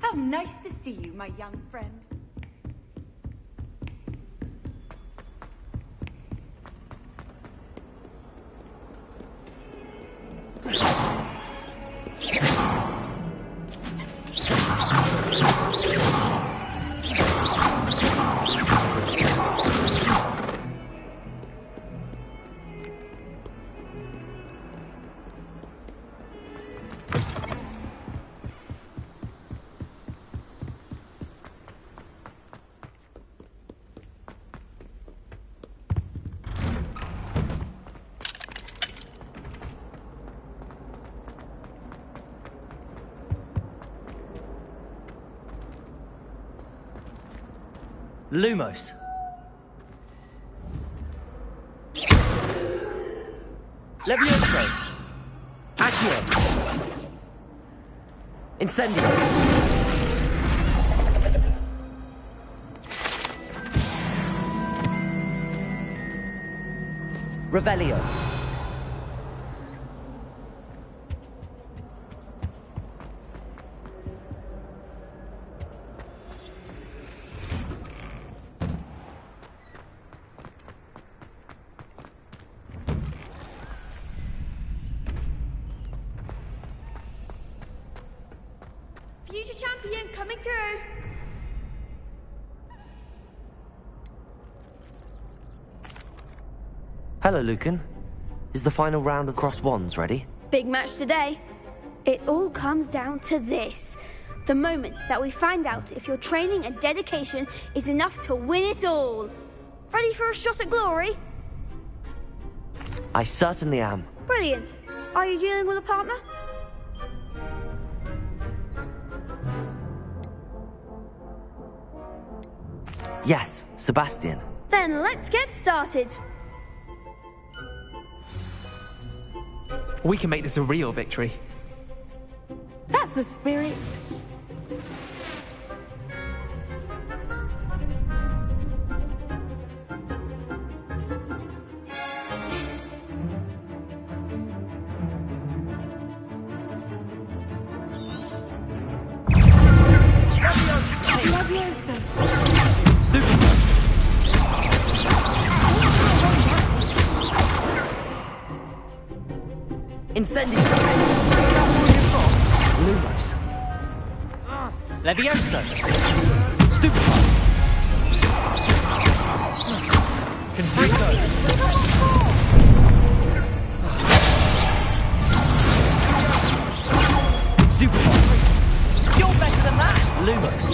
How nice to see you, my young friend. Lumos. Levioso. Accio. Incendio. Revelio. Future champion coming through. Hello, Lucan. Is the final round of Cross Wands ready? Big match today. It all comes down to this. The moment that we find out if your training and dedication is enough to win it all. Ready for a shot at glory? I certainly am. Brilliant. Are you dealing with a partner? Yes, Sebastian. Then let's get started. We can make this a real victory. That's the spirit. Levioso. Stupid. Incendio. Lumos. Levioso. Stupid. Confringo. Stupid. You're better than that. Lumos.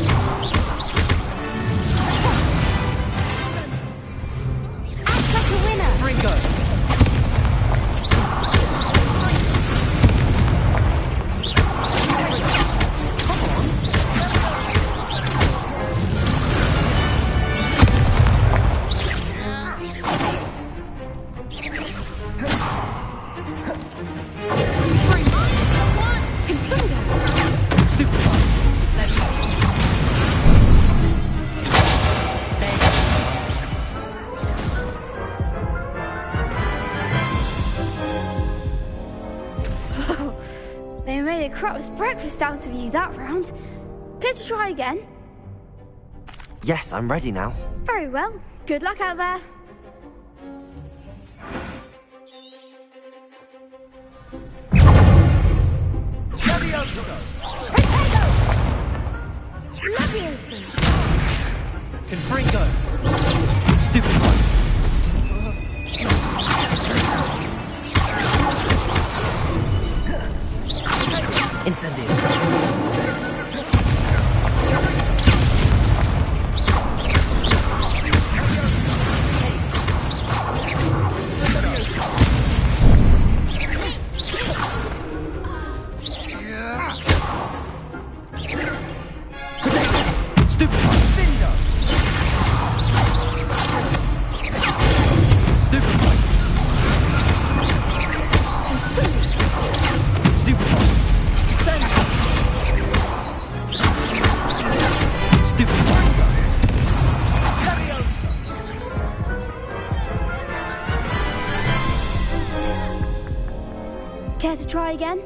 Act like a winner. Ringo. They made a crap's breakfast out of you that round. Care to try again? Yes, I'm ready now. Very well. Good luck out there. Levioso. Confringo. Stupid one. Incendio. Stupid one. Care to try again?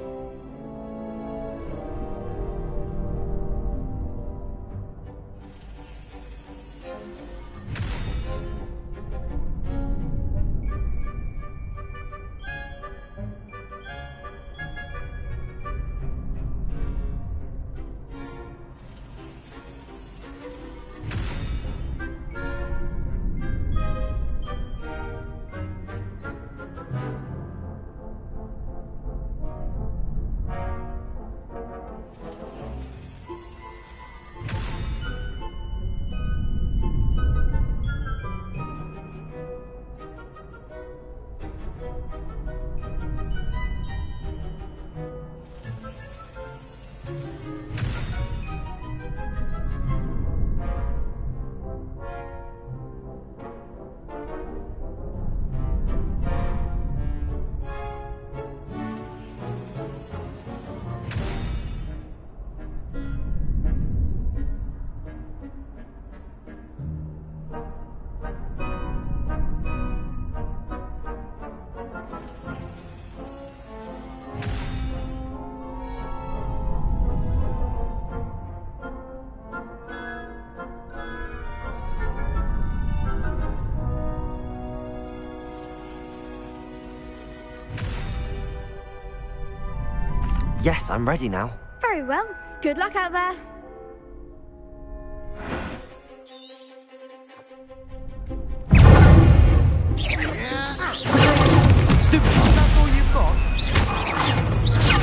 Yes, I'm ready now. Very well. Good luck out there. Stupid, that's all you've got?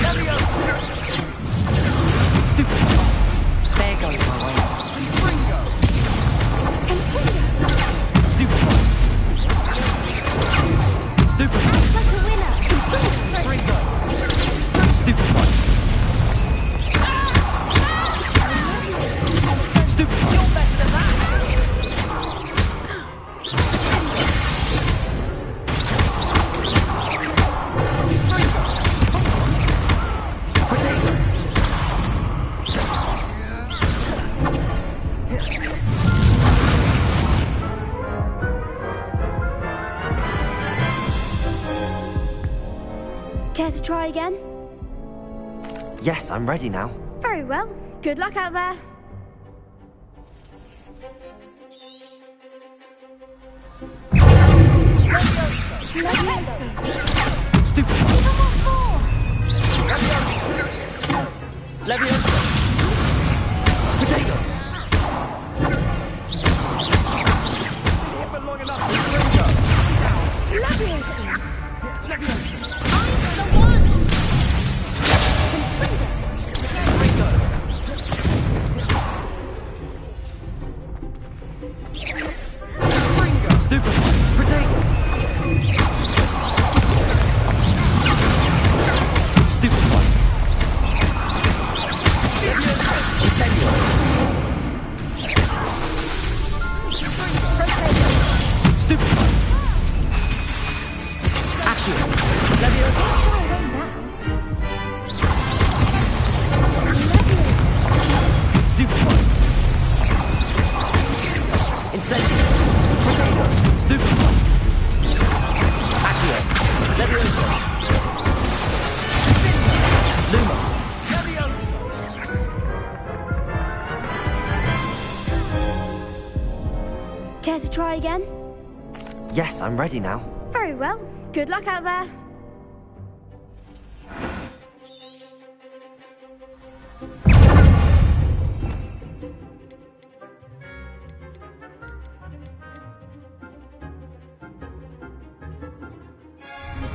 Let me go! Stupid. There goes my way. Ringo! Stupid. Stupid. Act like a winner. Ringo! Stupid one. Stupid one. You're better than that. Care to try again? Yes, I'm ready now. Very well. Good luck out there. Stupid one. Leviosa. Potato. Hit for long enough. Ringo. Leviosa. Leviosa. I'm the one. Ringo. Ringo. Stupid one. Potato. Stupid one. Incendio. Stupid one. Accio. Leviosa. Stupid one. Incendio. Potato. Stupid one. Accio. Leviosa. Lumos. Leviosa. Care to try again? Yes, I'm ready now. Very well. Good luck out there.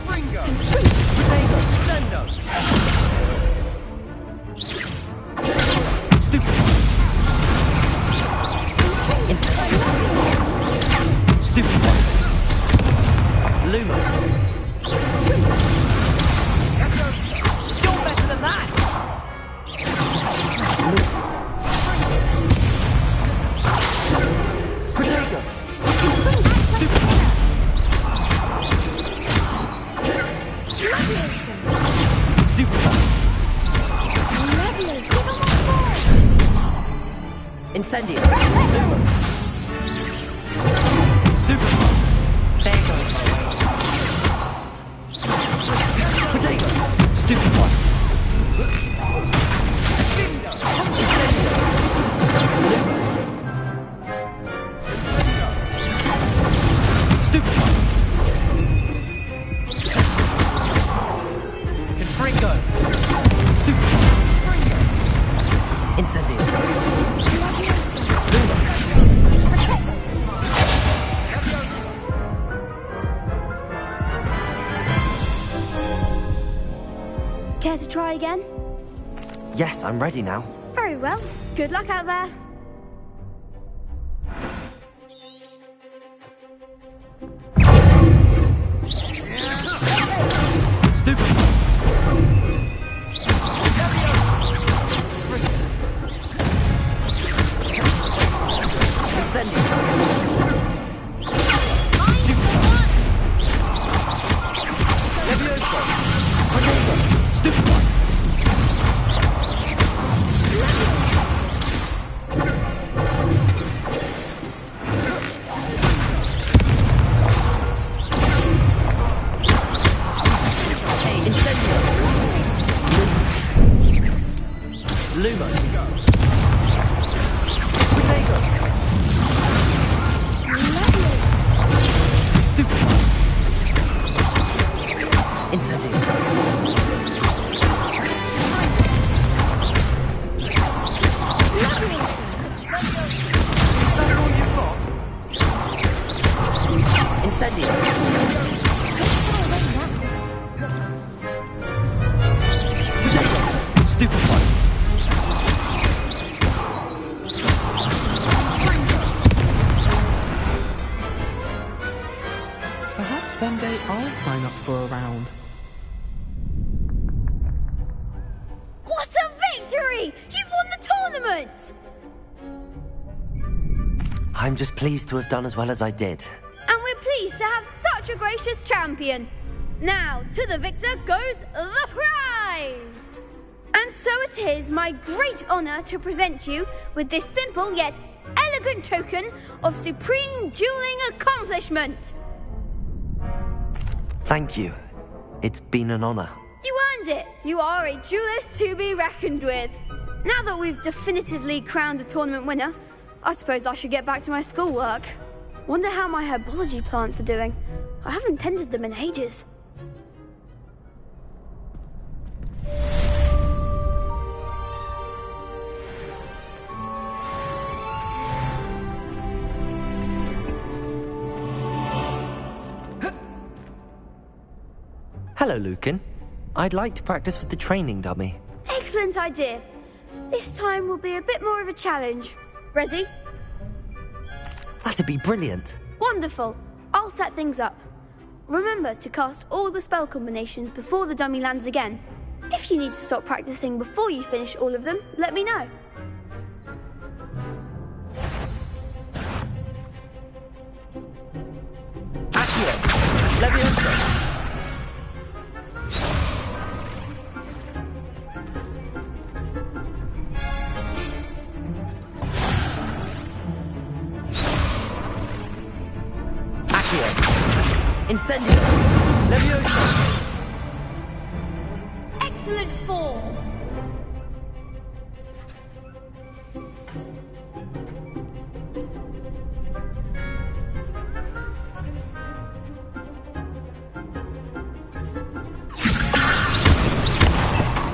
Ringo. Potato. Sendo. Stupid one. Incendio. Stupid one. Lumos. You're better than that! Potato. Stupid one. Stupid one. Confringo. Incendio. Care to try again? Yes, I'm ready now. Very well. Good luck out there. Perhaps one day I'll sign up for a round. What a victory! You've won the tournament! I'm just pleased to have done as well as I did. And we're pleased to have such a gracious champion. Now, to the victor goes the prize! And so it is my great honour to present you with this simple yet elegant token of supreme dueling accomplishment. Thank you. It's been an honour. You earned it. You are a duelist to be reckoned with. Now that we've definitively crowned the tournament winner, I suppose I should get back to my schoolwork. Wonder how my herbology plants are doing. I haven't tended them in ages. Hello, Lucan. I'd like to practice with the training dummy. Excellent idea. This time will be a bit more of a challenge. Ready? That'd be brilliant. Wonderful. I'll set things up. Remember to cast all the spell combinations before the dummy lands again. If you need to stop practicing before you finish all of them, let me know. Accio! Leviosa! Incendio! Leviosa! Excellent form!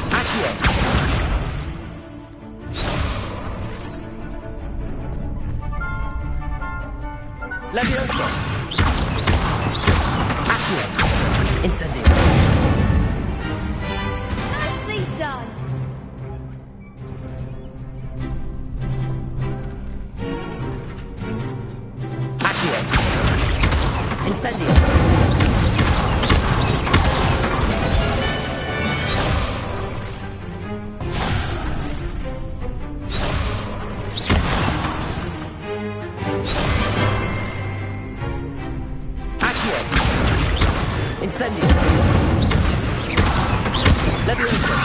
Accio! Leviosa! Incendio. Nicely done. Accio. Incendio. Incendio! Leviosa!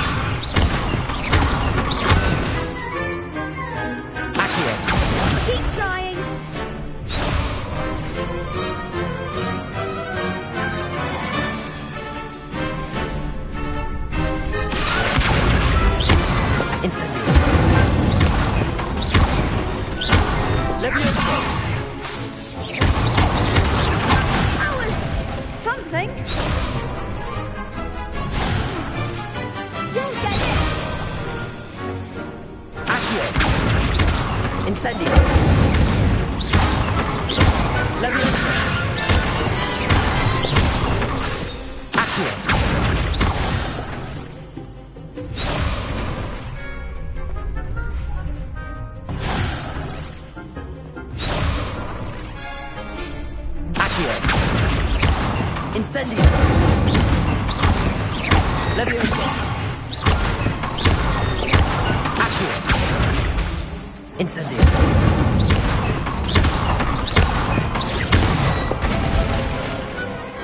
Accio! Keep trying. Incendio! Leviosa! something. You'll get it! Accio. Incendio. Leviosa. Accio. Incendio. Leviosa. Accio. Incendio.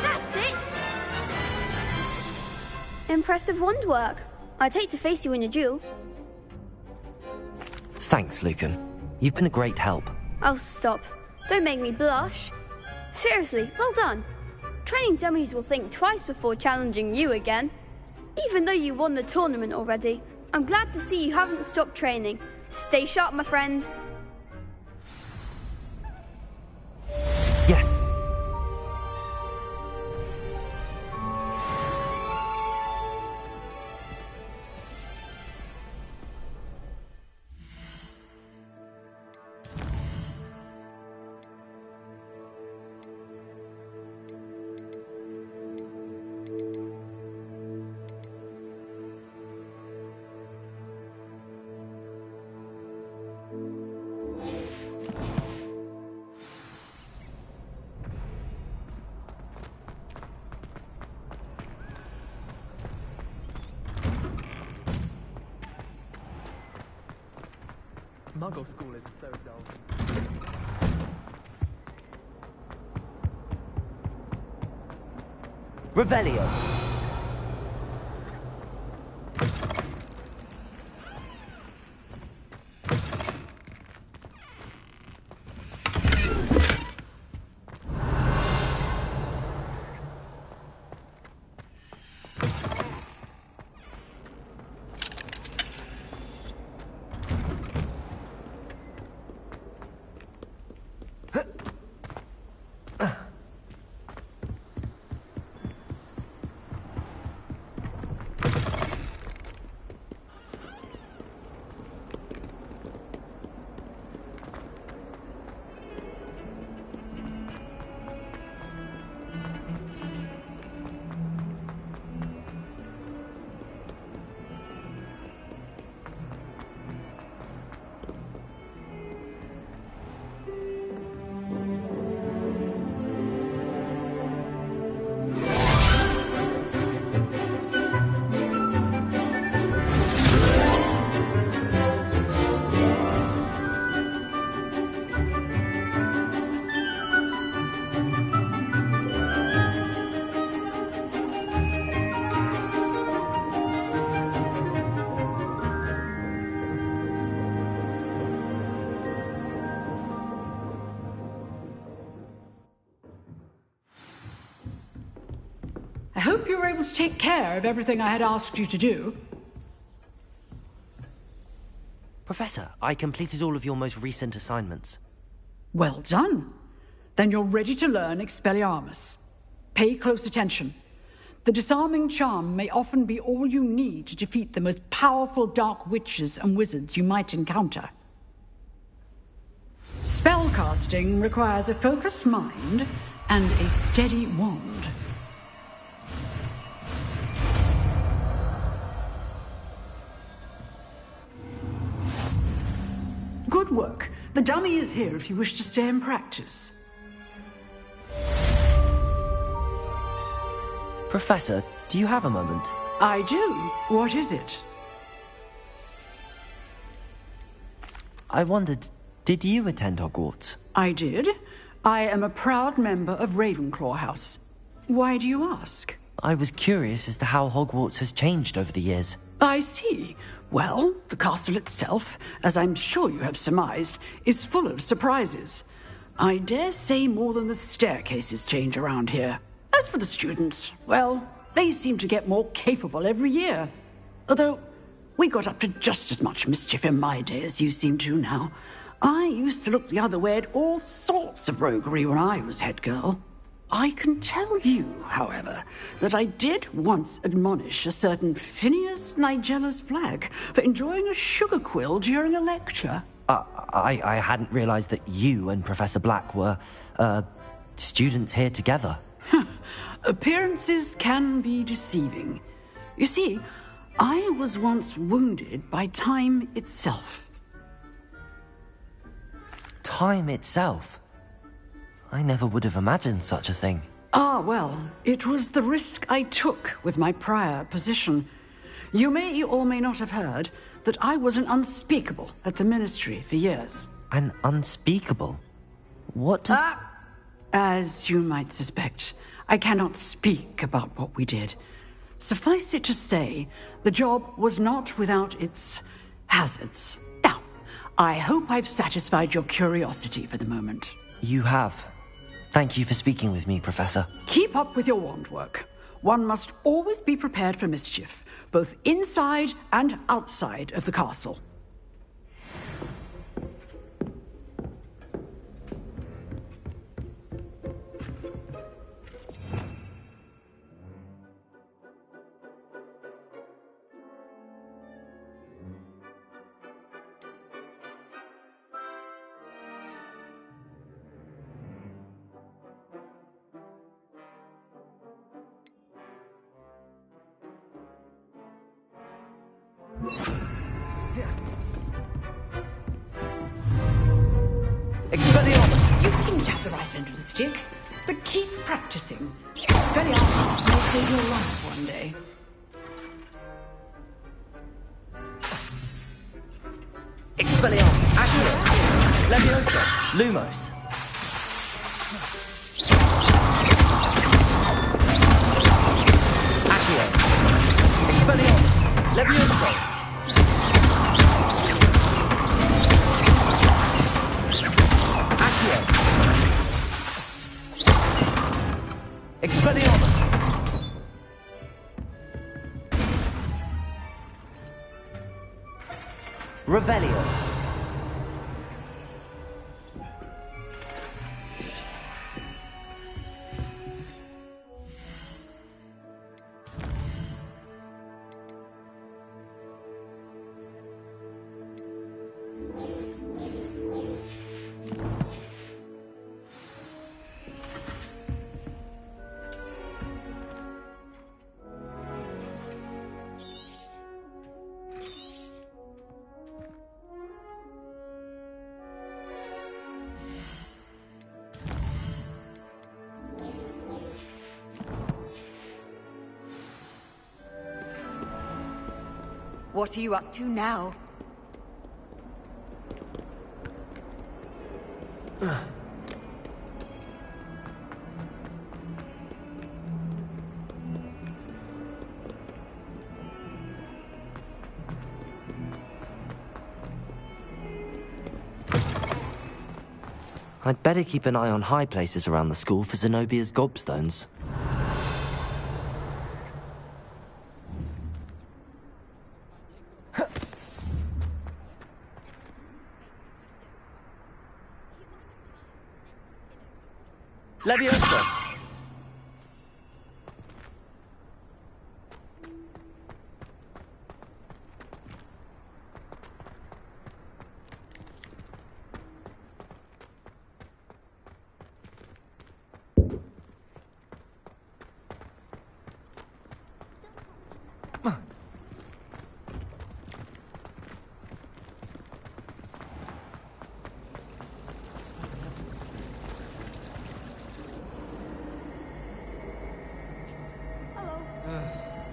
That's it! Impressive wand work. I'd hate to face you in a duel. Thanks, Lucan. You've been a great help. Oh, stop. Don't make me blush. Seriously, well done. Training dummies will think twice before challenging you again. Even though you won the tournament already, I'm glad to see you haven't stopped training. Stay sharp, my friend. Yes. Muggle school is so dull. Revelio. I hope you were able to take care of everything I had asked you to do. Professor, I completed all of your most recent assignments. Well done. Then you're ready to learn Expelliarmus. Pay close attention. The disarming charm may often be all you need to defeat the most powerful dark witches and wizards you might encounter. Spellcasting requires a focused mind and a steady wand. Good work. The dummy is here if you wish to stay and practice. Professor, do you have a moment? I do. What is it? I wondered, did you attend Hogwarts? I did. I am a proud member of Ravenclaw House. Why do you ask? I was curious as to how Hogwarts has changed over the years. I see. Well, the castle itself, as I'm sure you have surmised, is full of surprises. I dare say more than the staircases change around here. As for the students, well, they seem to get more capable every year. Although, we got up to just as much mischief in my day as you seem to now. I used to look the other way at all sorts of roguery when I was head girl. I can tell you, however, that I did once admonish a certain Phineas Nigellus Black for enjoying a sugar quill during a lecture. I hadn't realized that you and Professor Black were, students here together. Appearances can be deceiving. You see, I was once wounded by time itself. Time itself? I never would have imagined such a thing. Ah, well, it was the risk I took with my prior position. You may or may not have heard that I was an unspeakable at the Ministry for years. An unspeakable? What does... As you might suspect, I cannot speak about what we did. Suffice it to say, the job was not without its hazards. Now, I hope I've satisfied your curiosity for the moment. You have. Thank you for speaking with me, Professor. Keep up with your wand work. One must always be prepared for mischief, both inside and outside of the castle. Expelliarmus! You seem to have the right end of the stick, but keep practicing. Expelliarmus may save your life one day. Expelliarmus! Accio! Leviosa! Lumos! Accio! Expelliarmus! Leviosa! Expelliarmus! Revelio! What are you up to now? I'd better keep an eye on high places around the school for Zenobia's gobstones. Leviosa!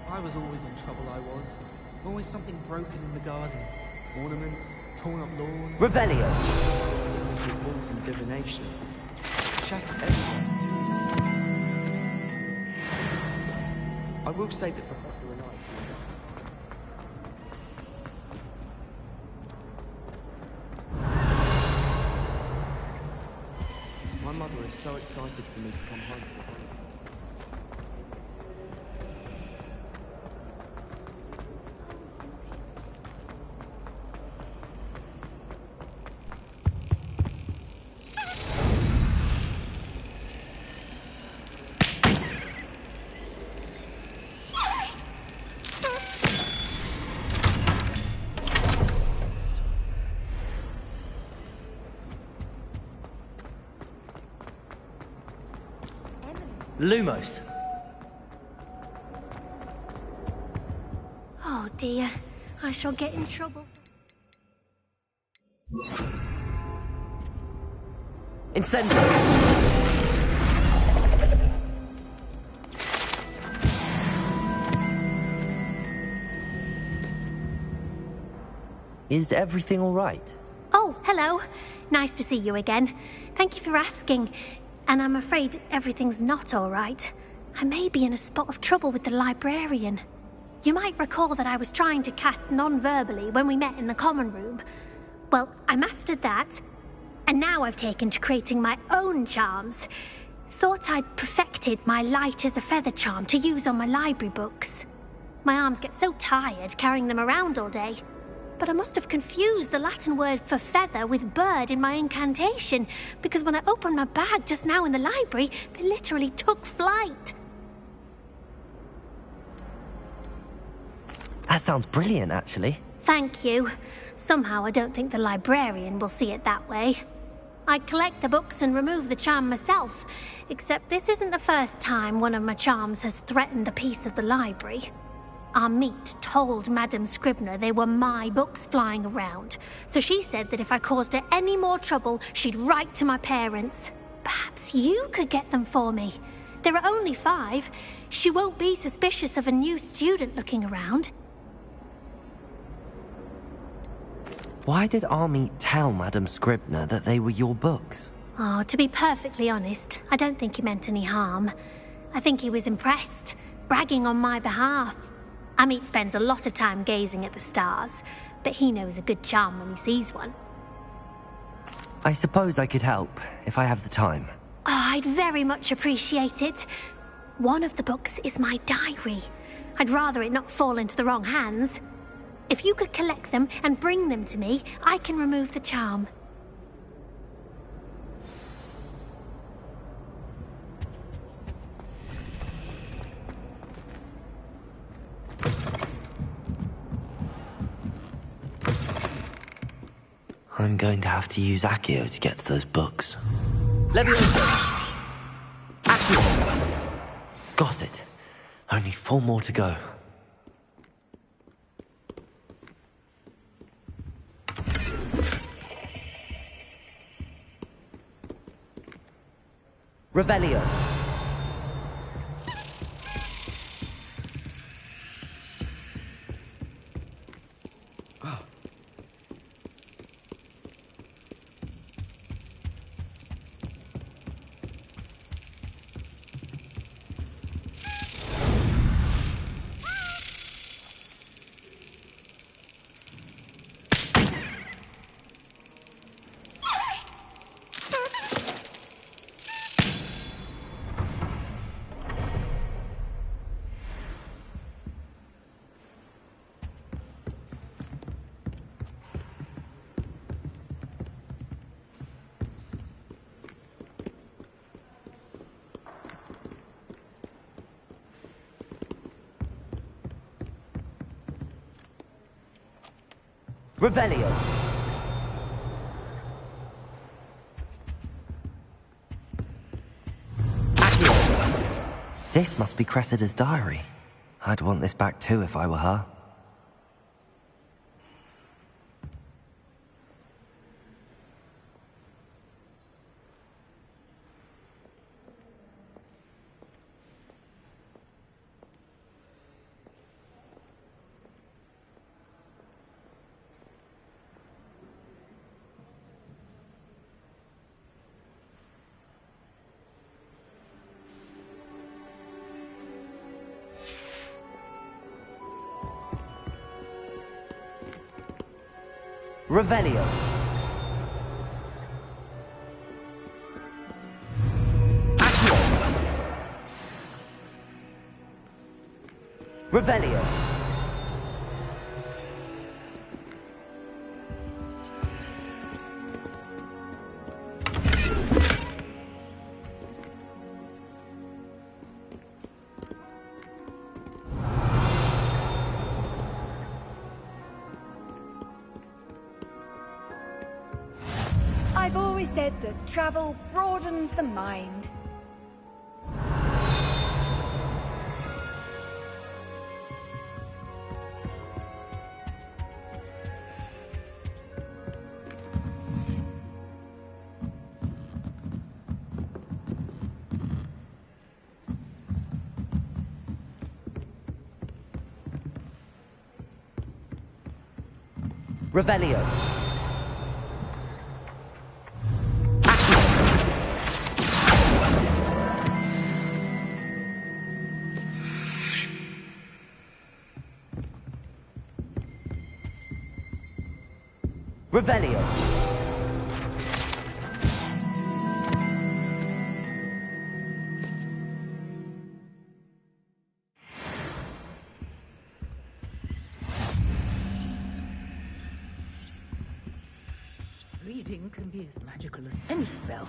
I was always in trouble, I was. Always something broken in the garden. Ornaments, torn up lawn. Revelio! Walls and divination. Shattered everything. I will say that Professor and I... My mother is so excited for me to come home. Lumos. Oh dear, I shall get in trouble. Incendio. Is everything all right? Oh, hello. Nice to see you again. Thank you for asking. And I'm afraid everything's not all right. I may be in a spot of trouble with the librarian. You might recall that I was trying to cast non-verbally when we met in the common room. Well, I mastered that, and now I've taken to creating my own charms. Thought I'd perfected my light as a feather charm to use on my library books. My arms get so tired carrying them around all day. But I must have confused the Latin word for feather with bird in my incantation, because when I opened my bag just now in the library, they literally took flight. That sounds brilliant, actually. Thank you. Somehow I don't think the librarian will see it that way. I collect the books and remove the charm myself, except this isn't the first time one of my charms has threatened the peace of the library. Our meet told Madame Scribner they were my books flying around, so she said that if I caused her any more trouble, she'd write to my parents. Perhaps you could get them for me. There are only 5. She won't be suspicious of a new student looking around. Why did Army tell Madame Scribner that they were your books? Oh, to be perfectly honest, I don't think he meant any harm. I think he was impressed, bragging on my behalf. Amit spends a lot of time gazing at the stars, but he knows a good charm when he sees one. I suppose I could help, if I have the time. Oh, I'd very much appreciate it. One of the books is my diary. I'd rather it not fall into the wrong hands. If you could collect them and bring them to me, I can remove the charm. I'm going to have to use Accio to get to those books. Leviosa! Accio! Got it. Only 4 more to go. Revelio. Revelio. Accio. This must be Cressida's diary. I'd want this back too if I were her. Revelio. Accio. Revelio. I've always said that travel broadens the mind. Revelio. Revelio. Reading can be as magical as any spell.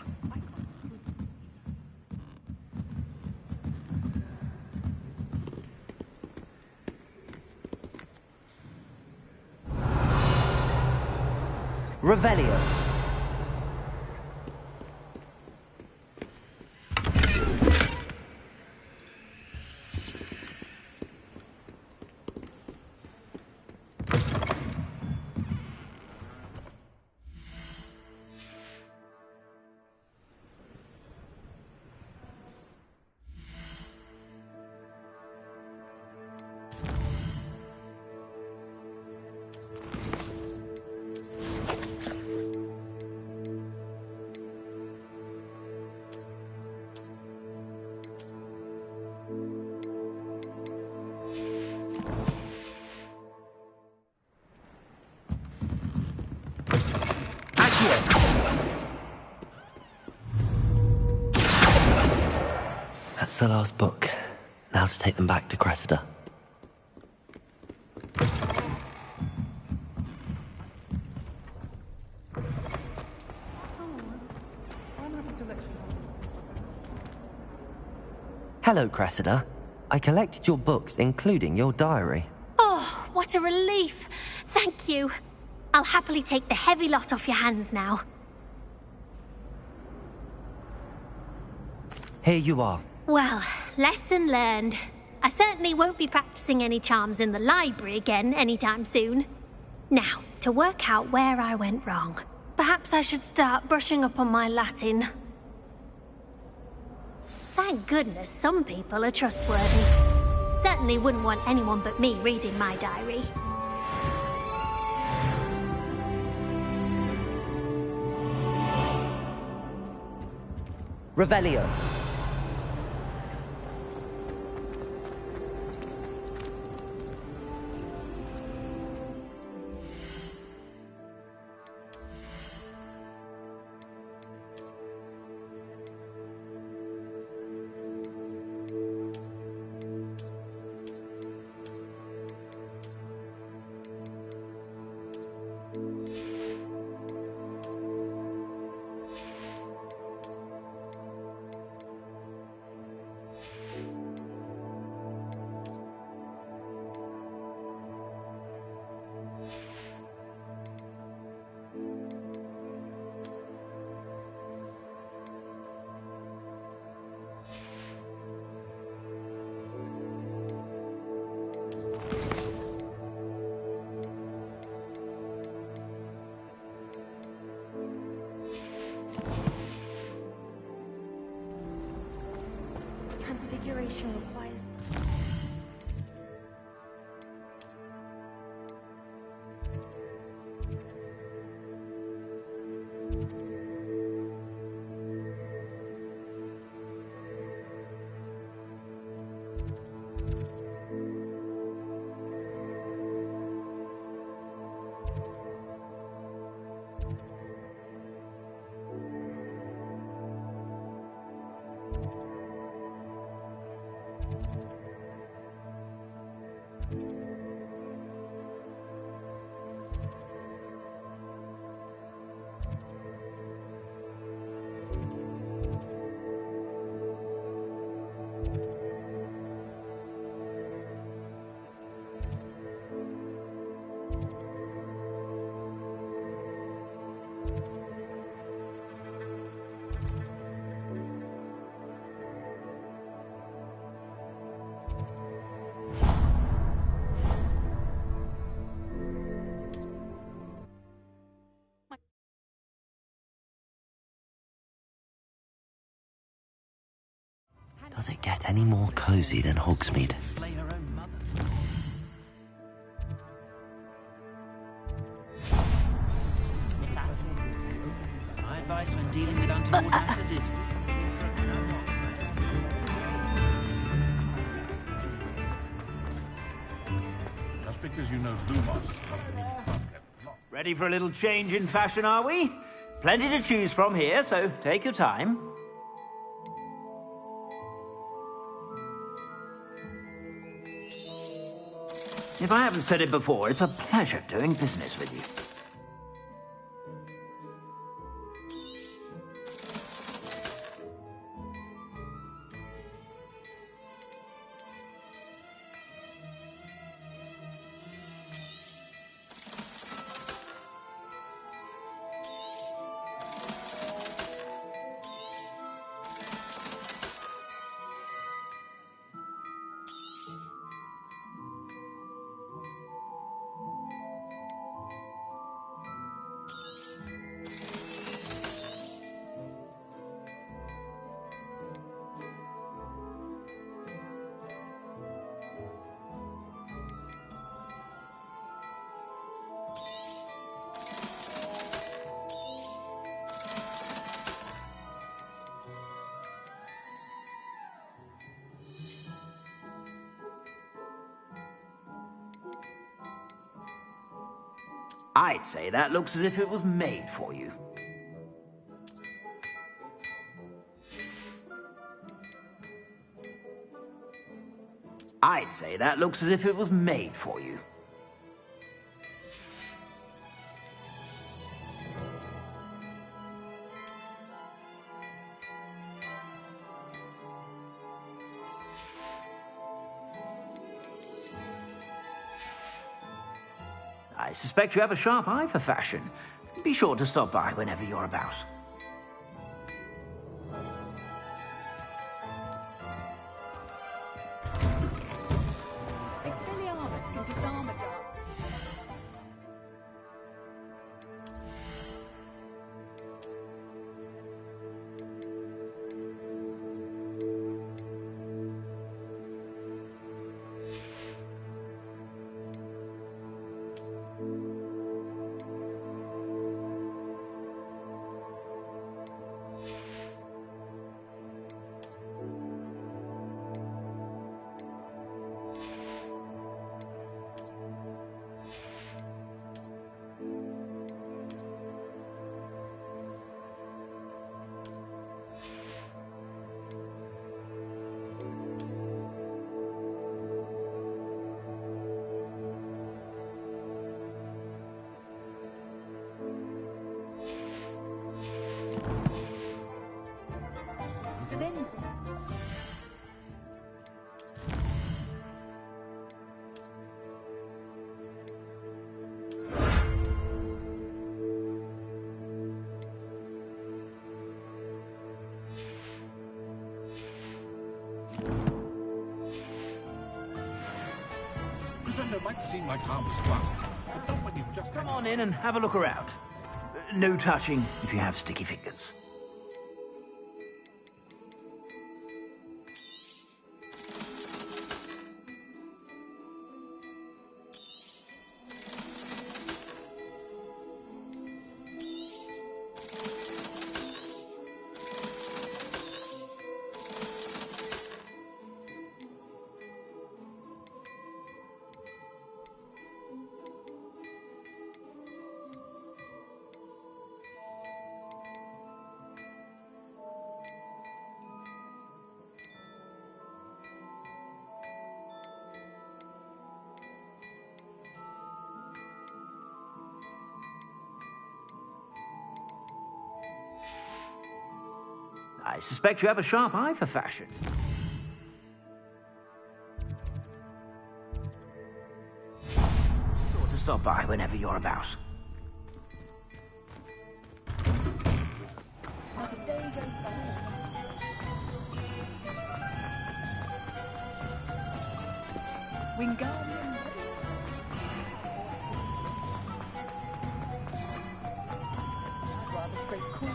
Revelio. That's the last book. Now to take them back to Cressida. Hello, Cressida. I collected your books, including your diary. Oh, what a relief. Thank you. I'll happily take the heavy lot off your hands now. Here you are. Well, lesson learned. I certainly won't be practicing any charms in the library again anytime soon. Now, to work out where I went wrong. Perhaps I should start brushing up on my Latin. Thank goodness some people are trustworthy. Certainly wouldn't want anyone but me reading my diary. Revelio. Transfiguration requires... Does it get any more cozy than Hogsmeade? dealing with untoward matters is... Just because you know Lumos doesn't mean you can't get lost. Ready for a little change in fashion, are we? Plenty to choose from here, so take your time. If I haven't said it before, it's a pleasure doing business with you. I'd say that looks as if it was made for you. I'd say that looks as if it was made for you. I suspect you have a sharp eye for fashion. Be sure to stop by whenever you're about. Expelliarmus can disarm a guard. It might seem like harmless fun, but not when you've just... Come on in and have a look around. No touching if you have sticky fingers. I suspect you have a sharp eye for fashion. Sure to stop by whenever you're about. Wingardium. Rather straight cool.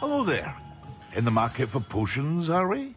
Hello there. In the market for potions, are we?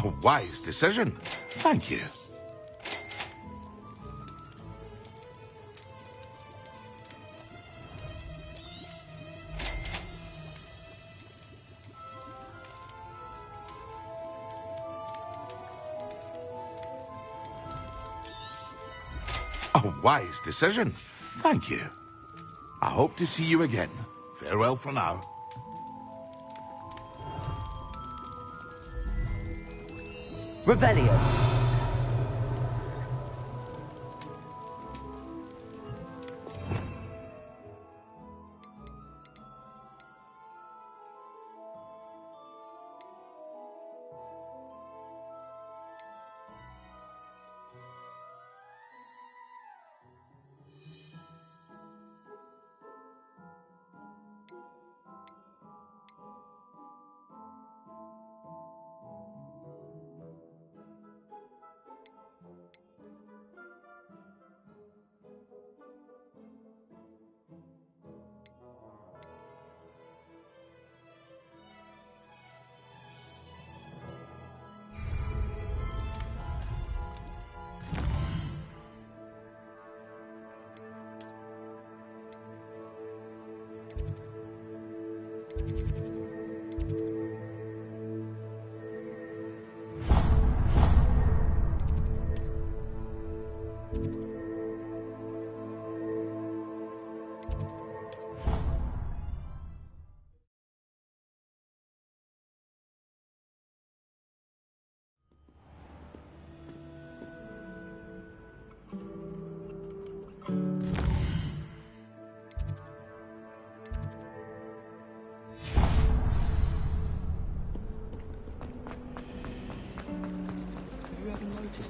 A wise decision. Thank you. A wise decision. Thank you. I hope to see you again. Farewell for now. Revelio.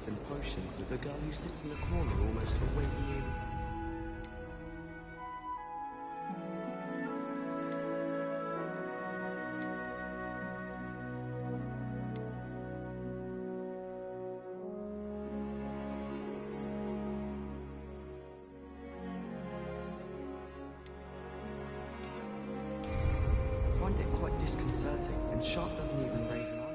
In potions with the girl who sits in the corner almost always near me. I find it quite disconcerting, and Sharp doesn't even raise an eye.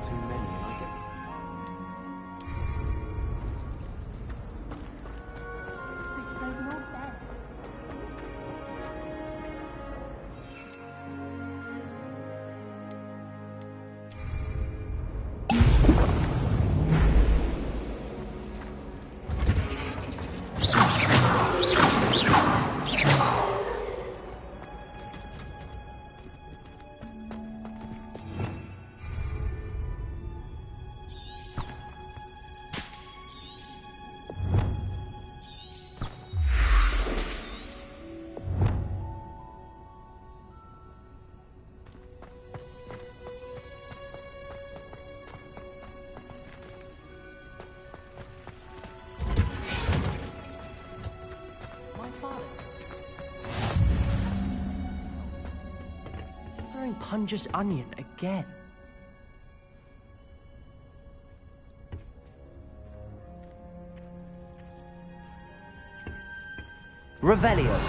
Too many, I guess. I suppose I'm all there. Punja's onion again. Revelio.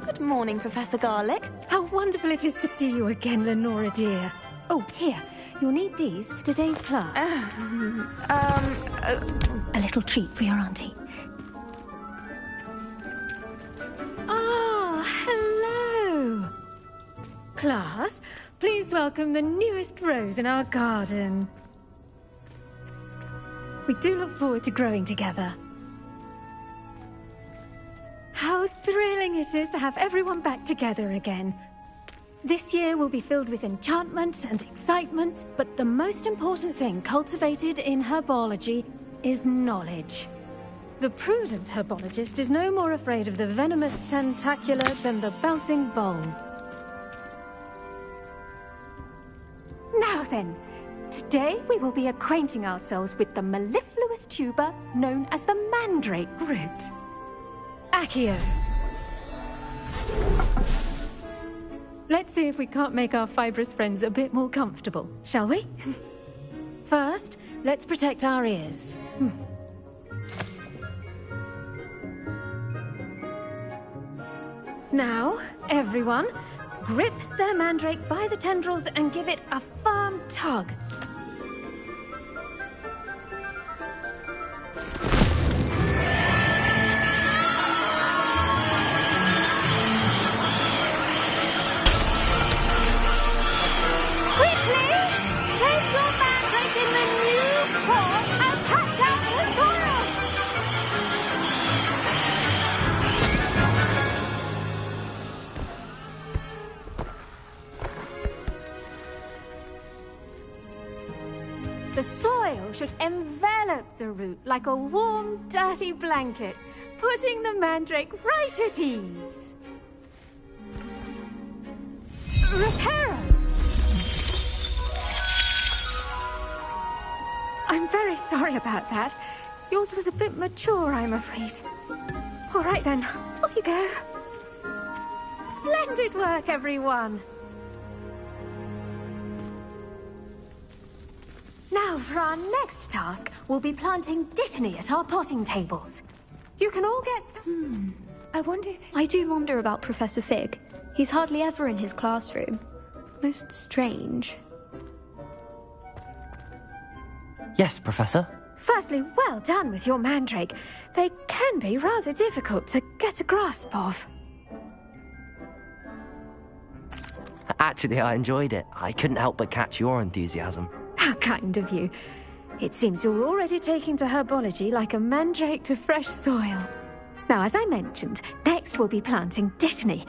Good morning, Professor Garlic. How wonderful it is to see you again, Lenora dear. Oh, here. You'll need these for today's class. A little treat for your auntie. Ah, hello. Class, please welcome the newest rose in our garden. We do look forward to growing together. How thrilling it is to have everyone back together again. This year will be filled with enchantment and excitement, but the most important thing cultivated in herbology is knowledge. The prudent herbologist is no more afraid of the venomous tentacula than the bouncing bowl. Now then, today we will be acquainting ourselves with the mellifluous tuber known as the mandrake root. Accio. Let's see if we can't make our fibrous friends a bit more comfortable, shall we? First, let's protect our ears. Now, everyone, grip their mandrake by the tendrils and give it a firm tug. Quickly! Place your mandrake in the new pot and cut down the soil! The soil should envelop the root like a warm, dirty blanket, putting the mandrake right at ease. Reparo! I'm very sorry about that. Yours was a bit mature, I'm afraid. All right then, off you go. Splendid work, everyone. Now, for our next task, we'll be planting Dittany at our potting tables. You can all get some... I do wonder about Professor Fig. He's hardly ever in his classroom. Most strange. Yes, Professor? Firstly, well done with your mandrake. They can be rather difficult to get a grasp of. Actually, I enjoyed it. I couldn't help but catch your enthusiasm. How kind of you. It seems you're already taking to herbology like a mandrake to fresh soil. Now, as I mentioned, next we'll be planting Dittany.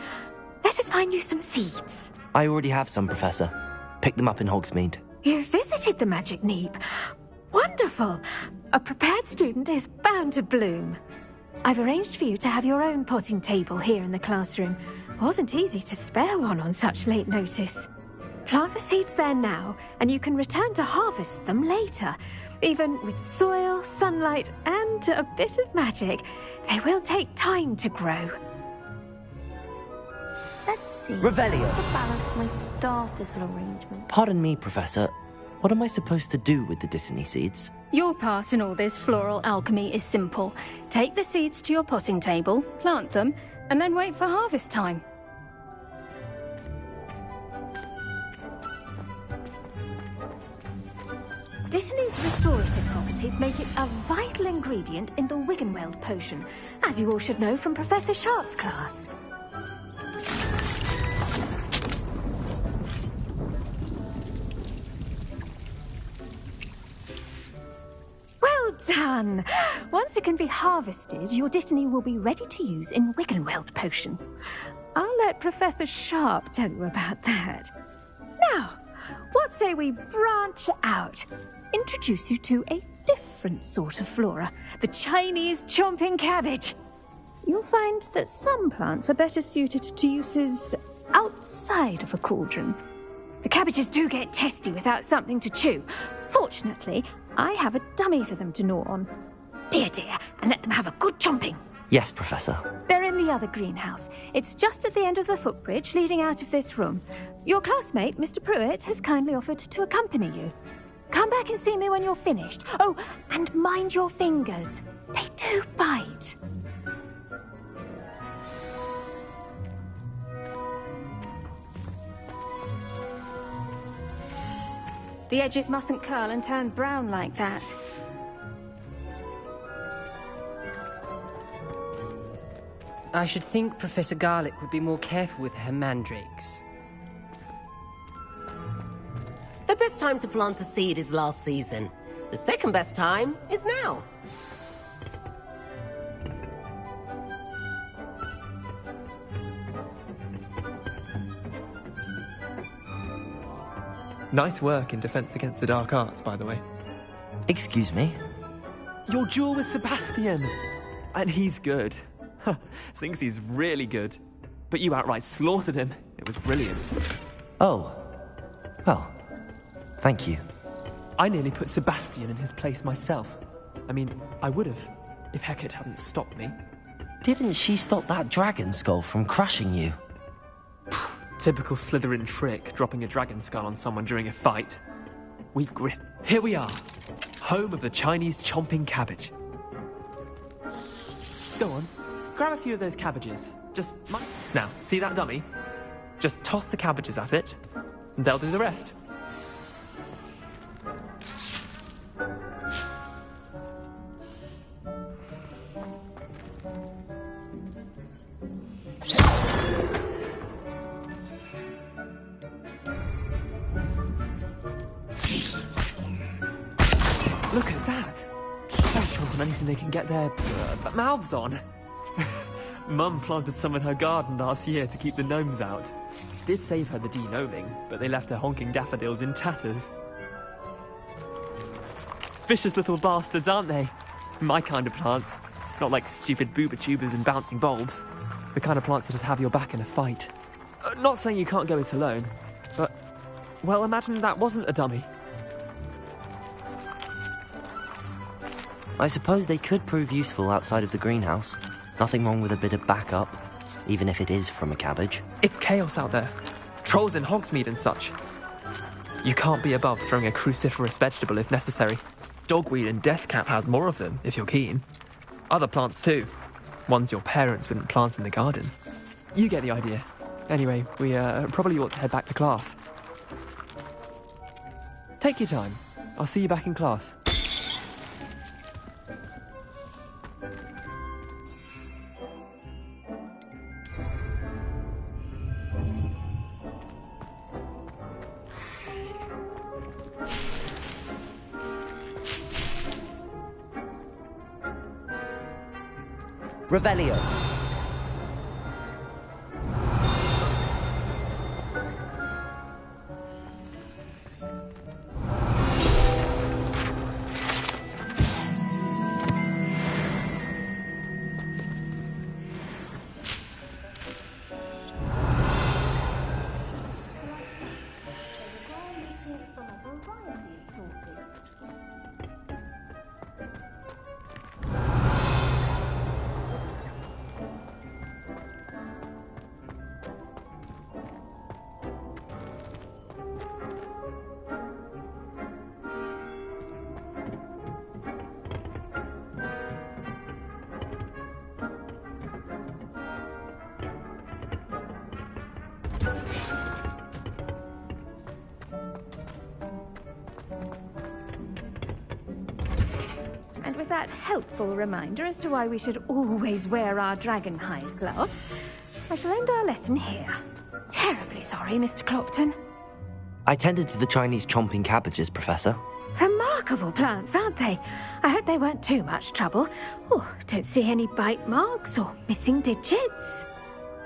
Let us find you some seeds. I already have some, Professor. Picked them up in Hogsmeade. You visited the Magic Neep. Wonderful. A prepared student is bound to bloom. I've arranged for you to have your own potting table here in the classroom. Wasn't easy to spare one on such late notice. Plant the seeds there now, and you can return to harvest them later. Even with soil, sunlight, and a bit of magic, they will take time to grow. Let's see. Revelio. To balance my star thistle arrangement. Pardon me, Professor. What am I supposed to do with the Dittany seeds? Your part in all this floral alchemy is simple. Take the seeds to your potting table, plant them, and then wait for harvest time. Dittany's restorative properties make it a vital ingredient in the Wiggenweld potion, as you all should know from Professor Sharp's class. Well done! Once it can be harvested, your Dittany will be ready to use in Wiggenweld potion. I'll let Professor Sharp tell you about that. Now, what say we branch out? Introduce you to a different sort of flora, the Chinese chomping cabbage. You'll find that some plants are better suited to uses outside of a cauldron. The cabbages do get testy without something to chew. Fortunately, I have a dummy for them to gnaw on. Be a dear and let them have a good chomping. Yes, Professor. They're in the other greenhouse. It's just at the end of the footbridge leading out of this room. Your classmate, Mr. Pruitt, has kindly offered to accompany you. Come back and see me when you're finished. Oh, and mind your fingers. They do bite. The edges mustn't curl and turn brown like that. I should think Professor Garlick would be more careful with her mandrakes. The best time to plant a seed is last season. The second best time is now. Nice work in Defense Against the Dark Arts, by the way. Excuse me? Your duel with Sebastian! And he's good. Thinks he's really good. But you outright slaughtered him. It was brilliant. Oh. Well, thank you. I nearly put Sebastian in his place myself. I mean, I would have, if Hecate hadn't stopped me. Didn't she stop that dragon skull from crushing you? Typical Slytherin trick, dropping a dragon skull on someone during a fight. Weak grip. Here we are, home of the Chinese chomping cabbage. Go on, grab a few of those cabbages. Now, see that dummy? Just toss the cabbages at it, and they'll do the rest. Look at that! They'll chomp on anything they can get their mouths on. Mum planted some in her garden last year to keep the gnomes out. Did save her the de-gnoming, but they left her honking daffodils in tatters. Vicious little bastards, aren't they? My kind of plants. Not like stupid booba tubers and bouncing bulbs. The kind of plants that'd have your back in a fight. Not saying you can't go it alone, but... well, imagine that wasn't a dummy. I suppose they could prove useful outside of the greenhouse. Nothing wrong with a bit of backup, even if it is from a cabbage. It's chaos out there. Trolls in Hogsmeade and such. You can't be above throwing a cruciferous vegetable if necessary. Dogweed and deathcap has more of them, if you're keen. Other plants too. Ones your parents wouldn't plant in the garden. You get the idea. Anyway, we probably ought to head back to class. Take your time. I'll see you back in class. Revelio. And with that helpful reminder as to why we should always wear our dragonhide gloves, I shall end our lesson here. Terribly sorry, Mr. Clopton. I tended to the Chinese chomping cabbages, Professor. Remarkable plants, aren't they? I hope they weren't too much trouble. Oh, don't see any bite marks or missing digits.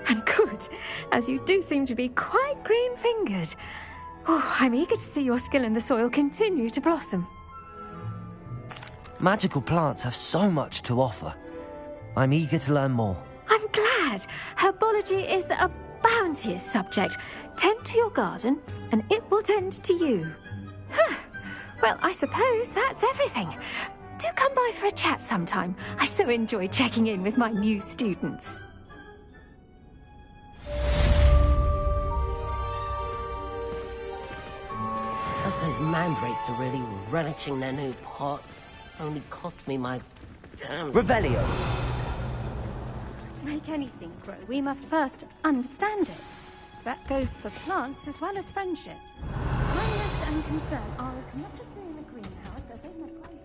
And good, as you do seem to be quite green-fingered. Oh, I'm eager to see your skill in the soil continue to blossom. Magical plants have so much to offer. I'm eager to learn more. I'm glad. Herbology is a bounteous subject. Tend to your garden, and it will tend to you. Huh. Well, I suppose that's everything. Do come by for a chat sometime. I so enjoy checking in with my new students. Those mandrakes are really relishing their new pots. Only cost me my damn... Revelio! To make anything grow, we must first understand it. That goes for plants as well as friendships. Kindness and concern are as much a thing in a greenhouse as in a concrete.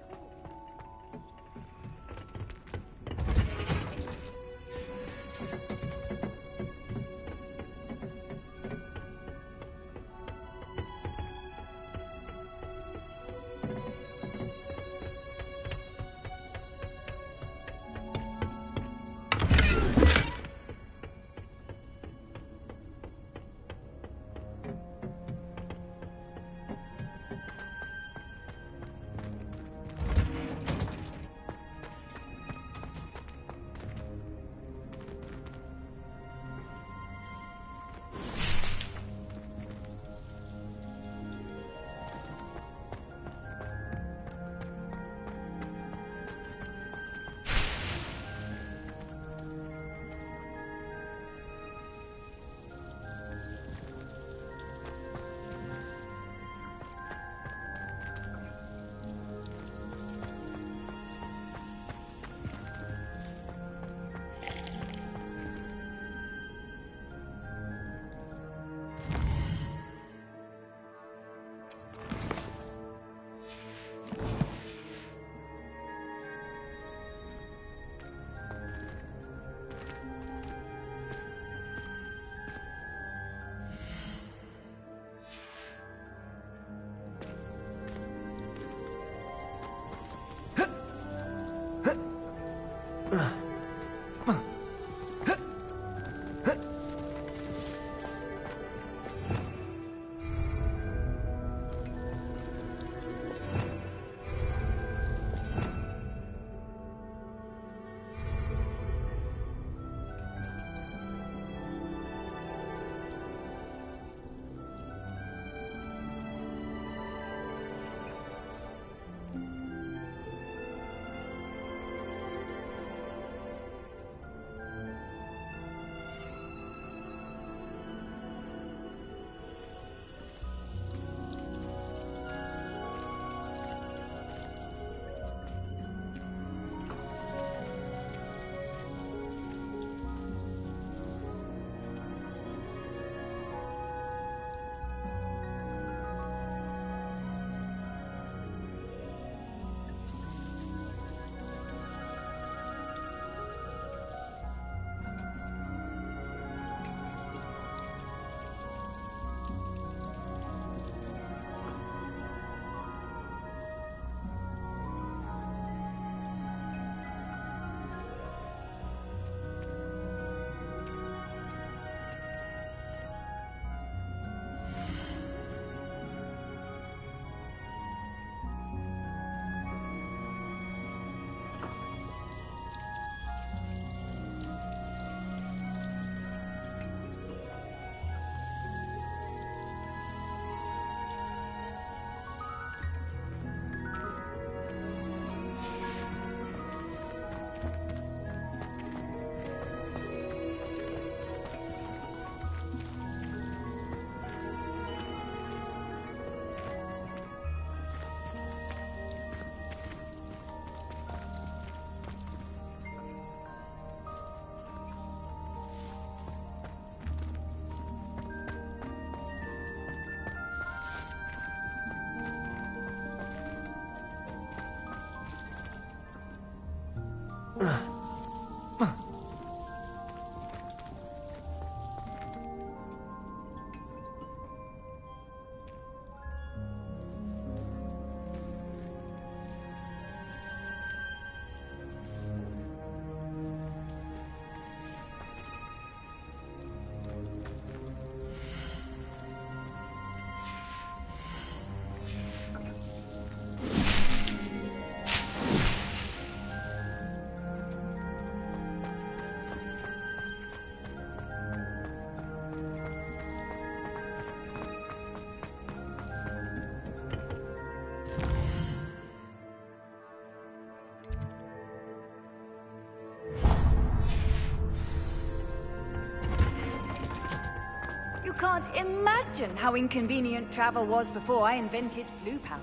imagine how inconvenient travel was before I invented flu powder.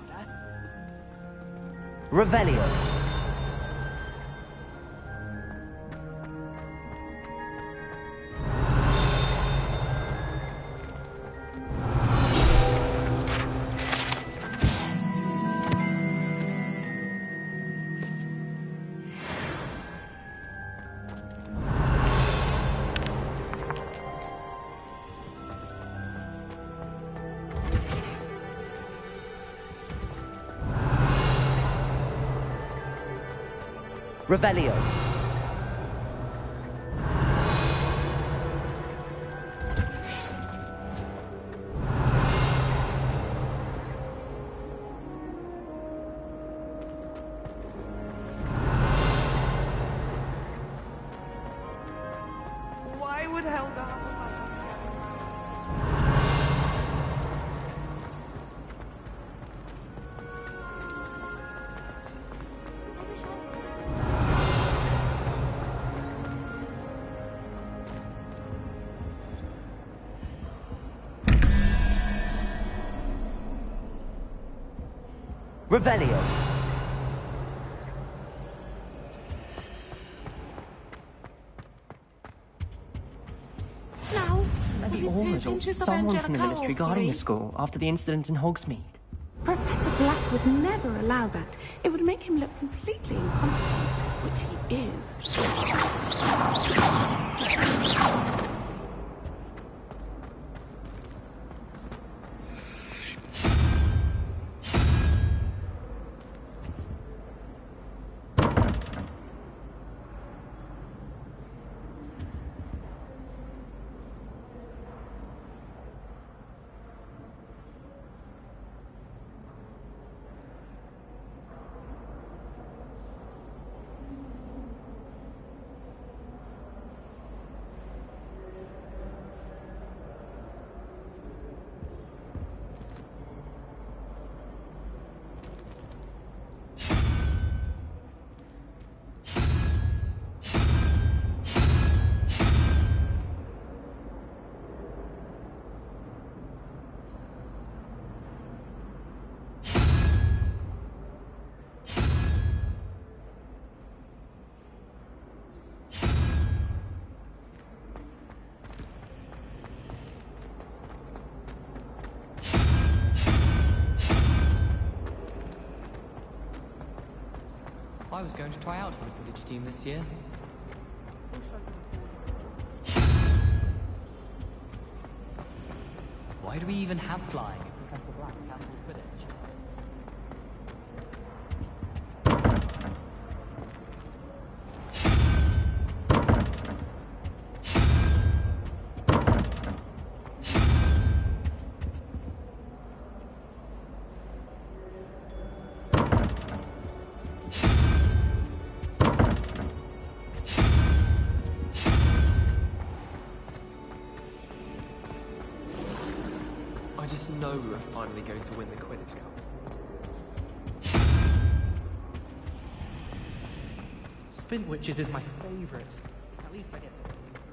Revelio. Revelio. Why would Helga have a Revelio. Now, Maybe Ormond or someone from the Ministry guarding the school after the incident in Hogsmeade. Professor Black would never allow that. It would make him look completely incompetent, which he is. I was going to try out for the Quidditch team this year. Why do we even have flying if Professor Black cancels Quidditch? I just know we're finally going to win the Quidditch Cup. Spin Witches is my favourite. At least I get to see through.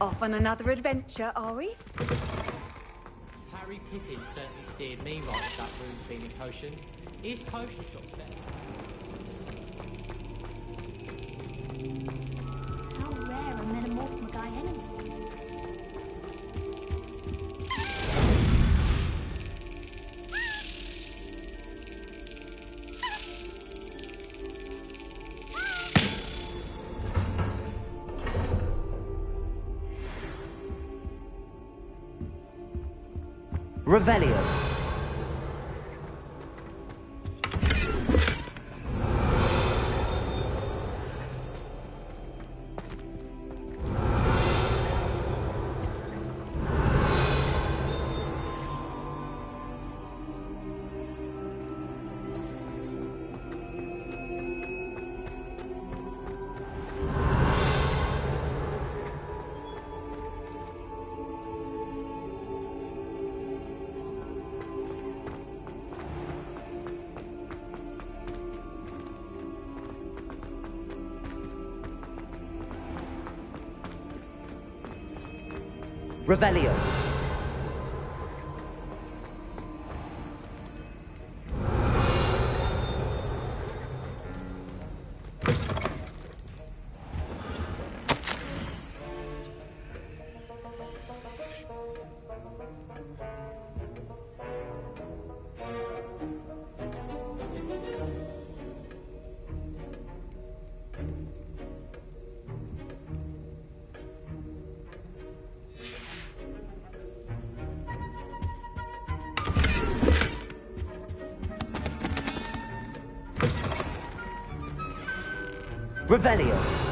Off on another adventure, are we? Harry Pippin certainly steered me right with that room-cleaning potion. His potion shop's better. How rare a metamorph guy anyway? Revelio. Revelio. Revelio.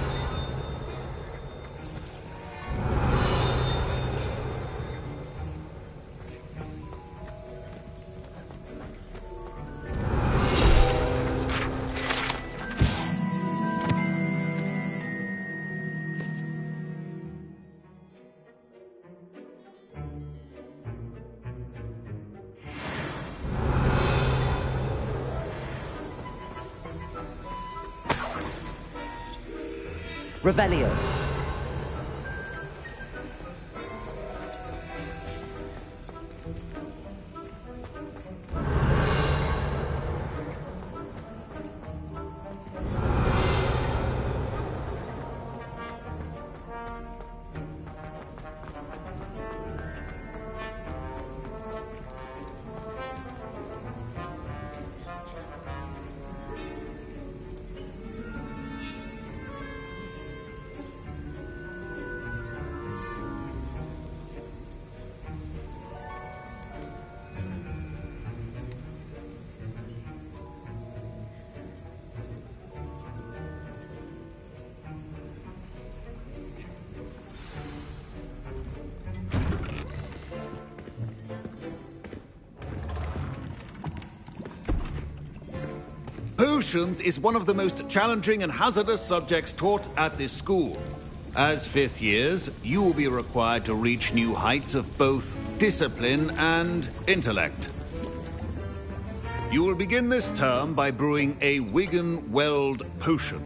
Revelio. Potions is one of the most challenging and hazardous subjects taught at this school. As fifth years, you will be required to reach new heights of both discipline and intellect. You will begin this term by brewing a Wigan-Weld potion.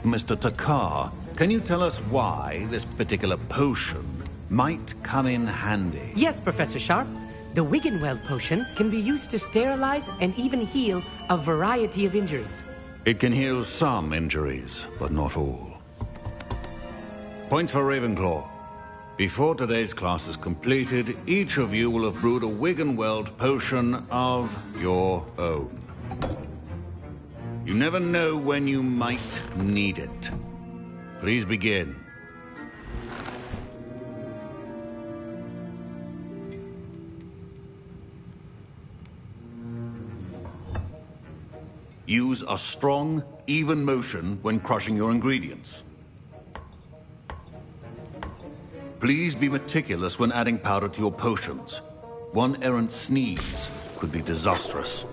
Mr. Takar, can you tell us why this particular potion might come in handy? Yes, Professor Sharp. The Wigan-Weld potion can be used to sterilize and even heal a variety of injuries. It can heal some injuries, but not all. Point for Ravenclaw. Before today's class is completed, each of you will have brewed a Wigan-Weld potion of your own. You never know when you might need it. Please begin. Use a strong, even motion when crushing your ingredients. Please be meticulous when adding powder to your potions. One errant sneeze could be disastrous.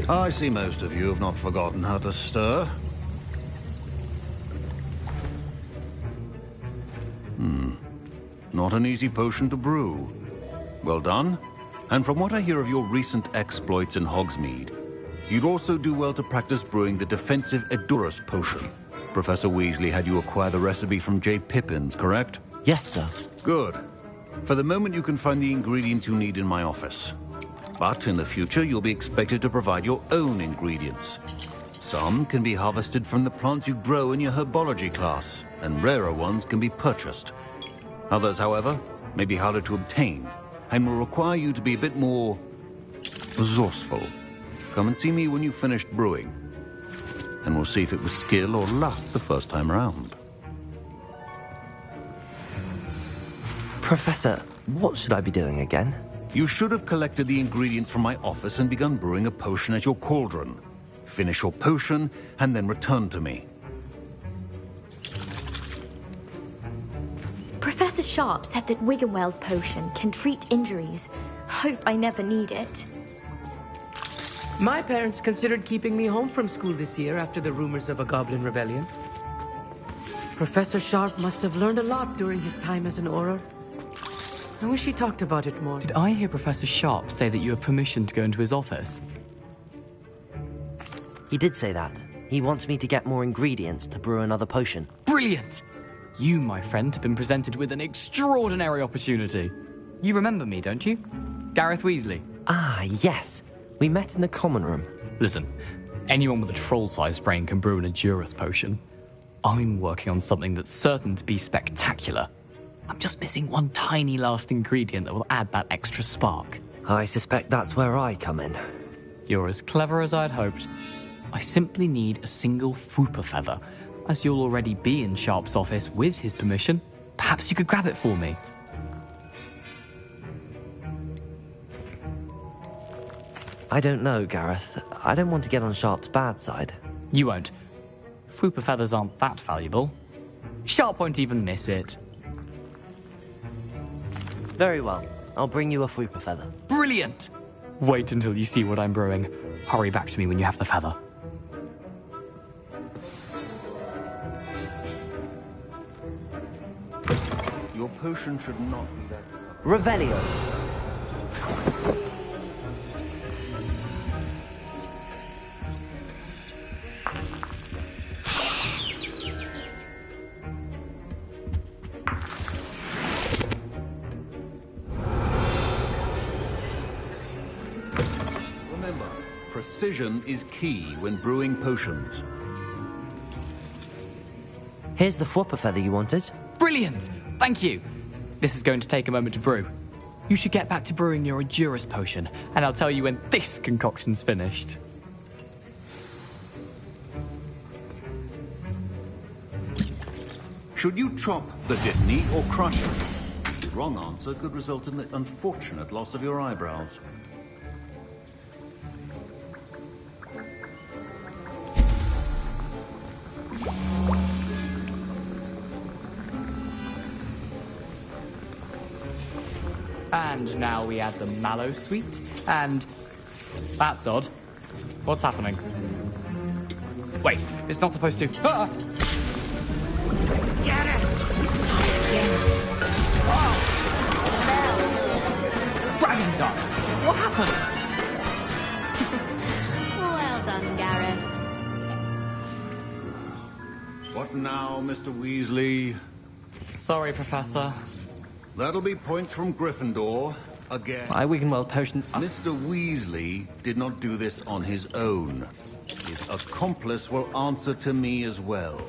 I see most of you have not forgotten how to stir. Not an easy potion to brew. Well done. And from what I hear of your recent exploits in Hogsmeade, you'd also do well to practice brewing the defensive Edurus potion. Professor Weasley had you acquire the recipe from J. Pippin's, correct? Yes, sir. Good. For the moment, you can find the ingredients you need in my office. But in the future, you'll be expected to provide your own ingredients. Some can be harvested from the plants you grow in your herbology class, and rarer ones can be purchased. Others, however, may be harder to obtain, and will require you to be a bit more resourceful. Come and see me when you've finished brewing, and we'll see if it was skill or luck the first time around. Professor, what should I be doing again? You should have collected the ingredients from my office and begun brewing a potion at your cauldron. Finish your potion, and then return to me. Professor Sharp said that Wiggenweld potion can treat injuries. Hope I never need it. My parents considered keeping me home from school this year after the rumors of a goblin rebellion. Professor Sharp must have learned a lot during his time as an Auror. I wish he talked about it more. Did I hear Professor Sharp say that you have permission to go into his office? He did say that. He wants me to get more ingredients to brew another potion. Brilliant! You, my friend, have been presented with an extraordinary opportunity. You remember me, don't you? Gareth Weasley. Ah, yes. We met in the common room. Listen, anyone with a troll-sized brain can brew an Edurus potion. I'm working on something that's certain to be spectacular. I'm just missing one tiny last ingredient that will add that extra spark. I suspect that's where I come in. You're as clever as I'd hoped. I simply need a single Fwooper feather. As you'll already be in Sharp's office with his permission, perhaps you could grab it for me. I don't know, Gareth. I don't want to get on Sharp's bad side. You won't. Fwooper feathers aren't that valuable. Sharp won't even miss it. Very well. I'll bring you a Fwooper feather. Brilliant! Wait until you see what I'm brewing. Hurry back to me when you have the feather. Your potion should not be that... Revelio. Remember, precision is key when brewing potions. Here's the Fwooper feather you wanted. Brilliant! Thank you. This is going to take a moment to brew. You should get back to brewing your Edurus potion, and I'll tell you when this concoction's finished. Should you chop the dittany or crush it? The wrong answer could result in the unfortunate loss of your eyebrows. And now we add the mallow sweet, and... That's odd. What's happening? Wait, it's not supposed to... Ah! Get it! Dragon's Dark! What happened? Well done, Gareth. What now, Mr. Weasley? Sorry, Professor. That'll be points from Gryffindor, again. My Wiggenweld potions... Mr. Weasley did not do this on his own. His accomplice will answer to me as well.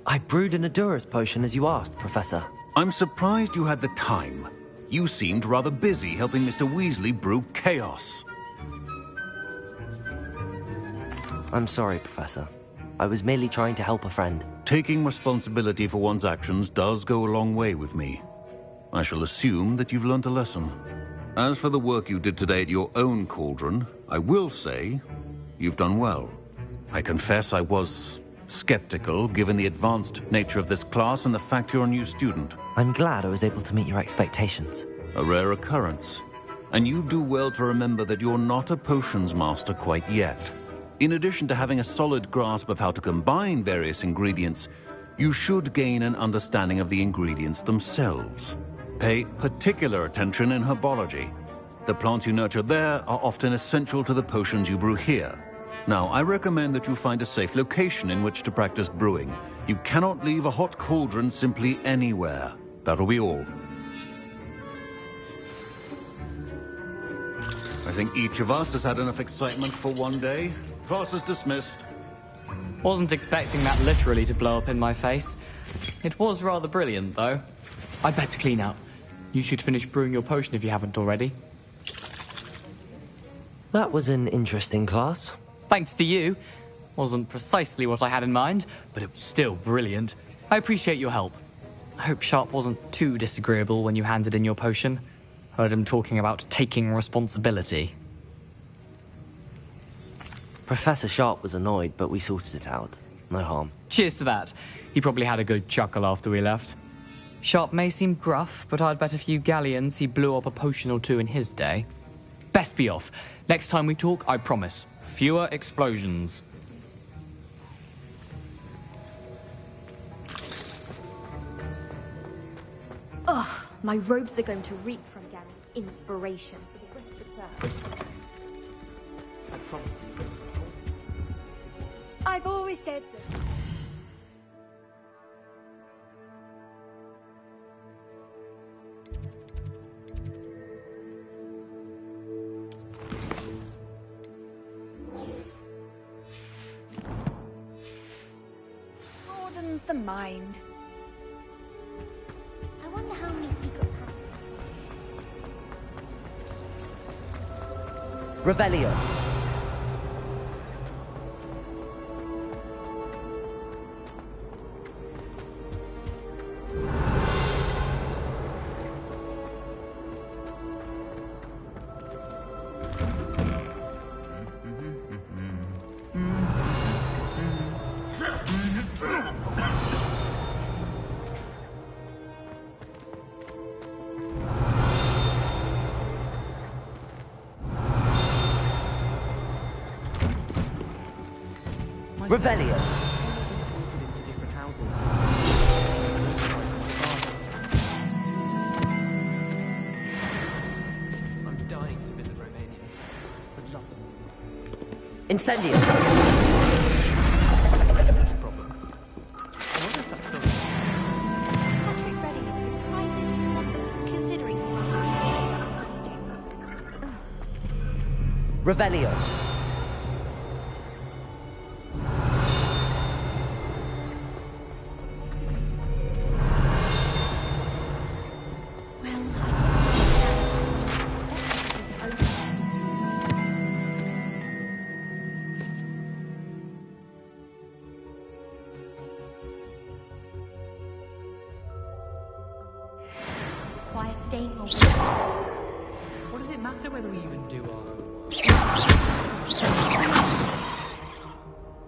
I brewed an Edurus potion as you asked, Professor. I'm surprised you had the time. You seemed rather busy helping Mr. Weasley brew chaos. I'm sorry, Professor. I was merely trying to help a friend. Taking responsibility for one's actions does go a long way with me. I shall assume that you've learnt a lesson. As for the work you did today at your own cauldron, I will say you've done well. I confess I was skeptical, given the advanced nature of this class and the fact you're a new student. I'm glad I was able to meet your expectations. A rare occurrence. And you do well to remember that you're not a potions master quite yet. In addition to having a solid grasp of how to combine various ingredients, you should gain an understanding of the ingredients themselves. Pay particular attention in herbology. The plants you nurture there are often essential to the potions you brew here. Now, I recommend that you find a safe location in which to practice brewing. You cannot leave a hot cauldron simply anywhere. That'll be all. I think each of us has had enough excitement for one day. Class is dismissed. Wasn't expecting that literally to blow up in my face. It was rather brilliant, though. I'd better clean up. You should finish brewing your potion if you haven't already. That was an interesting class. Thanks to you. Wasn't precisely what I had in mind, but it was still brilliant. I appreciate your help. I hope Sharp wasn't too disagreeable when you handed in your potion. Heard him talking about taking responsibility. Professor Sharp was annoyed, but we sorted it out. No harm. Cheers to that. He probably had a good chuckle after we left. Sharp may seem gruff, but I'd bet a few galleons he blew up a potion or two in his day. Best be off. Next time we talk, I promise, fewer explosions. Ugh, my robes are going to reek from Garen's inspiration for the rest of term. I promise you. I've always said that. Broadens the mind. I wonder how many secret Revelio. Revelio. I'm dying to visit Romania. Would love to see you. Incendio. Problem. I wonder if that's still. Patrick Redding is surprisingly somber, considering Revelio. What does it matter whether we even do our...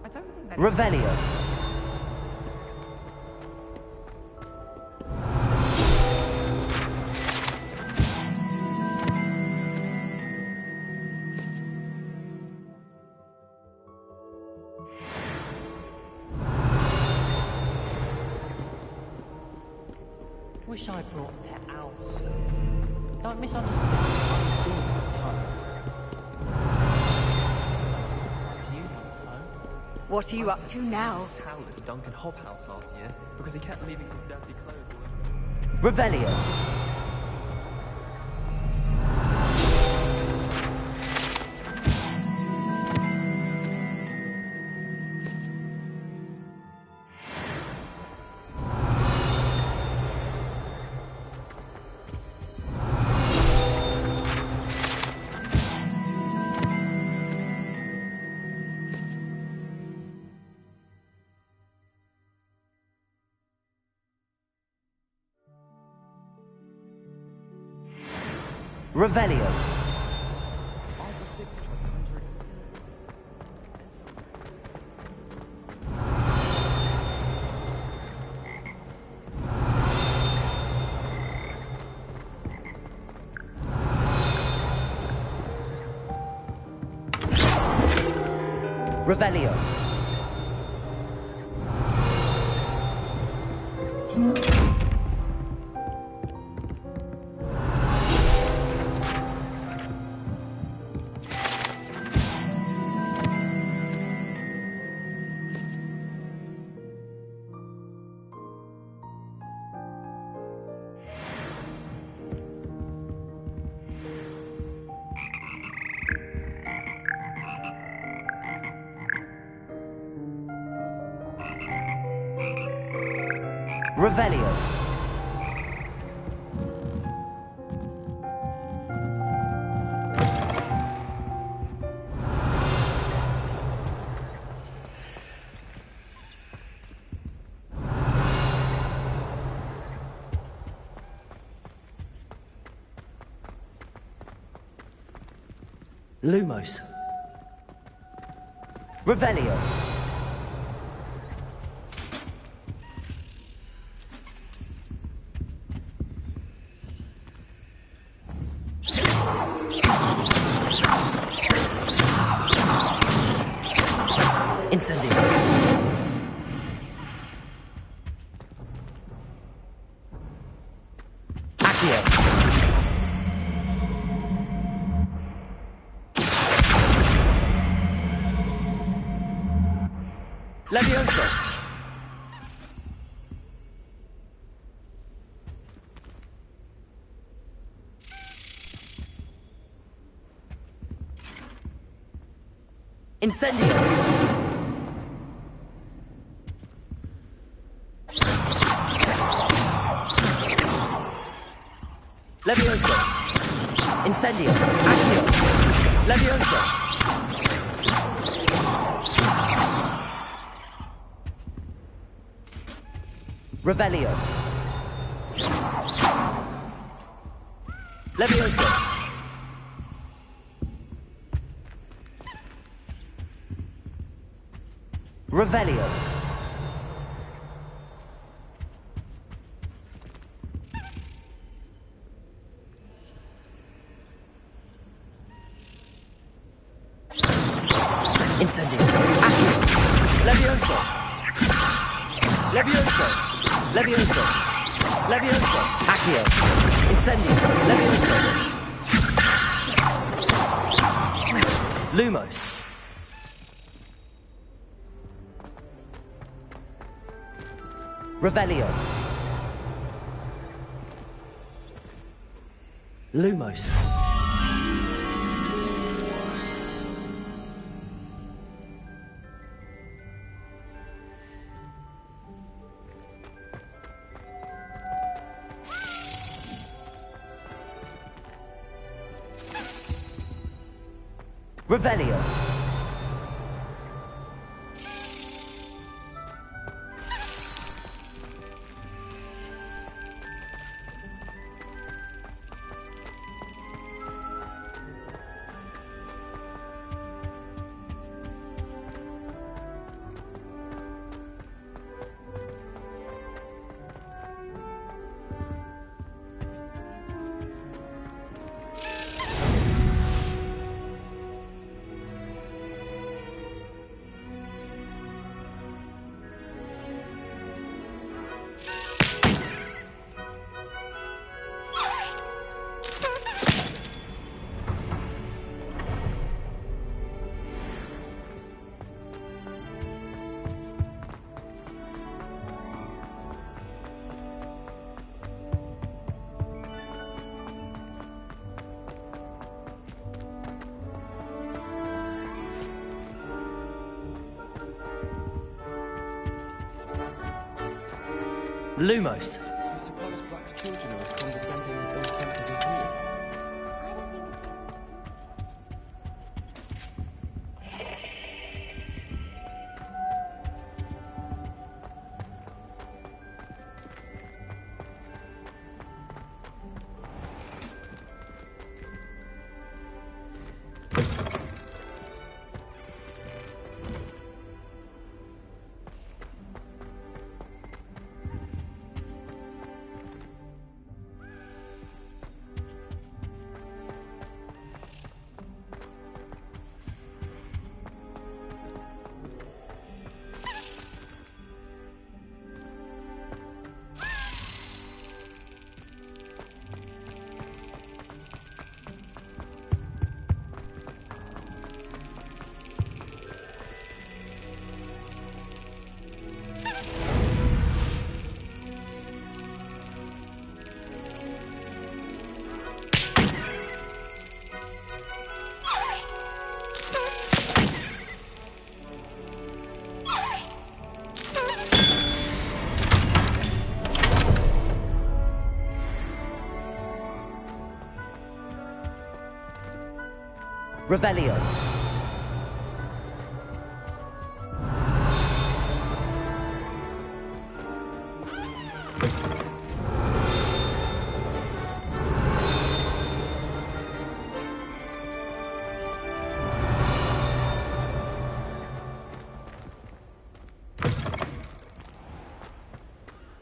I don't think that... Revelio. Wish I brought Pet out. Don't misunderstand. What are you up to now? Howl at the Duncan Hob house last year because he kept leaving his dirty clothes all over. Revelio. Revelio. Revelio. Revelio. Lumos. Revelio. Incendio. Accio. Levioso. Incendio. Levioso. Incendio. Accio. Levioso. Revelio. Levioso. Revelio. Incendio. Accio. Levioso. Levioso. Levioso. Levioso. Accio. Incendio. Levioso. Lumos. Revelio. Lumos. Revelio. Lumos. Do you suppose Black's children are as condescending and ill-tempered as he is? Revelio.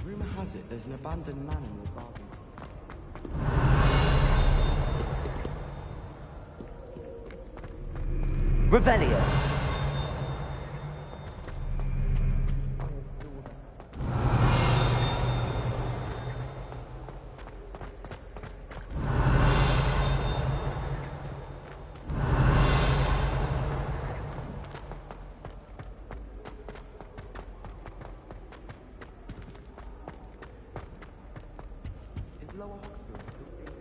Rumor has it there's an abandoned man in your garden. Revelio. Is Lower Hogsfield still free?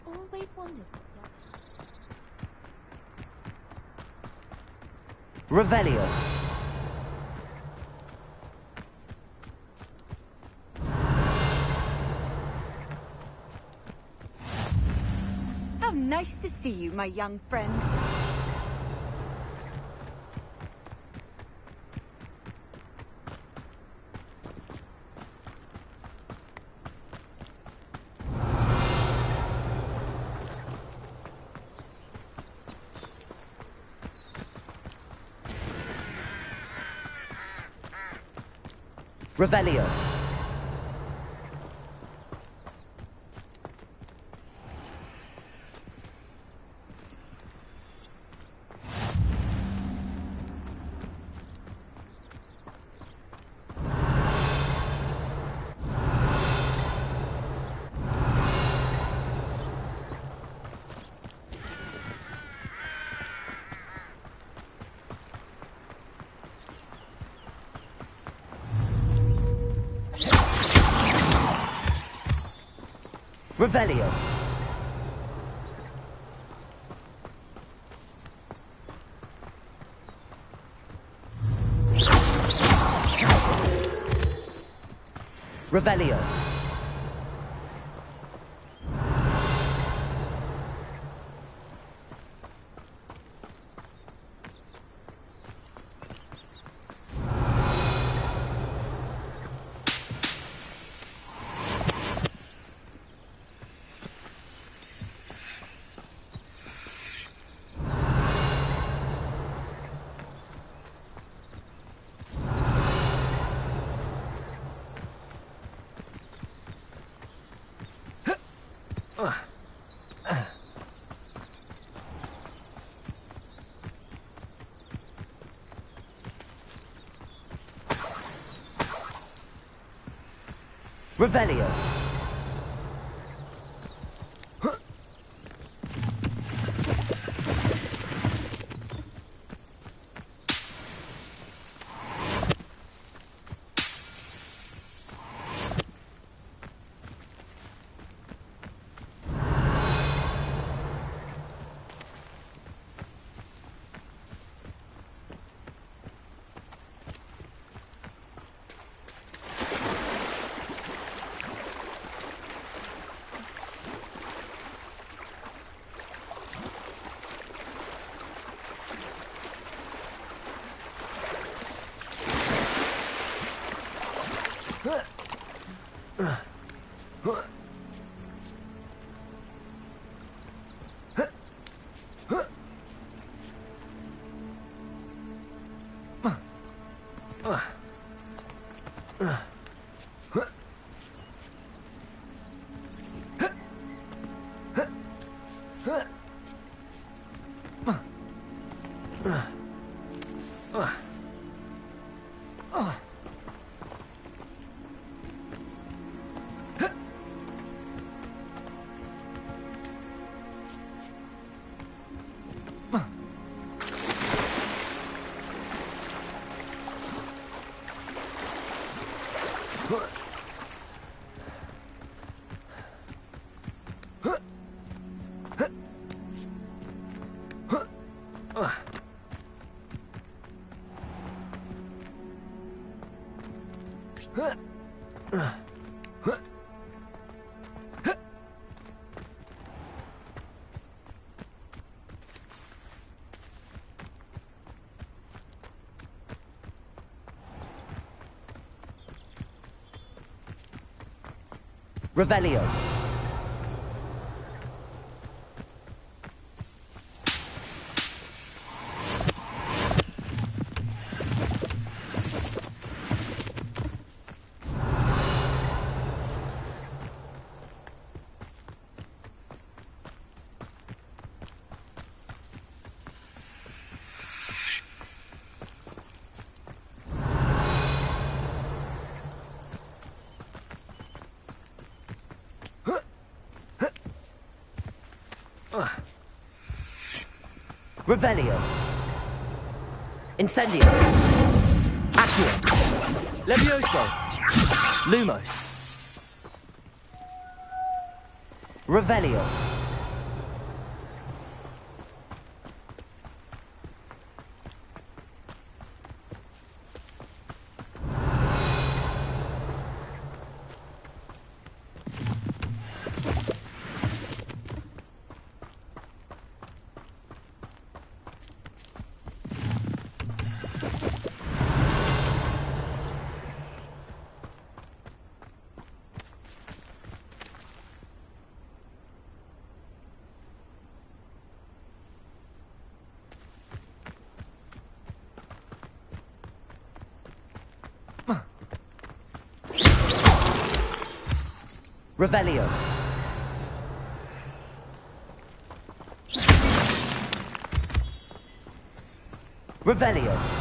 Always wondered. Revelio. How nice to see you, my young friend. Revelio. Revelio. Revelio. Revelio. Revelio. Revelio. Incendio. Accio. Levioso. Lumos. Revelio. Revelio. Revelio.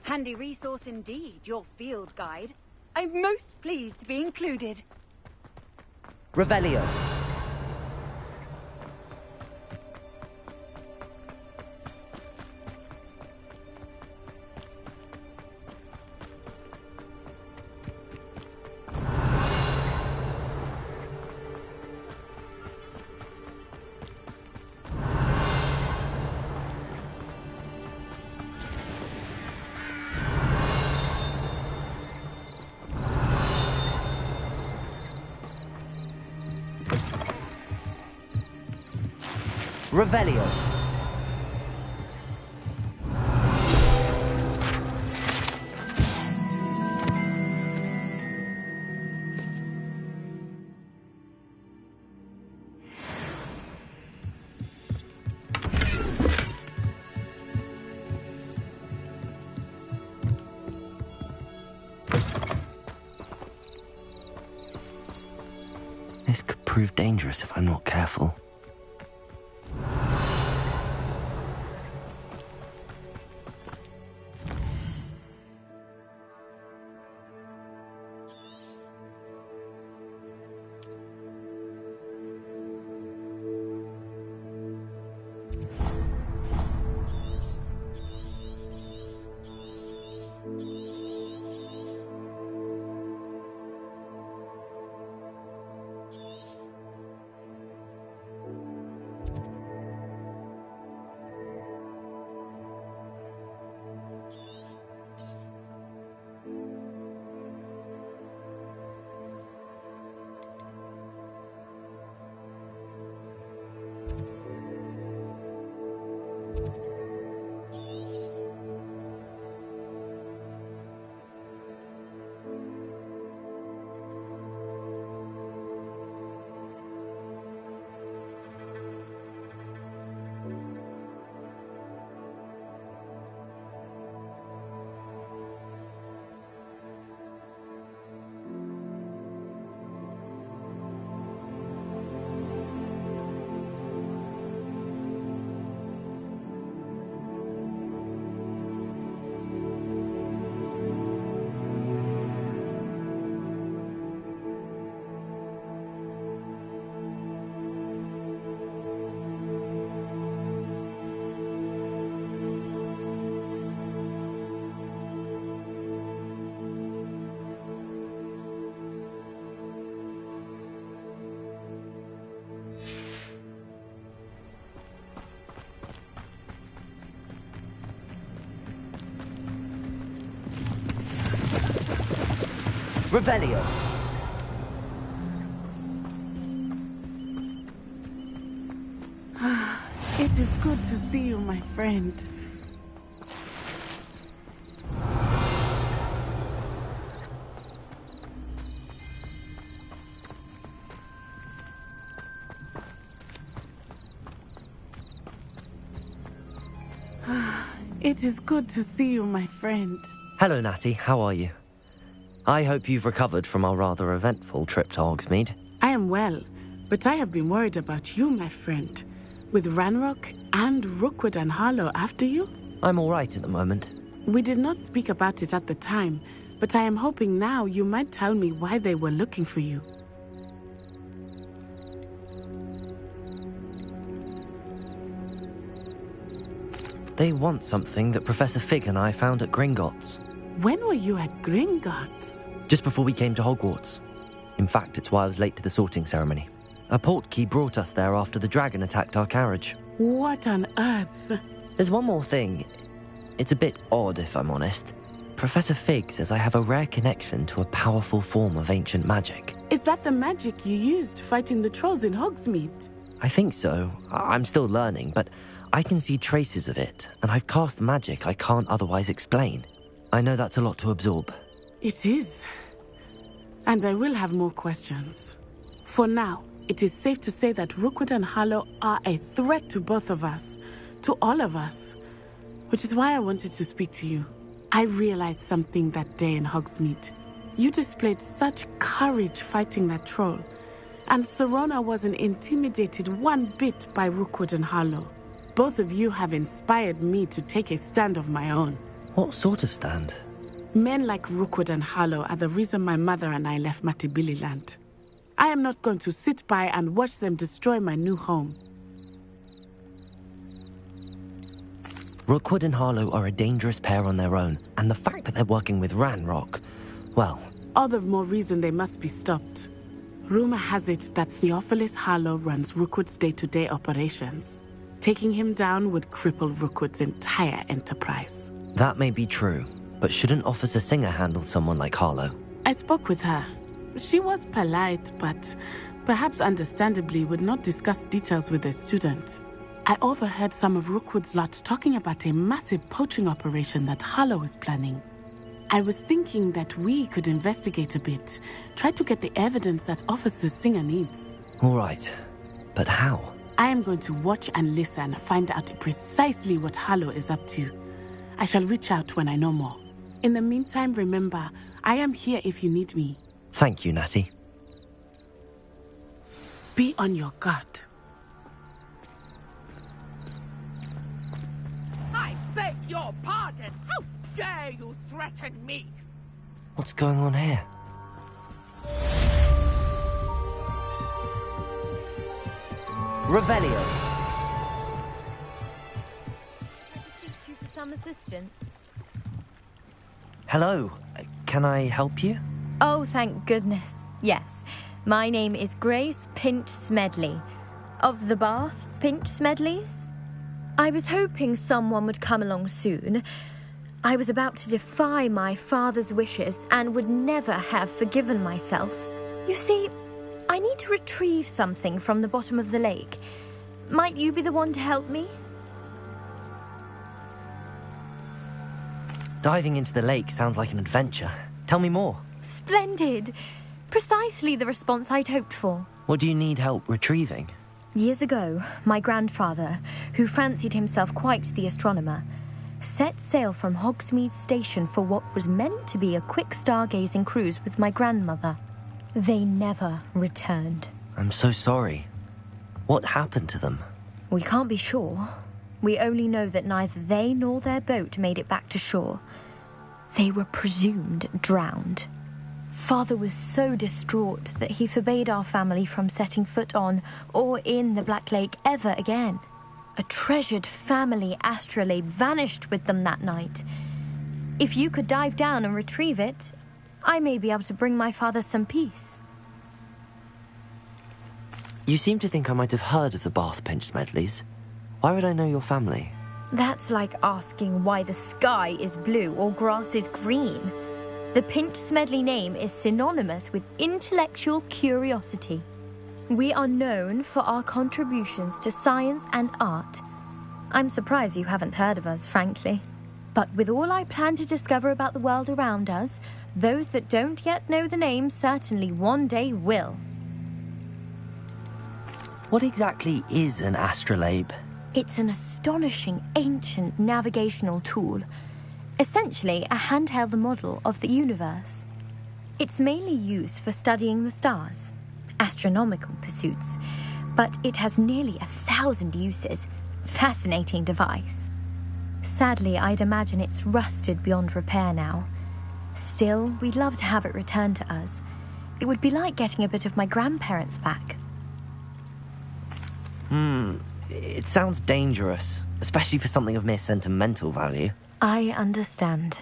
Handy resource indeed, your field guide. I'm most pleased to be included. Revelio. Revelio. This could prove dangerous if I'm not careful. Revelio! It is good to see you, my friend. It is good to see you, my friend. Hello, Natty. How are you? I hope you've recovered from our rather eventful trip to Hogsmeade. I am well, but I have been worried about you, my friend. With Ranrock and Rookwood and Harlow after you? I'm all right at the moment. We did not speak about it at the time, but I am hoping now you might tell me why they were looking for you. They want something that Professor Fig and I found at Gringotts. When were you at Gringotts? Just before we came to Hogwarts. In fact, it's why I was late to the sorting ceremony. A portkey brought us there after the dragon attacked our carriage. What on earth? There's one more thing. It's a bit odd, if I'm honest. Professor Fig says I have a rare connection to a powerful form of ancient magic. Is that the magic you used fighting the trolls in Hogsmeade? I think so. I'm still learning, but I can see traces of it, and I've cast magic I can't otherwise explain. I know that's a lot to absorb. It is. And I will have more questions. For now, it is safe to say that Rookwood and Harlow are a threat to both of us, to all of us. Which is why I wanted to speak to you. I realized something that day in Hogsmeade. You displayed such courage fighting that troll, and Serona wasn't intimidated one bit by Rookwood and Harlow. Both of you have inspired me to take a stand of my own. What sort of stand? Men like Rookwood and Harlow are the reason my mother and I left Mattibilliland. I am not going to sit by and watch them destroy my new home. Rookwood and Harlow are a dangerous pair on their own, and the fact that they're working with Ranrock, well... All the more reason they must be stopped. Rumor has it that Theophilus Harlow runs Rookwood's day-to-day operations. Taking him down would cripple Rookwood's entire enterprise. That may be true, but shouldn't Officer Singer handle someone like Harlow? I spoke with her. She was polite, but perhaps understandably would not discuss details with a student. I overheard some of Rookwood's lot talking about a massive poaching operation that Harlow is planning. I was thinking that we could investigate a bit, try to get the evidence that Officer Singer needs. All right, but how? I am going to watch and listen, find out precisely what Harlow is up to. I shall reach out when I know more. In the meantime, remember, I am here if you need me. Thank you, Natty. Be on your guard. I beg your pardon! How dare you threaten me? What's going on here? Revelio. Thank you for some assistance. Hello. Can I help you? Oh, thank goodness. Yes. My name is Grace Pinch Smedley. Of the Bath Pinch Smedleys? I was hoping someone would come along soon. I was about to defy my father's wishes and would never have forgiven myself. You see, I need to retrieve something from the bottom of the lake. Might you be the one to help me? Diving into the lake sounds like an adventure. Tell me more. Splendid! Precisely the response I'd hoped for. What do you need help retrieving? Years ago, my grandfather, who fancied himself quite the astronomer, set sail from Hogsmeade Station for what was meant to be a quick stargazing cruise with my grandmother. They never returned. I'm so sorry. What happened to them? We can't be sure. We only know that neither they nor their boat made it back to shore. They were presumed drowned. Father was so distraught that he forbade our family from setting foot on or in the Black Lake ever again. A treasured family astrolabe vanished with them that night. If you could dive down and retrieve it, I may be able to bring my father some peace. You seem to think I might have heard of the Bath Pinch Smedleys. Why would I know your family? That's like asking why the sky is blue or grass is green. The Pinch Smedley name is synonymous with intellectual curiosity. We are known for our contributions to science and art. I'm surprised you haven't heard of us, frankly. But with all I plan to discover about the world around us, those that don't yet know the name certainly one day will. What exactly is an astrolabe? It's an astonishing ancient navigational tool. Essentially a handheld model of the universe. It's mainly used for studying the stars, astronomical pursuits, but it has nearly 1,000 uses. Fascinating device. Sadly, I'd imagine it's rusted beyond repair now. Still, we'd love to have it returned to us. It would be like getting a bit of my grandparents back. It sounds dangerous, especially for something of mere sentimental value. I understand.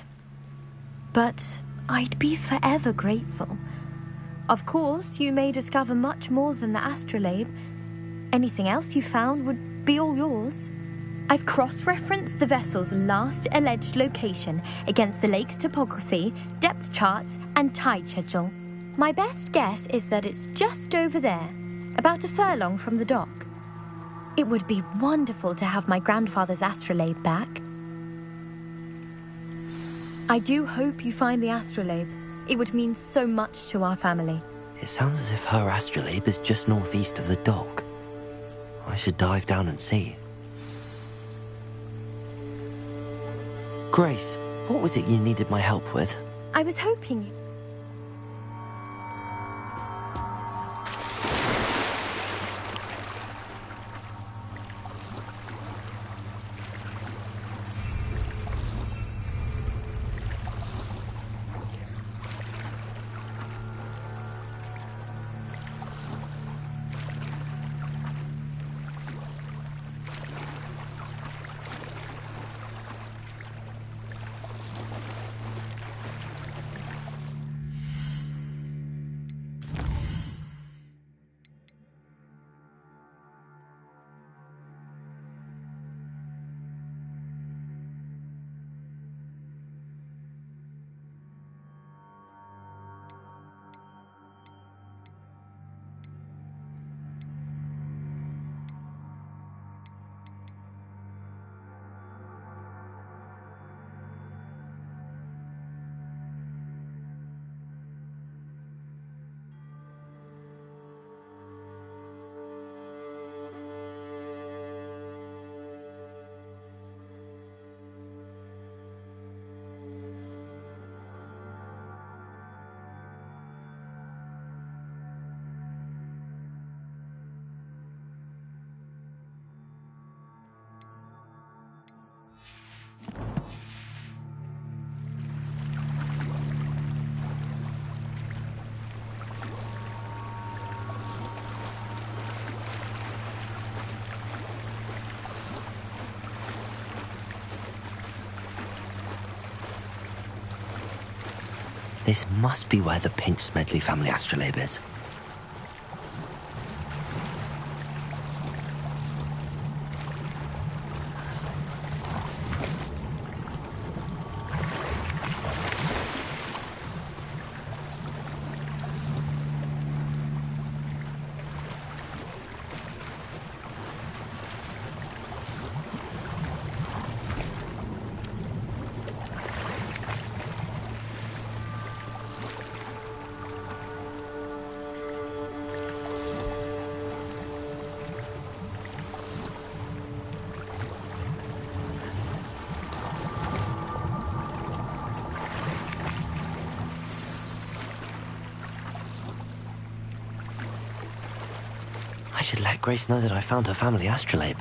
But I'd be forever grateful. Of course, you may discover much more than the astrolabe. Anything else you found would be all yours. I've cross-referenced the vessel's last alleged location against the lake's topography, depth charts, and tide schedule. My best guess is that it's just over there, about a furlong from the dock. It would be wonderful to have my grandfather's astrolabe back. I do hope you find the astrolabe. It would mean so much to our family. It sounds as if her astrolabe is just northeast of the dock. I should dive down and see. Grace, what was it you needed my help with? I was hoping you... This must be where the Pinch Smedley family astrolabe is. I should let Grace know that I found her family astrolabe.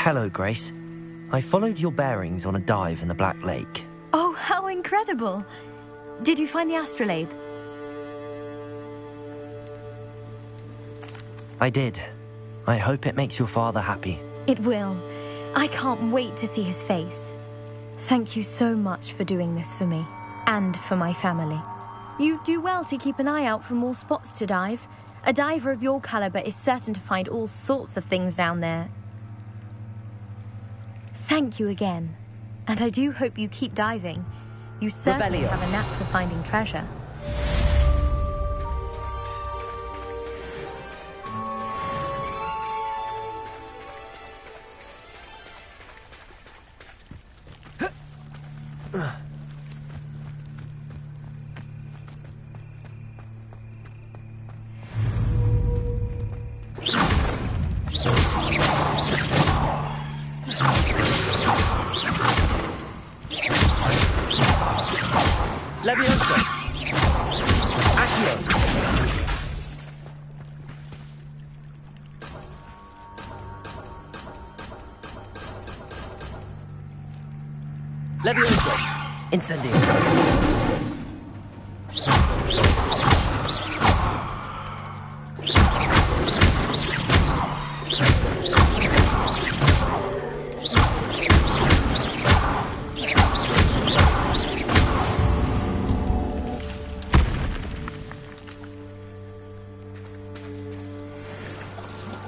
Hello, Grace. I followed your bearings on a dive in the Black Lake. Oh, how incredible! Did you find the astrolabe? I did. I hope it makes your father happy. It will. I can't wait to see his face. Thank you so much for doing this for me, and for my family. You do well to keep an eye out for more spots to dive. A diver of your caliber is certain to find all sorts of things down there. Thank you again. And I do hope you keep diving. You certainly Revelio. have a knack for finding treasure. Levioso! Accio! Levioso! Incendio!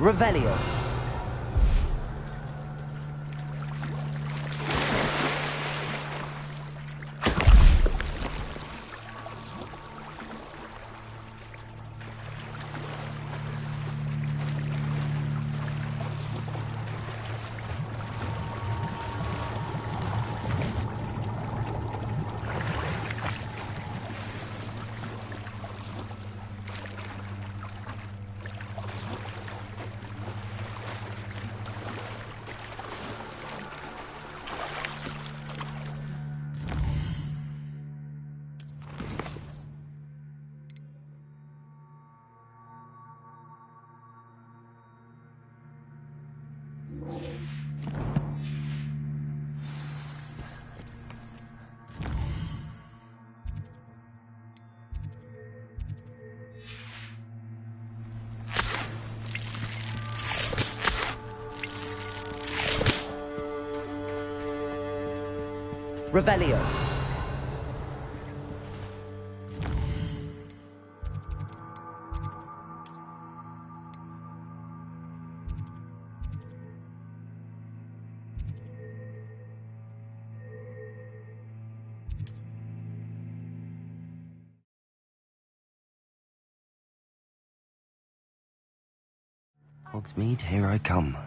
Revelio. Revelio. Hogsmeade, here I come.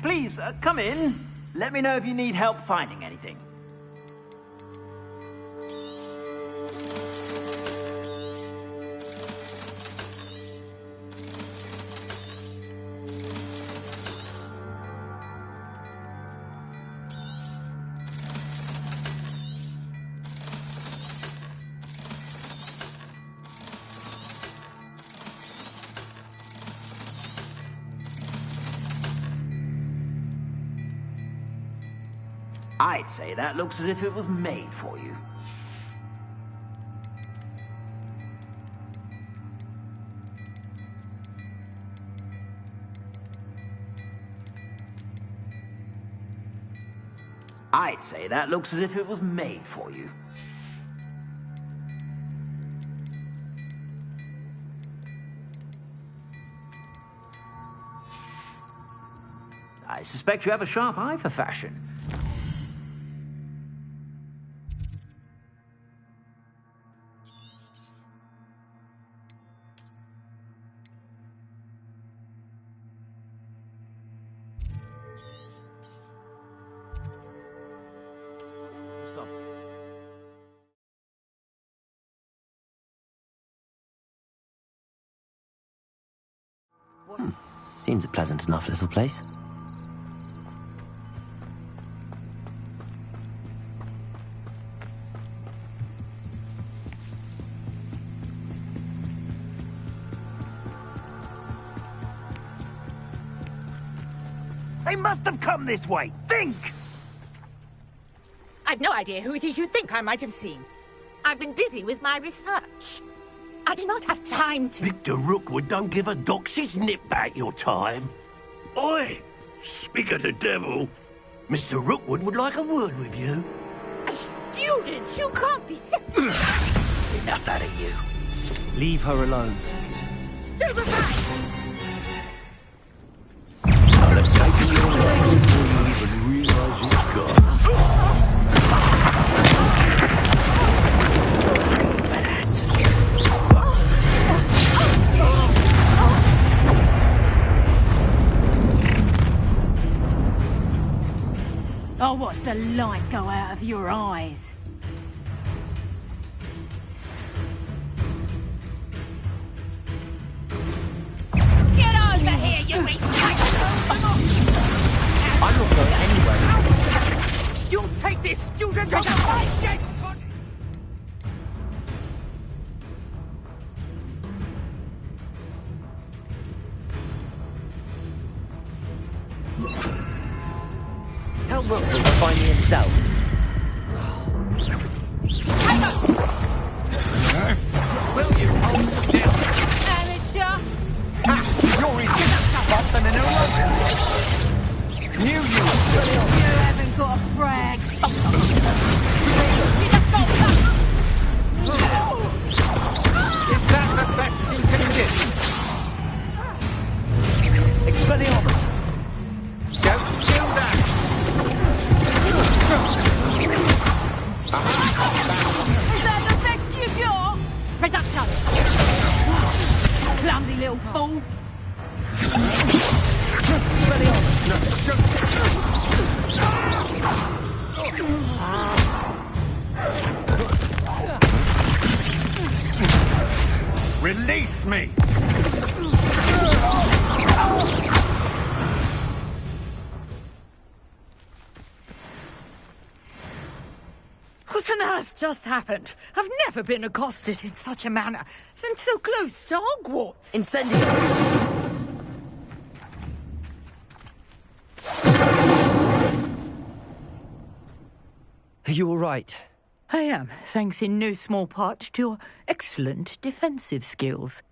Please, come in. Let me know if you need help finding anything. I'd say that looks as if it was made for you. I'd say that looks as if it was made for you. I suspect you have a sharp eye for fashion. Seems a pleasant enough little place. They must have come this way. Think! I've no idea who it is you think I might have seen. I've been busy with my research. I do not have time to... Victor Rookwood don't give a doxy's nip back your time. Oi! Speak of the devil. Mr. Rookwood would like a word with you. A student? You can't be... Enough out of you. Leave her alone. Stupefy! I'll have taken your life before you even realise it's gone. I'll watch the light go out of your eyes. Get over here, you I'm not going anywhere. You'll take this student as a fight. Tell Rookwood to find me himself. Will you hold still? Amateur! You're in different spot than an Olympian. Knew you were You haven't got a brag. Is that the best you can give? Expelliarmus! Don't do that! Is that the best you got? Reducto! Clumsy little fool! Release me! What on earth just happened? I've never been accosted in such a manner, and so close to Hogwarts. Incendio! Are you all right? I am, thanks in no small part to your excellent defensive skills.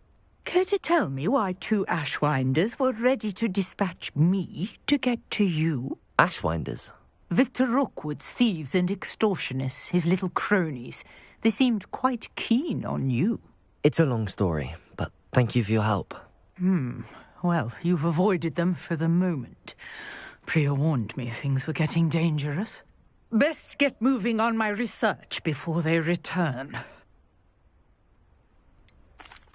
Care to tell me why two Ashwinders were ready to dispatch me to get to you? Ashwinders? Victor Rookwood's thieves and extortionists, his little cronies. They seemed quite keen on you. It's a long story, but thank you for your help. Well, you've avoided them for the moment. Priya warned me things were getting dangerous. Best get moving on my research before they return.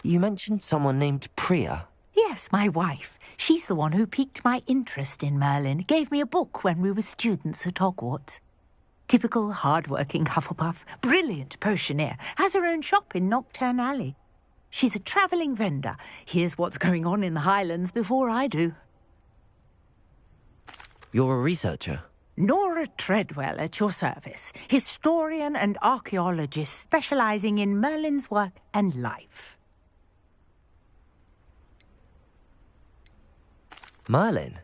You mentioned someone named Priya. Yes, my wife. She's the one who piqued my interest in Merlin, gave me a book when we were students at Hogwarts. Typical hard-working Hufflepuff, brilliant potioneer, has her own shop in Knockturn Alley. She's a travelling vendor, hears what's going on in the Highlands before I do. You're a researcher? Nora Treadwell at your service, historian and archaeologist specialising in Merlin's work and life. Merlin?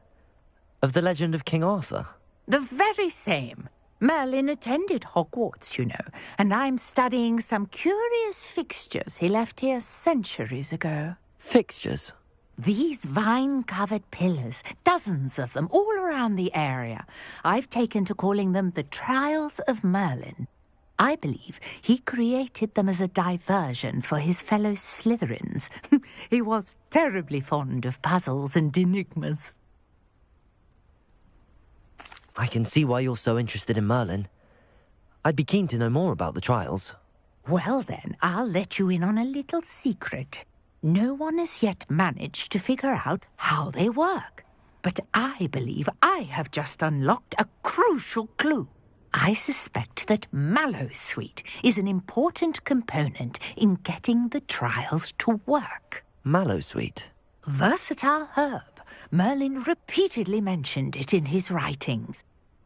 Of the legend of King Arthur? The very same. Merlin attended Hogwarts, you know, and I'm studying some curious fixtures he left here centuries ago. Fixtures? These vine-covered pillars, dozens of them, all around the area. I've taken to calling them the Trials of Merlin. I believe he created them as a diversion for his fellow Slytherins. He was terribly fond of puzzles and enigmas. I can see why you're so interested in Merlin. I'd be keen to know more about the trials. Well then, I'll let you in on a little secret. No one has yet managed to figure out how they work. But I believe I have just unlocked a crucial clue. I suspect that Mallowsweet is an important component in getting the trials to work. Mallowsweet? Versatile herb. Merlin repeatedly mentioned it in his writings.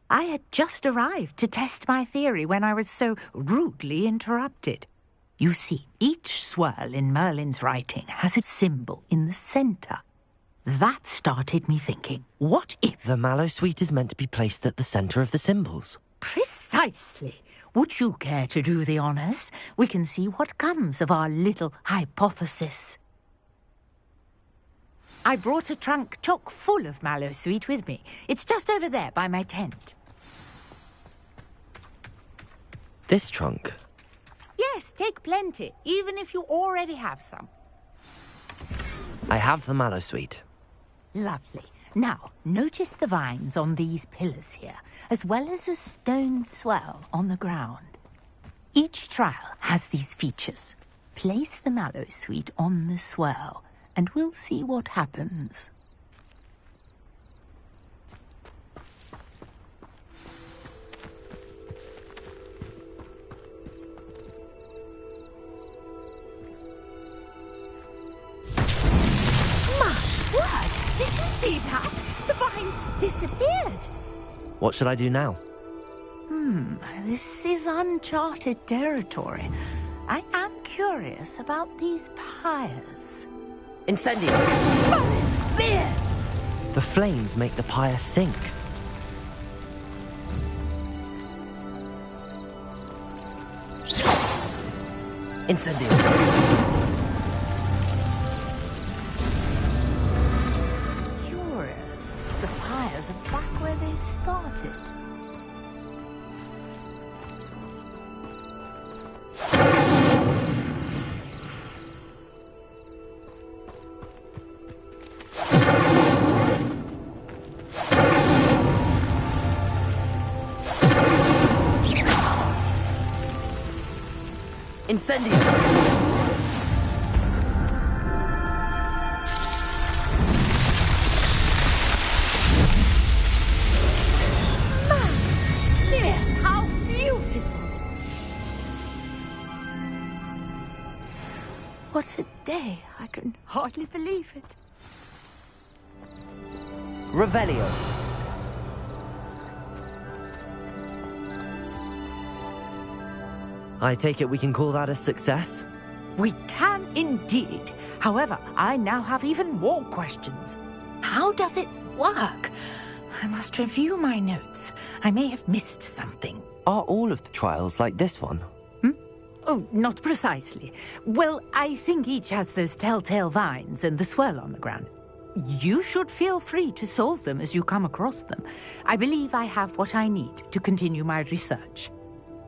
I had just arrived to test my theory when I was so rudely interrupted. You see, each swirl in Merlin's writing has a symbol in the centre. That started me thinking, what if... The Mallowsweet is meant to be placed at the centre of the symbols. Precisely. Would you care to do the honours? We can see what comes of our little hypothesis. I brought a trunk chock full of Mallowsweet with me. It's just over there by my tent. This trunk? Yes, take plenty, even if you already have some. I have the Mallowsweet. Lovely. Now, notice the vines on these pillars here, as well as a stone swell on the ground. Each trial has these features. Place the Mallowsweet on the swell, and we'll see what happens. Did you see that? The vines disappeared. What should I do now? This is uncharted territory. I am curious about these pyres. Incendio! Merlin's beard! The flames make the pyre sink. Incendio! The pyres are back where they started. Incendio! What a day. I can hardly believe it. Revelio. I take it we can call that a success? We can indeed. However, I now have even more questions. How does it work? I must review my notes. I may have missed something. Are all of the trials like this one? Oh, not precisely. Well, I think each has those telltale vines and the swirl on the ground. You should feel free to solve them as you come across them. I believe I have what I need to continue my research.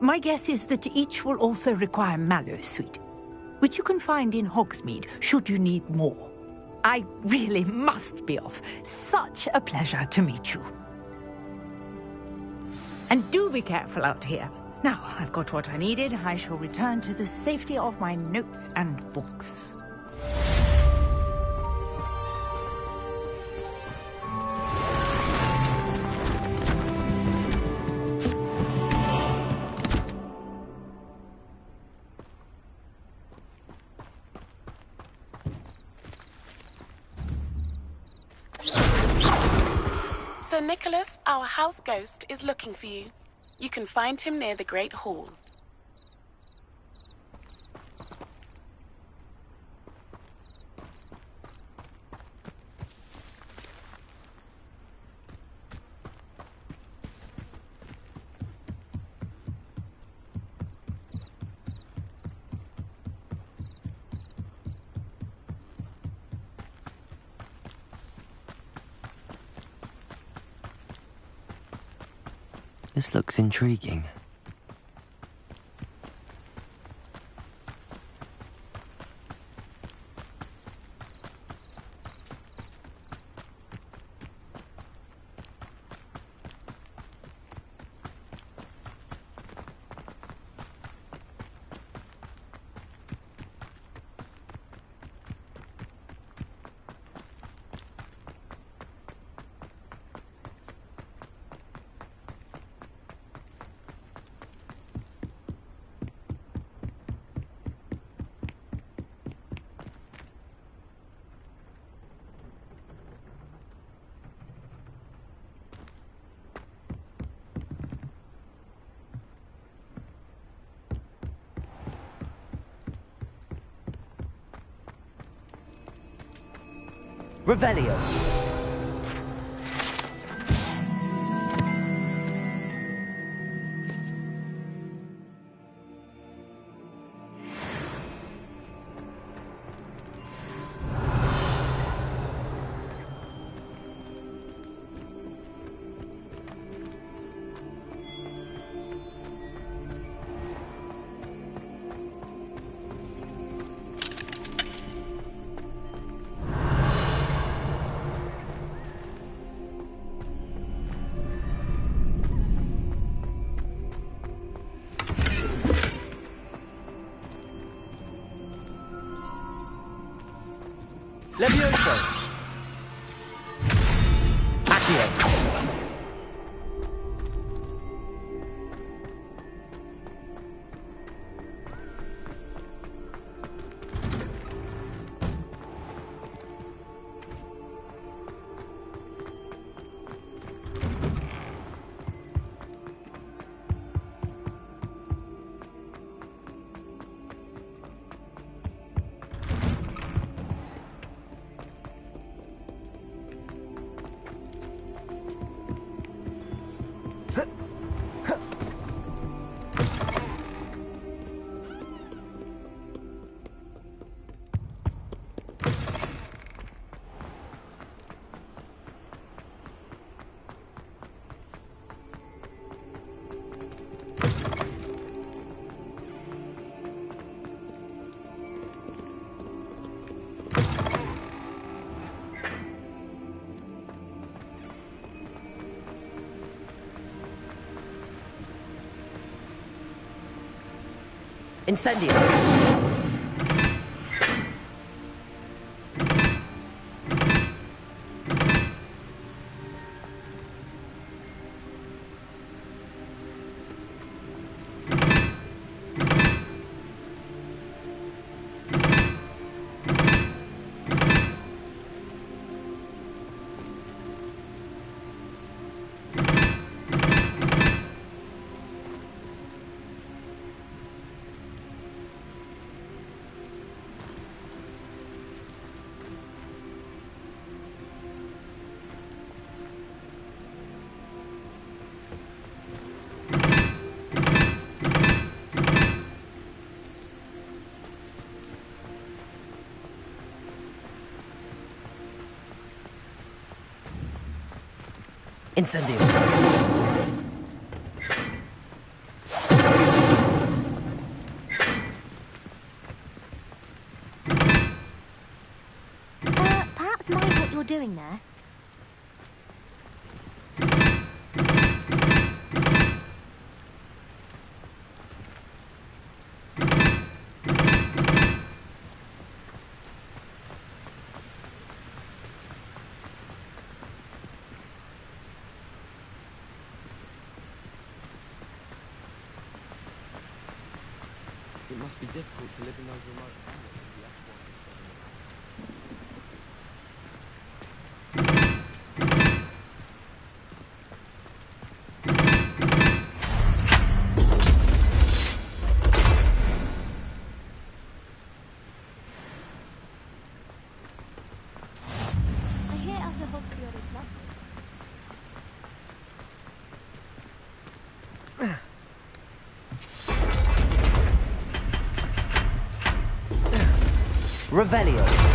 My guess is that each will also require Mallowsweet, which you can find in Hogsmeade should you need more. I really must be off. Such a pleasure to meet you. And do be careful out here. Now, I've got what I needed. I shall return to the safety of my notes and books. Nicholas, our house ghost, is looking for you. You can find him near the Great Hall. This looks intriguing. Revelio. Levioso! Accio! Incendio! Incendio! Perhaps mind what you're doing there? It must be difficult to live in those remote hamlets with the Ashwine. Revelio.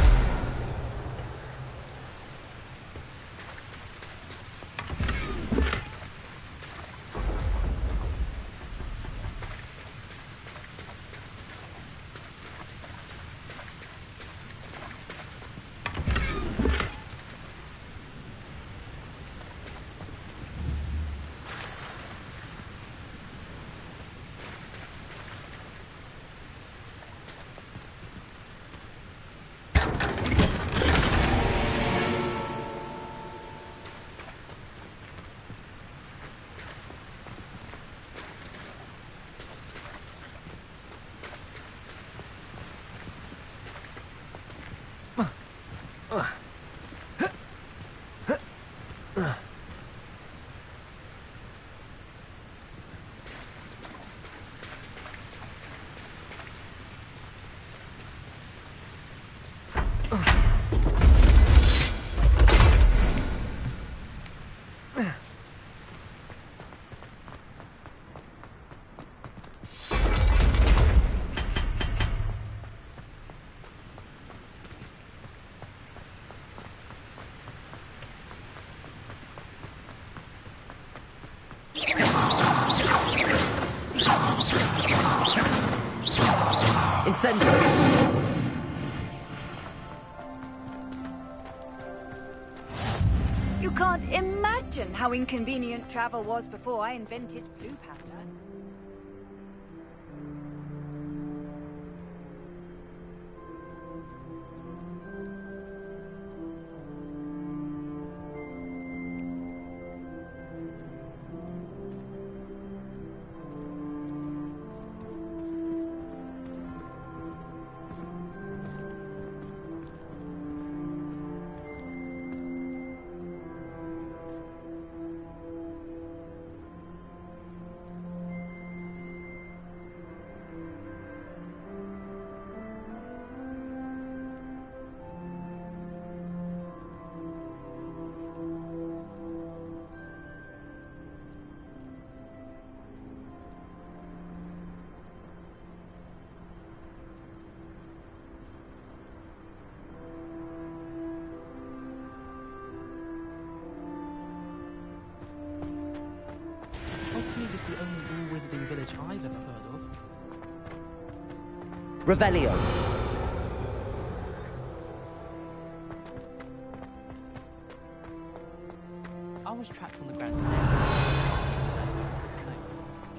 Incendio. You can't imagine how inconvenient travel was before I invented blue powder. Hogsmeade is the only all-wizarding village I've ever heard of. Revelio. I was trapped on the ground.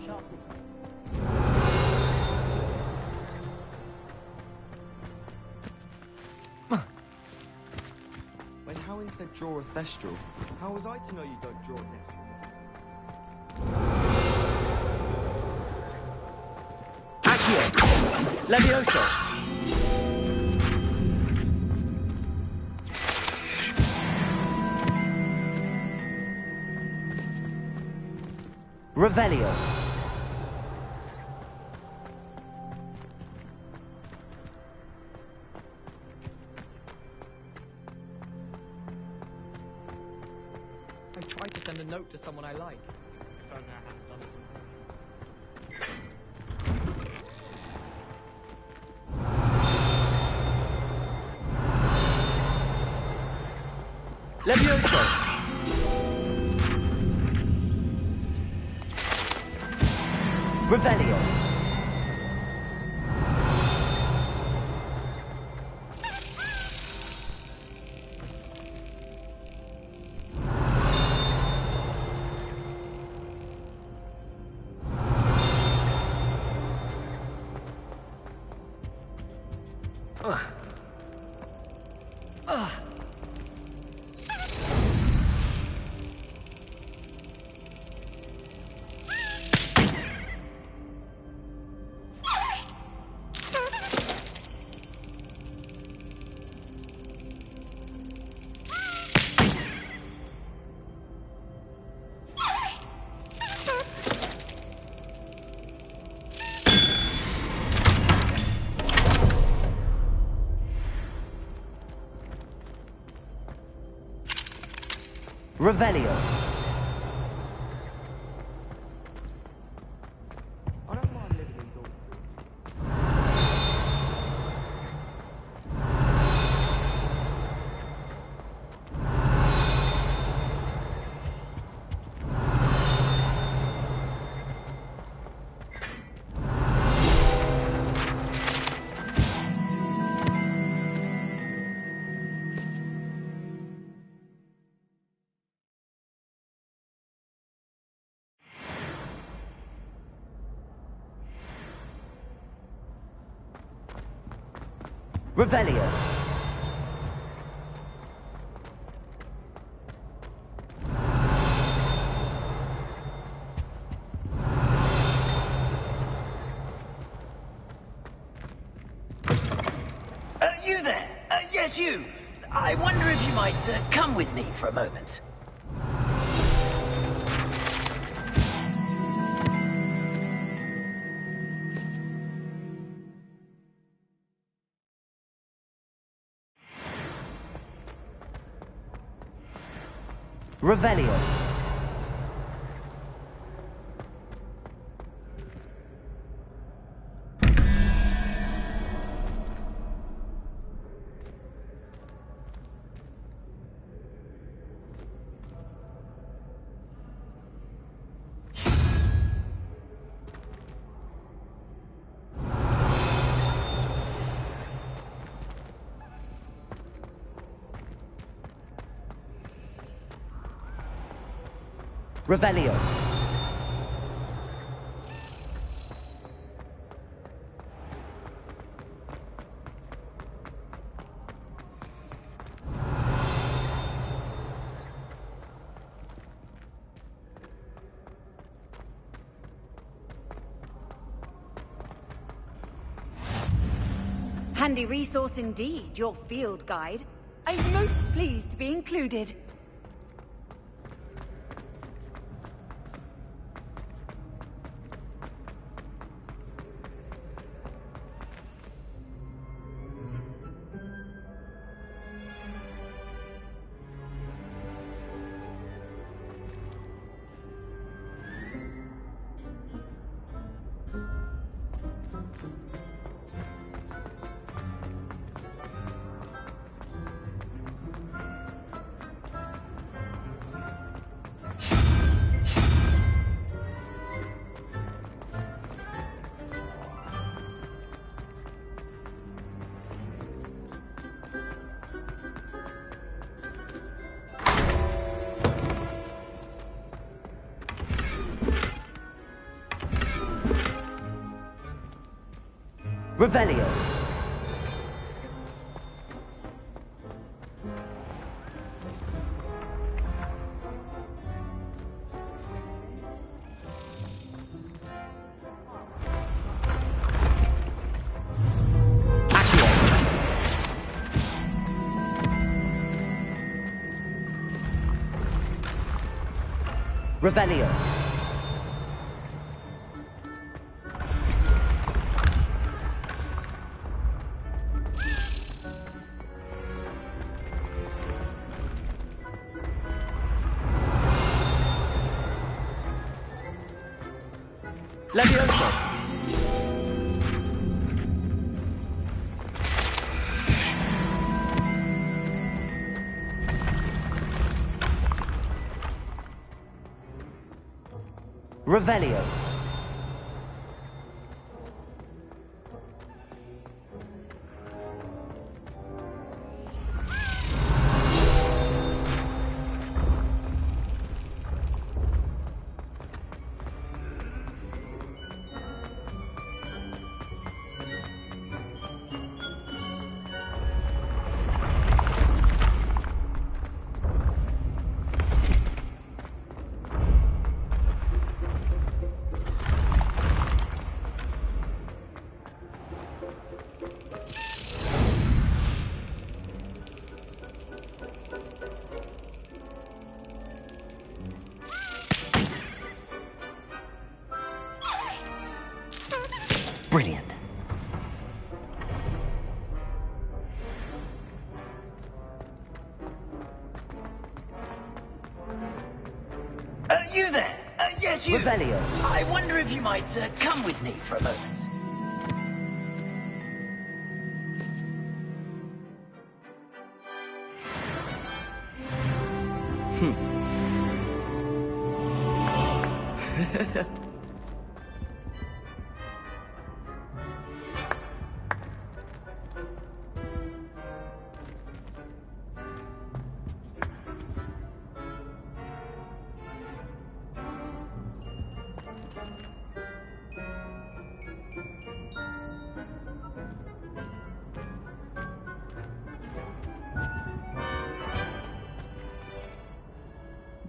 Sharp. When Howin said draw a thestral, how was I to know you don't draw next? Levioso. Revelio. I tried to send a note to someone I like. Don't know how to done it. Levioso. Revelio. Revelio. I don't mind living in Dorset. Revelio. You there? Yes, you. I wonder if you might come with me for a moment. Revelio. Revelio. Handy resource indeed, your field guide. I'm most pleased to be included. Revelio. Revelio. Levioso. Revelio. Brilliant. You there? Yes, you. Revelio. I wonder if you might come with me for a moment.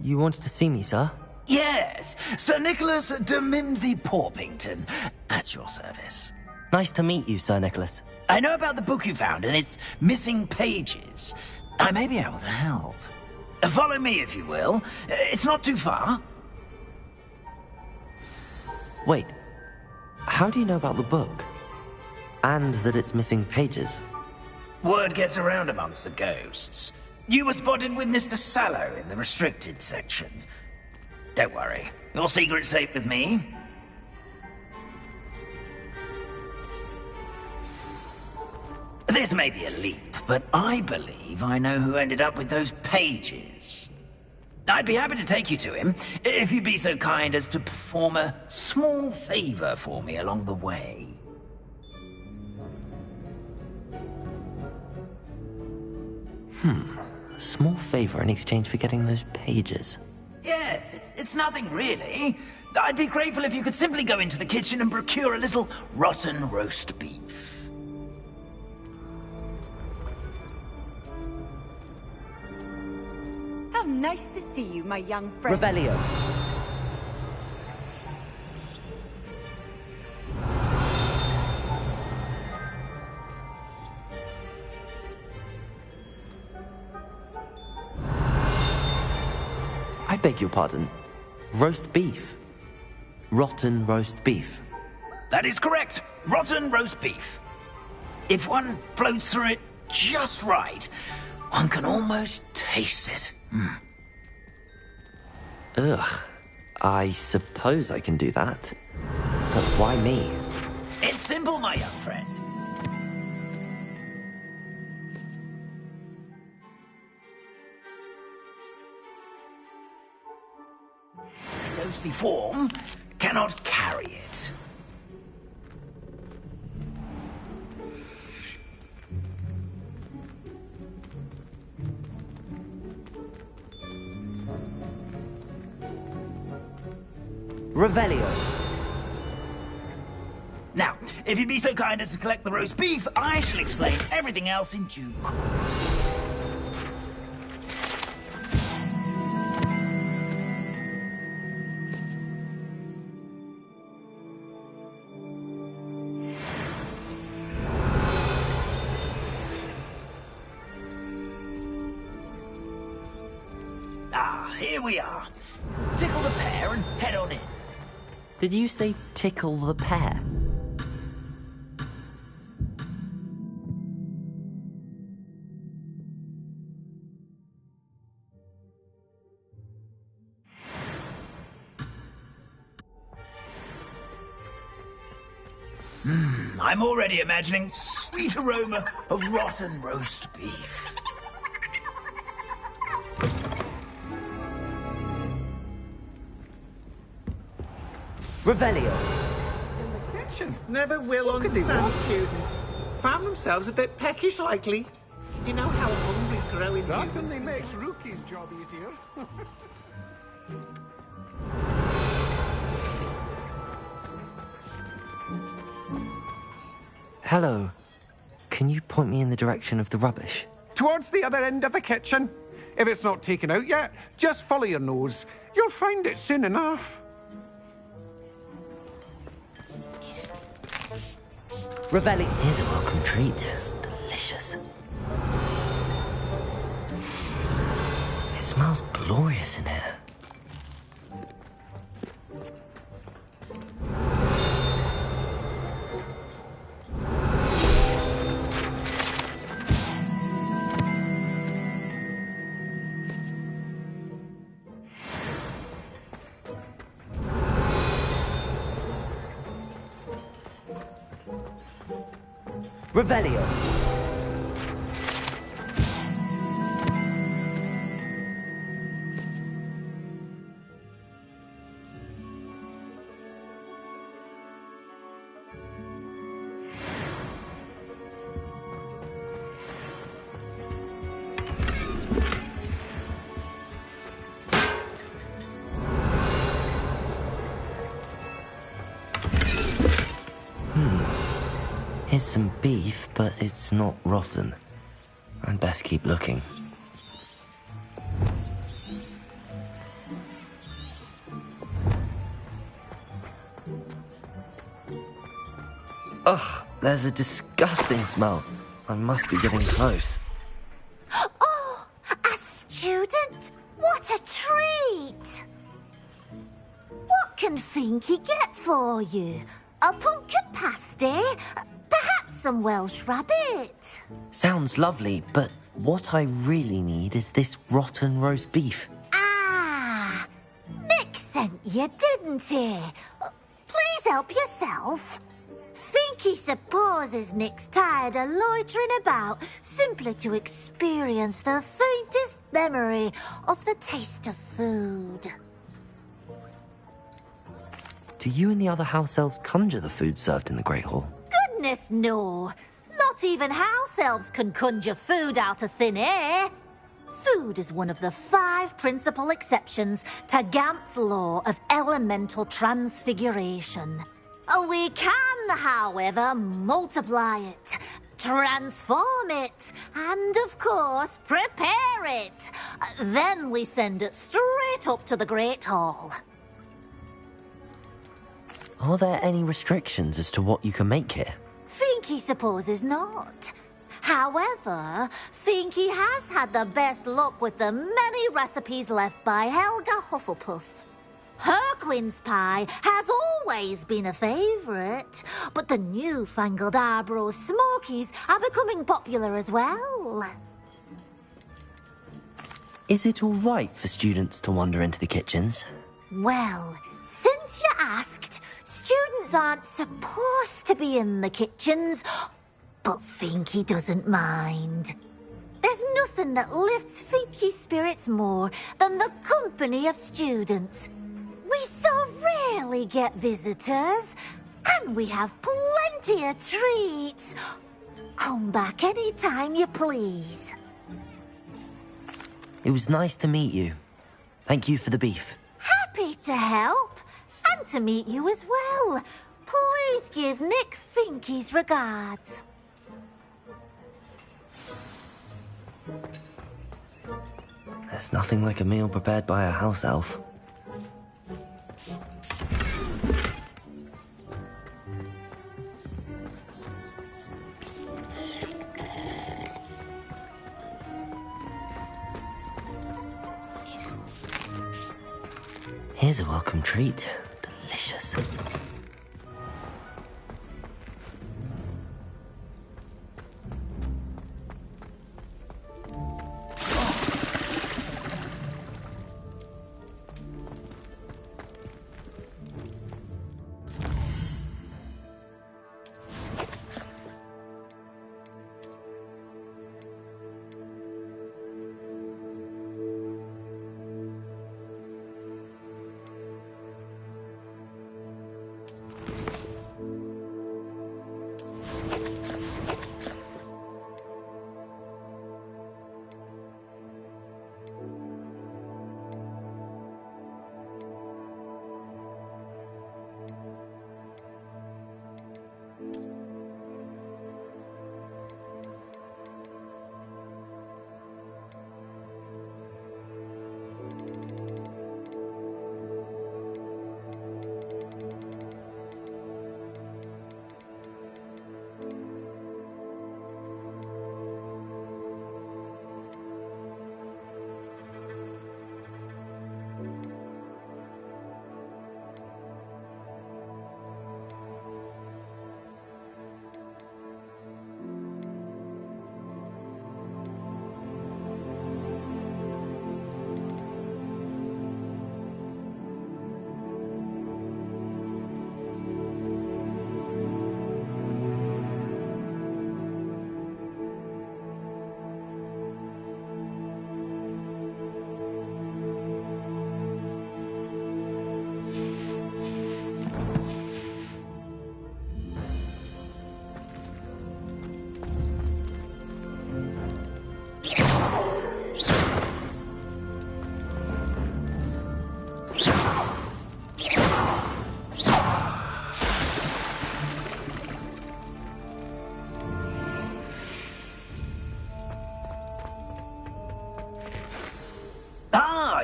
you wanted to see me, sir? Yes, Sir Nicholas de Mimsy Porpington, at your service. Nice to meet you, Sir Nicholas. I know about the book you found and its missing pages. I may be able to help. Follow me, if you will. It's not too far. Wait, how do you know about the book? And that it's missing pages? Word gets around amongst the ghosts. You were spotted with Mr. Sallow in the restricted section. Don't worry, your secret's safe with me. This may be a leap, but I believe I know who ended up with those pages. I'd be happy to take you to him, if you'd be so kind as to perform a small favor for me along the way. A small favor in exchange for getting those pages. Yes, it's nothing really. I'd be grateful if you could simply go into the kitchen and procure a little rotten roast beef. How nice to see you, my young friend. Revelio. I beg your pardon. Roast beef. Rotten roast beef. That is correct. Rotten roast beef. If one floats through it just right, one can almost taste it. Ugh. I suppose I can do that. But why me? It's simple, my young friend. The ghostly form cannot carry it. Revelio. Now, if you'd be so kind as to collect the roast beef, I shall explain everything else in due course. Here we are. Tickle the pear and head on in. Did you say tickle the pear? I'm already imagining sweet aroma of rotten roast beef. Revelio. In the kitchen. Never will understand students. Found themselves a bit peckish likely. You know how hungry growing Certainly makes Rookie's job easier. Hello. Can you point me in the direction of the rubbish? Towards the other end of the kitchen. If it's not taken out yet, just follow your nose. You'll find it soon enough. Revelli. Here's a welcome treat. Delicious. It smells glorious in here. Revelio. Here's some beef, but it's not rotten. I'd best keep looking. Ugh, there's a disgusting smell. I must be getting close. Oh, a student? What a treat! What can Finky get for you? A pumpkin pasty? Perhaps some Welsh rabbit? Sounds lovely, but what I really need is this rotten roast beef. Ah, Nick sent you, didn't he? Please help yourself. Finky supposes Nick's tired of loitering about simply to experience the faintest memory of the taste of food. Do you and the other house elves conjure the food served in the Great Hall? Goodness, no. Not even house elves can conjure food out of thin air. Food is one of the 5 principal exceptions to Gamp's law of elemental transfiguration. We can, however, multiply it, transform it, and, of course, prepare it. Then we send it straight up to the Great Hall. Are there any restrictions as to what you can make here? Finky supposes not. However, Finky has had the best luck with the many recipes left by Helga Hufflepuff. Her quince pie has always been a favourite, but the newfangled Arbroath Smokies are becoming popular as well. Is it all right for students to wander into the kitchens? Well, since you asked, students aren't supposed to be in the kitchens, but Finky doesn't mind. There's nothing that lifts Finky's spirits more than the company of students. We so rarely get visitors, and we have plenty of treats. Come back any time you please. It was nice to meet you. Thank you for the beef. Happy to help, and to meet you as well. Please give Nick Finky's regards. There's nothing like a meal prepared by a house elf. Here's a welcome treat. Delicious.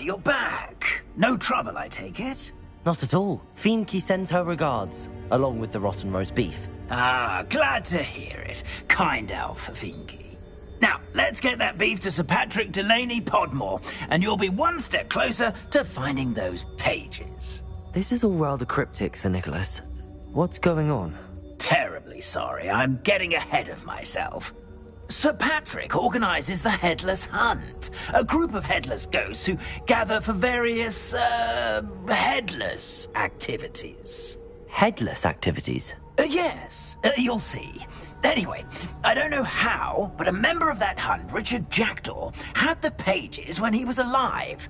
You're back. No trouble, I take it? Not at all. Fienke sends her regards, along with the rotten roast beef. Ah, glad to hear it. Kind elf, Finky. Now, let's get that beef to Sir Patrick Delaney Podmore, and you'll be one step closer to finding those pages. This is all rather cryptic, Sir Nicholas. What's going on? Terribly sorry, I'm getting ahead of myself. Sir Patrick organises the Headless Hunt, a group of headless ghosts who gather for various, headless activities. Headless activities? Yes, you'll see. Anyway, I don't know how, but a member of that hunt, Richard Jackdaw, had the pages when he was alive.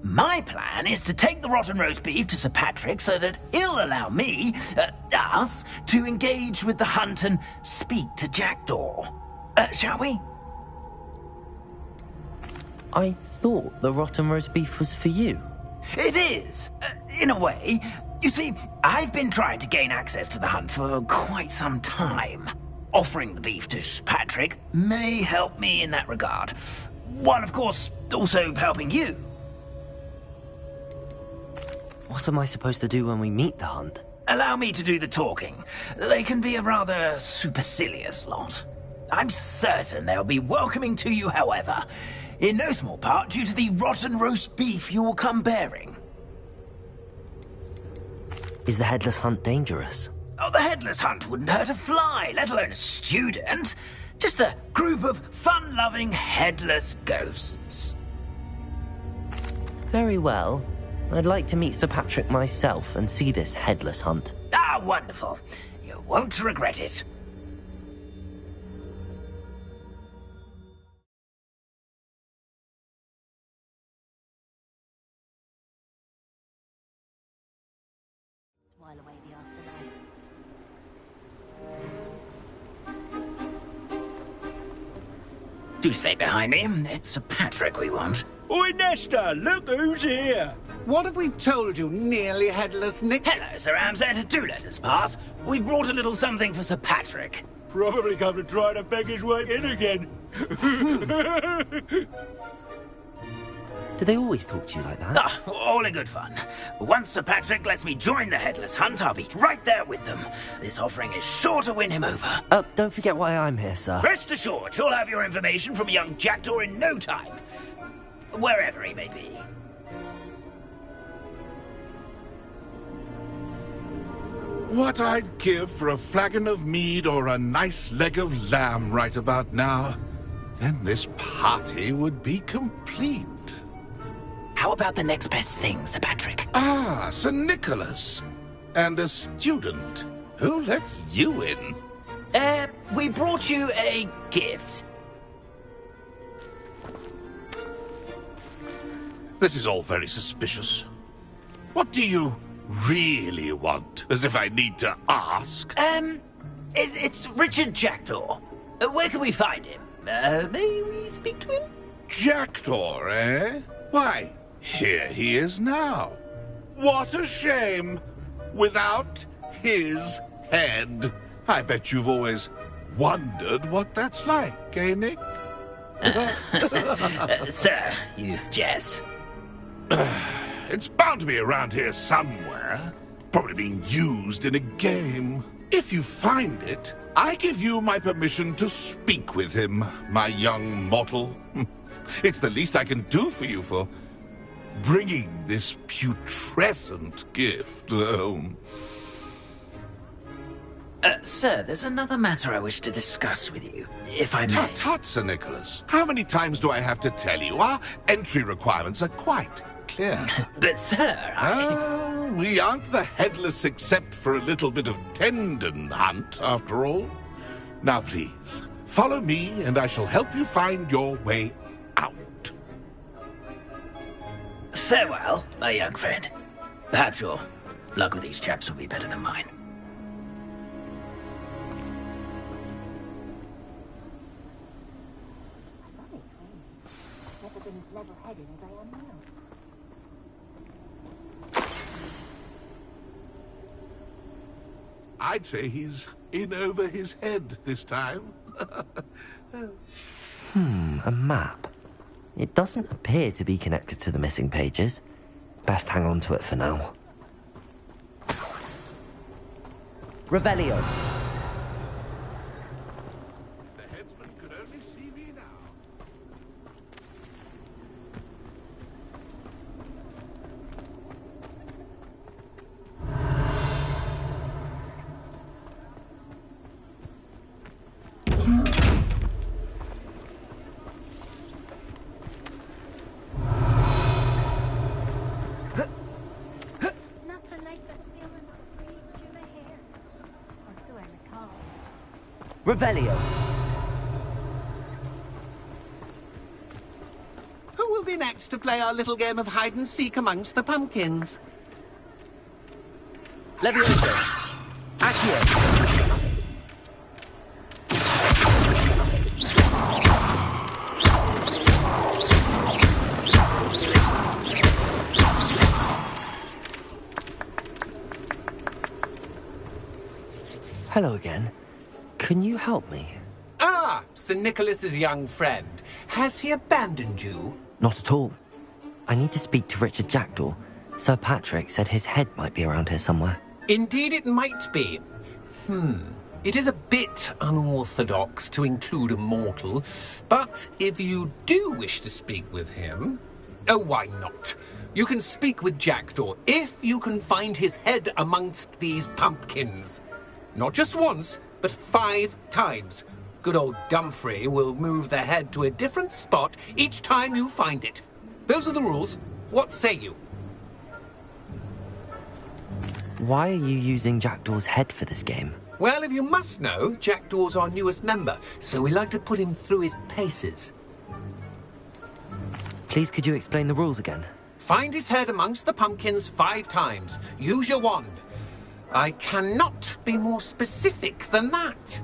My plan is to take the rotten roast beef to Sir Patrick so that he'll allow me, us, to engage with the hunt and speak to Jackdaw. Shall we? I thought the rotten roast beef was for you. It is, in a way. You see, I've been trying to gain access to the hunt for quite some time. Offering the beef to Sir Patrick may help me in that regard. While, of course, also helping you. What am I supposed to do when we meet the hunt? Allow me to do the talking. They can be a rather supercilious lot. I'm certain they'll be welcoming to you, however, in no small part due to the rotten roast beef you will come bearing. Is the Headless Hunt dangerous? Oh, the Headless Hunt wouldn't hurt a fly, let alone a student. Just a group of fun-loving headless ghosts. Very well. I'd like to meet Sir Patrick myself and see this Headless Hunt. Ah, wonderful. You won't regret it. While away the afterlife. Do stay behind me. It's Sir Patrick we want. Oi, Nesta, look who's here. What have we told you, nearly headless Nick? Hello, Sir Ramsay. Do let us pass. We brought a little something for Sir Patrick. Probably come to try to beg his way in again. Do they always talk to you like that? Ah, all in good fun. Once Sir Patrick lets me join the Headless Hunt, I'll be right there with them. This offering is sure to win him over. Don't forget why I'm here, sir. Rest assured, you'll have your information from young Jackdaw in no time. Wherever he may be. What I'd give for a flagon of mead or a nice leg of lamb right about now. Then this party would be complete. How about the next best thing, Sir Patrick? Ah, Sir Nicholas. And a student. Who let you in? We brought you a gift. This is all very suspicious. What do you really want? As if I need to ask. It's Richard Jackdaw. Where can we find him? May we speak to him? Jackdaw, eh? Why, here he is now. What a shame. Without his head. I bet you've always wondered what that's like, eh, Nick? Sir, you jest. It's bound to be around here somewhere. Probably being used in a game. If you find it, I give you my permission to speak with him, my young mortal. It's the least I can do for you for bringing this putrescent gift home. Sir, there's another matter I wish to discuss with you, if I may. Tut, tut, Sir Nicholas. How many times do I have to tell you? Our entry requirements are quite clear. But, sir, we aren't the headless except for a little bit of tendon hunt, after all. Now, please, follow me, and I shall help you find your way out. Farewell, my young friend. Perhaps your luck with these chaps will be better than mine. Never been as level-headed as I am now. I'd say he's in over his head this time. A map. It doesn't appear to be connected to the missing pages. Best hang on to it for now. Revelio. Revelio. Who will be next to play our little game of hide and seek amongst the pumpkins? Levioso. Accio. Hello again. Can you help me? Ah, Sir Nicholas's young friend. Has he abandoned you? Not at all. I need to speak to Richard Jackdaw. Sir Patrick said his head might be around here somewhere. Indeed it might be. It is a bit unorthodox to include a mortal, but if you do wish to speak with him... Oh, why not? You can speak with Jackdaw if you can find his head amongst these pumpkins. Not just once, but 5 times. Good old Dumfrey will move the head to a different spot each time you find it. Those are the rules. What say you? Why are you using Jackdaw's head for this game? Well, if you must know, Jackdaw's our newest member, so we like to put him through his paces. Please, could you explain the rules again? Find his head amongst the pumpkins 5 times. Use your wand. I cannot be more specific than that.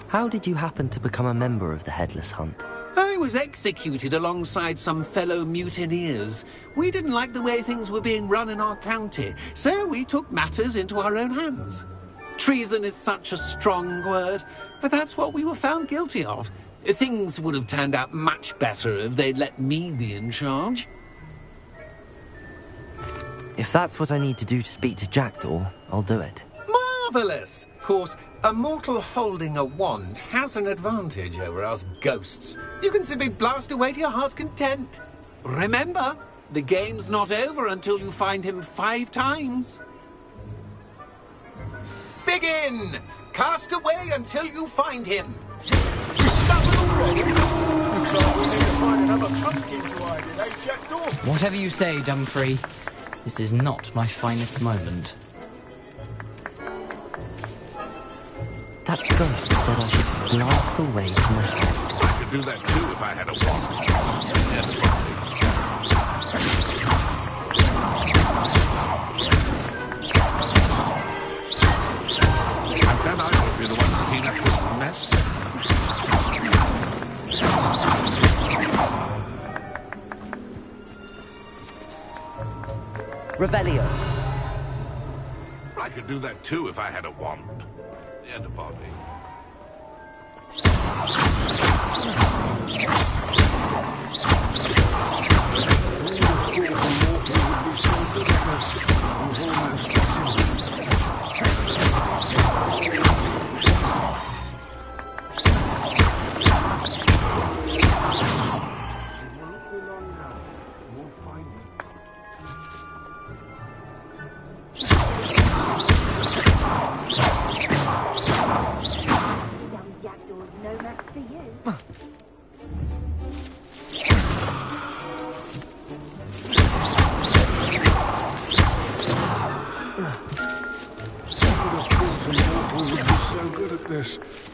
How did you happen to become a member of the Headless Hunt? I was executed alongside some fellow mutineers. We didn't like the way things were being run in our county, so we took matters into our own hands. Treason is such a strong word, but that's what we were found guilty of. Things would have turned out much better if they'd let me be in charge. If that's what I need to do to speak to Jackdaw, I'll do it. Marvellous! Of course, a mortal holding a wand has an advantage over us ghosts. You can simply blast away to your heart's content. Remember, the game's not over until you find him 5 times. Begin! Cast away until you find him. Looks like we need to find another pumpkin to hide in, eh, Jackdaw? Whatever you say, Dumfrey. This is not my finest moment. That ghost said I should blast away to my heart. I could do that too if I had a wand. And then I would be the one to clean up this mess. Revelio. I could do that too if I had a wand. And a body.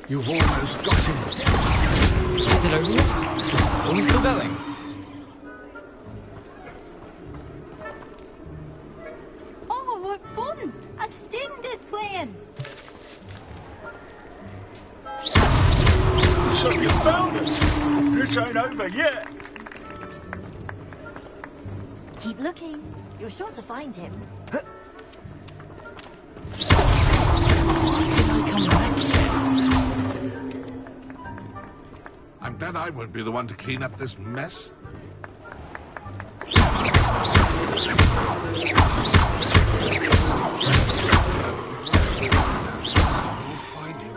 You've almost got him. Is it over yet? Are we still going? Oh, what fun! A student is playing. So you found us. This ain't over yet. Keep looking. You're sure to find him. I'm glad I won't be the one to clean up this mess. We'll find him.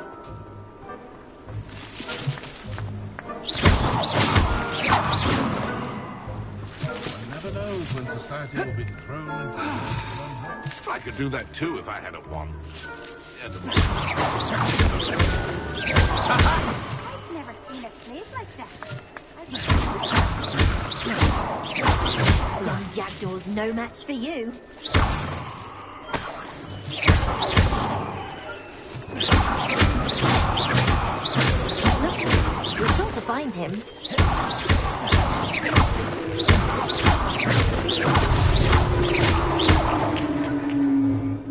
One never knows when society will be thrown into I could do that too if I had a wand. I've never seen a place like that. Young Jackdaw's no match for you. Look, we're sure to find him.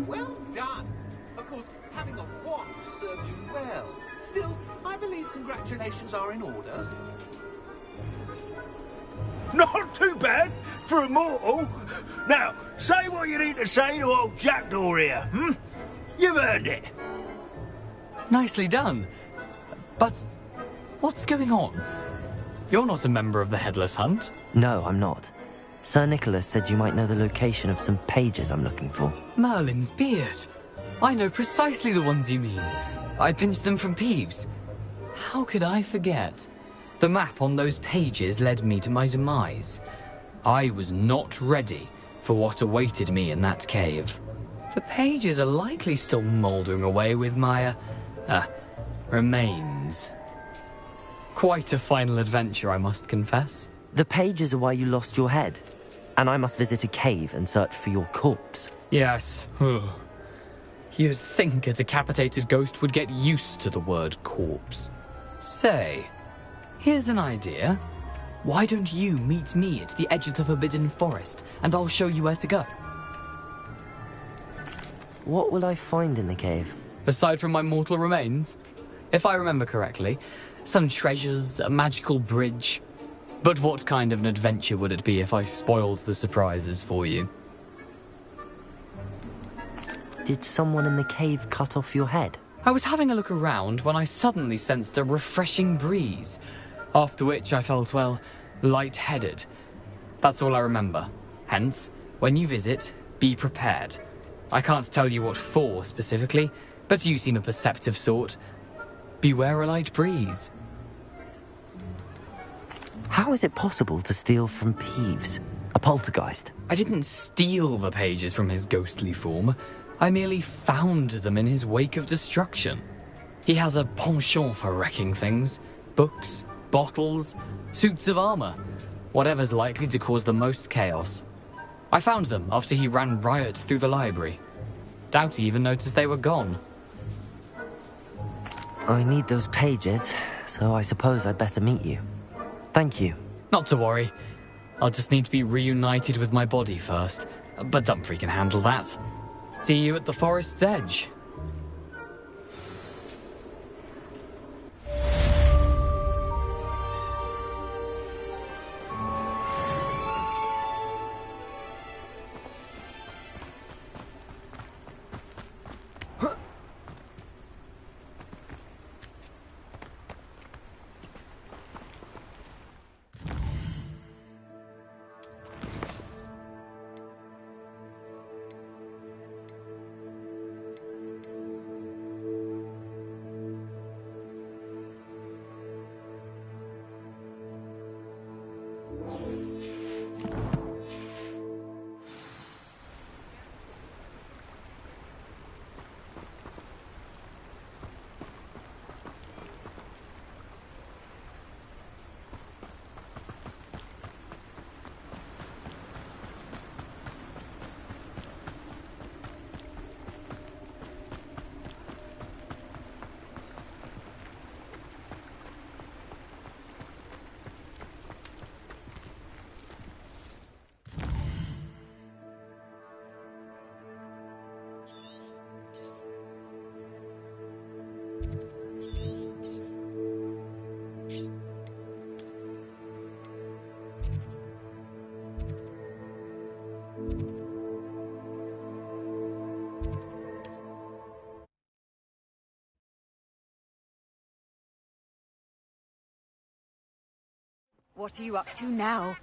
Well done. Of course, having a wand served you well. Still, I believe congratulations are in order. Not too bad for a mortal. Now, say what you need to say to old Jackdaw here, hmm? You've earned it. Nicely done. But what's going on? You're not a member of the Headless Hunt. No, I'm not. Sir Nicholas said you might know the location of some pages I'm looking for. Merlin's beard. I know precisely the ones you mean. I pinched them from Peeves. How could I forget? The map on those pages led me to my demise. I was not ready for what awaited me in that cave. The pages are likely still mouldering away with my, remains. Quite a final adventure, I must confess. The pages are why you lost your head, and I must visit a cave and search for your corpse. Yes. You'd think a decapitated ghost would get used to the word corpse. Say, here's an idea. Why don't you meet me at the edge of the Forbidden Forest, and I'll show you where to go? What will I find in the cave? Aside from my mortal remains? If I remember correctly, some treasures, a magical bridge. But what kind of an adventure would it be if I spoiled the surprises for you? Did someone in the cave cut off your head? I was having a look around when I suddenly sensed a refreshing breeze, after which I felt, well, lightheaded. That's all I remember. Hence, when you visit, be prepared. I can't tell you what for specifically, but you seem a perceptive sort. Beware a light breeze. How is it possible to steal from Peeves, a poltergeist? I didn't steal the pages from his ghostly form. I merely found them in his wake of destruction. He has a penchant for wrecking things. Books, bottles, suits of armor. Whatever's likely to cause the most chaos. I found them after he ran riot through the library. Doubt he even noticed they were gone. I need those pages, so I suppose I'd better meet you. Thank you. Not to worry. I'll just need to be reunited with my body first. But Dumfries can handle that. See you at the forest's edge. What are you up to now?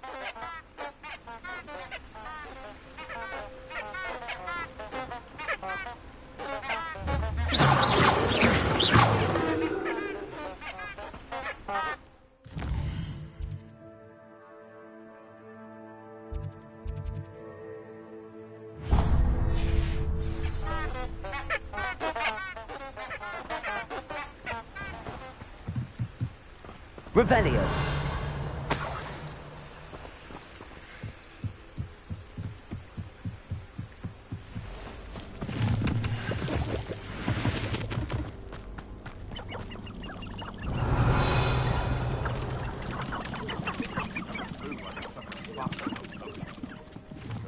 Revelio.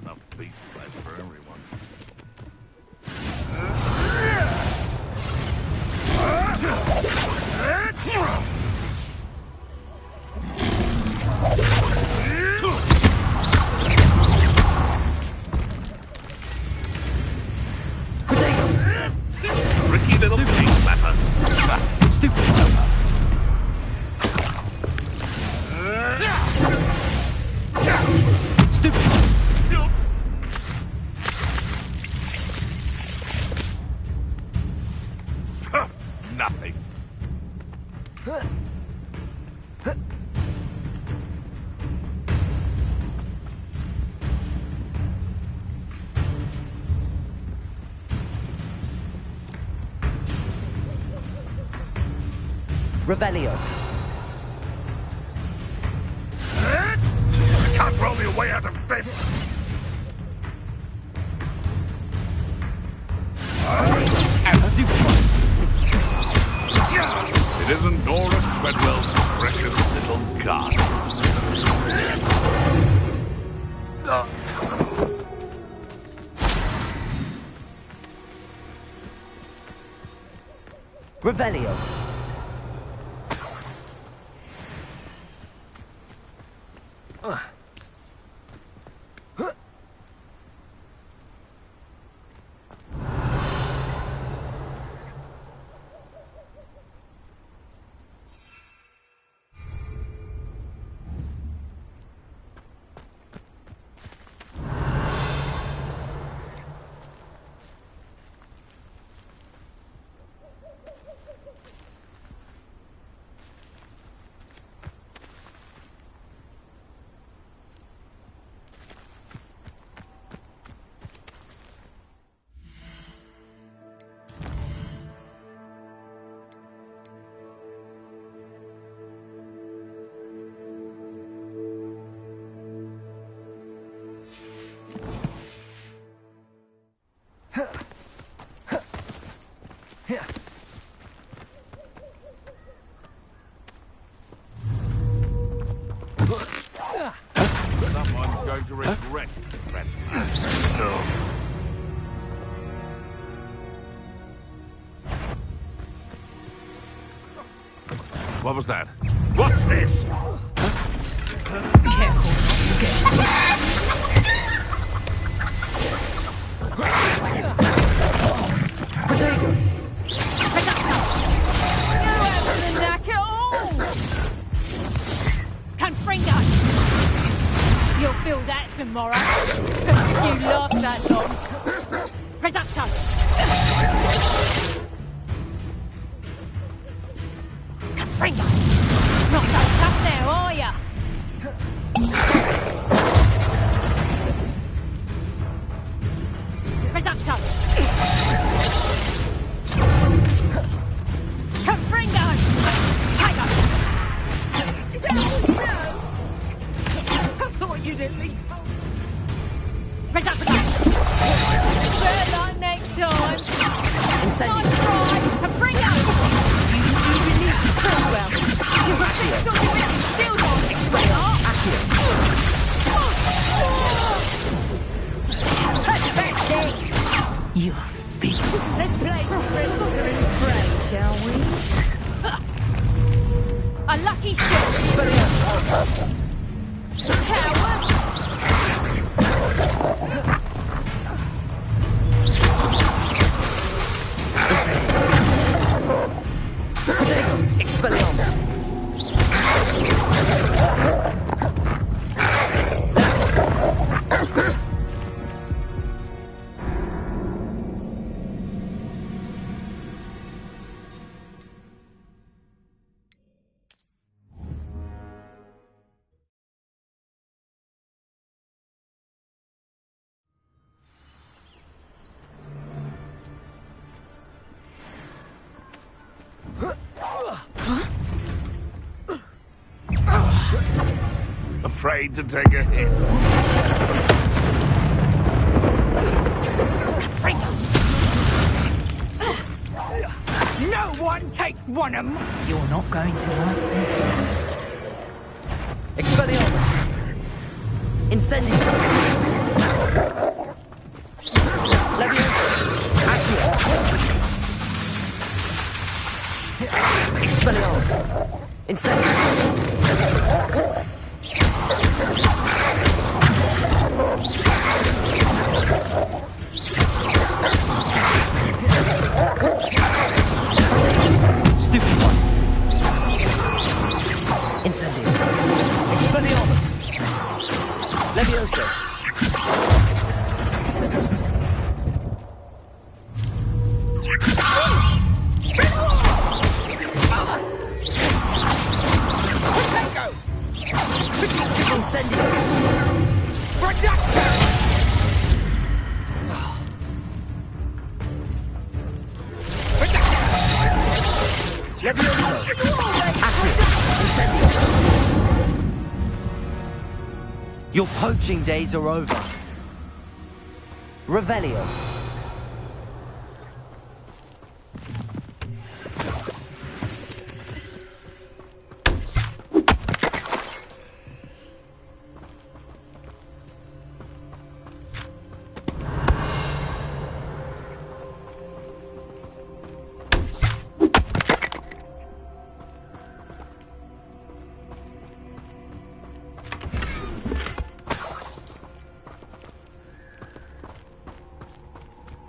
Enough beef fat for everyone. Tricky little pig flapper. Stupid. Stupid. Nothing. Revelio. You can't roll me away out of this. It isn't Nora Treadwell's precious little garden. Revelio. Someone's going to regret that. No. What was that? What's this? Be careful. Potato. No out the neck at all! Confringo! You'll feel that tomorrow. You last that long. Reducto! Confringo! Not so tough now, are ya? Reducto! Confringo! Tiger! Is that all? No! I thought you'd at least... Reducto! Better luck next time! Incendio. Nice try! Confringo! You believe pretty well. You're six on your wits and skills on Expelliarmus! You feet. Let's play Predator and Prey, shall we? A lucky shot! Coward! Expelliarmus. afraid to take a hit. No one takes one of my... You're not going to like this. Expelliarmus! Incendio! Leviosa! Accio! Expelliarmus! Incendio! Stupid one! Incendio! Expelliarmus! Leviosa! Incendio! Reduction! Leviosa! Accio! Incendio! Your poaching days are over. Revelio.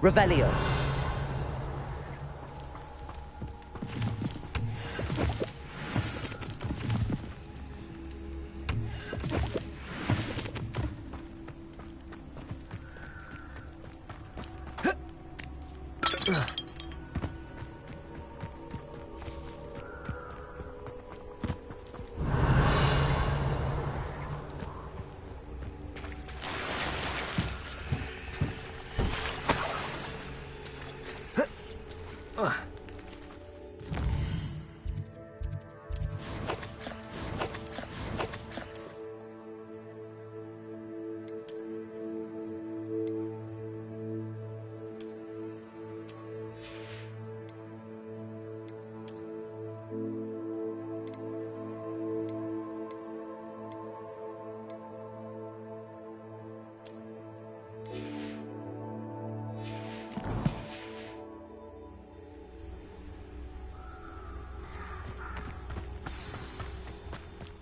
Revelio.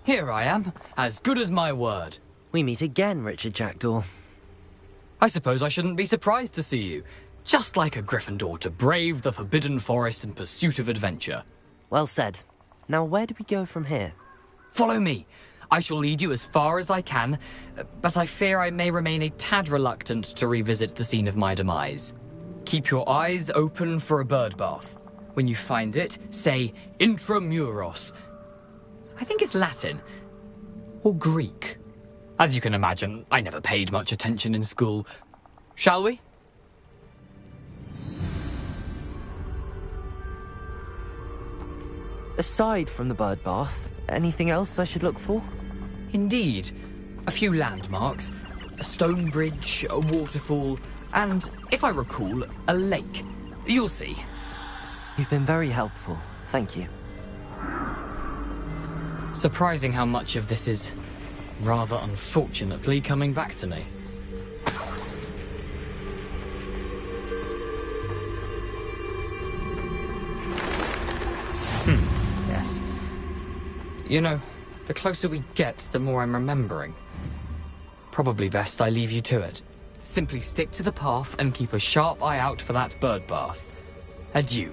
Here I am, as good as my word. We meet again, Richard Jackdaw. I suppose I shouldn't be surprised to see you. Just like a Gryffindor to brave the Forbidden Forest in pursuit of adventure. Well said. Now where do we go from here? Follow me. I shall lead you as far as I can, but I fear I may remain a tad reluctant to revisit the scene of my demise. Keep your eyes open for a bird bath. When you find it, say Intramuros. I think it's Latin. Or Greek. As you can imagine, I never paid much attention in school. Shall we? Aside from the bird bath, anything else I should look for? Indeed. A few landmarks. A stone bridge, a waterfall, and, if I recall, a lake. You'll see. You've been very helpful. Thank you. Surprising how much of this is, rather unfortunately, coming back to me. Yes. You know, the closer we get, the more I'm remembering. Probably best I leave you to it. Simply stick to the path and keep a sharp eye out for that bird bath. Adieu.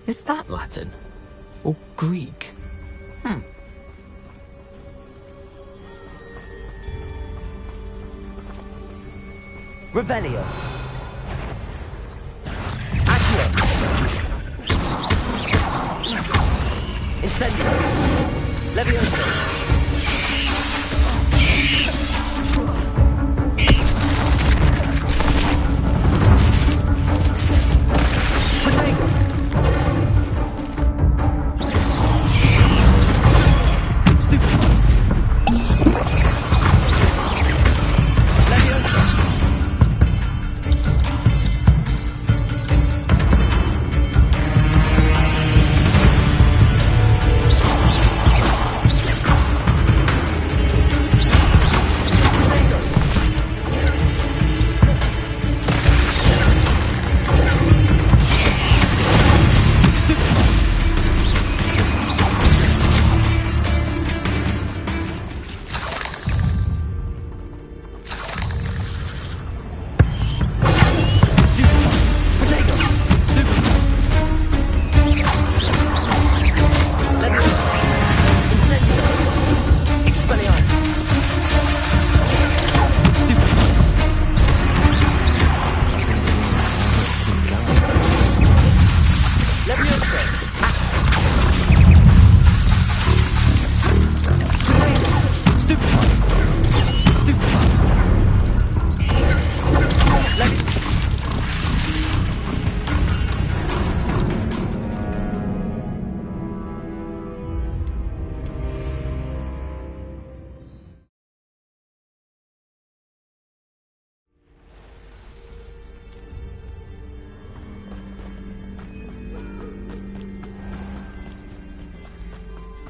Is that Latin? Or Greek? Revelio. Accio. Incendio. Leviosa. Protego. Stupid.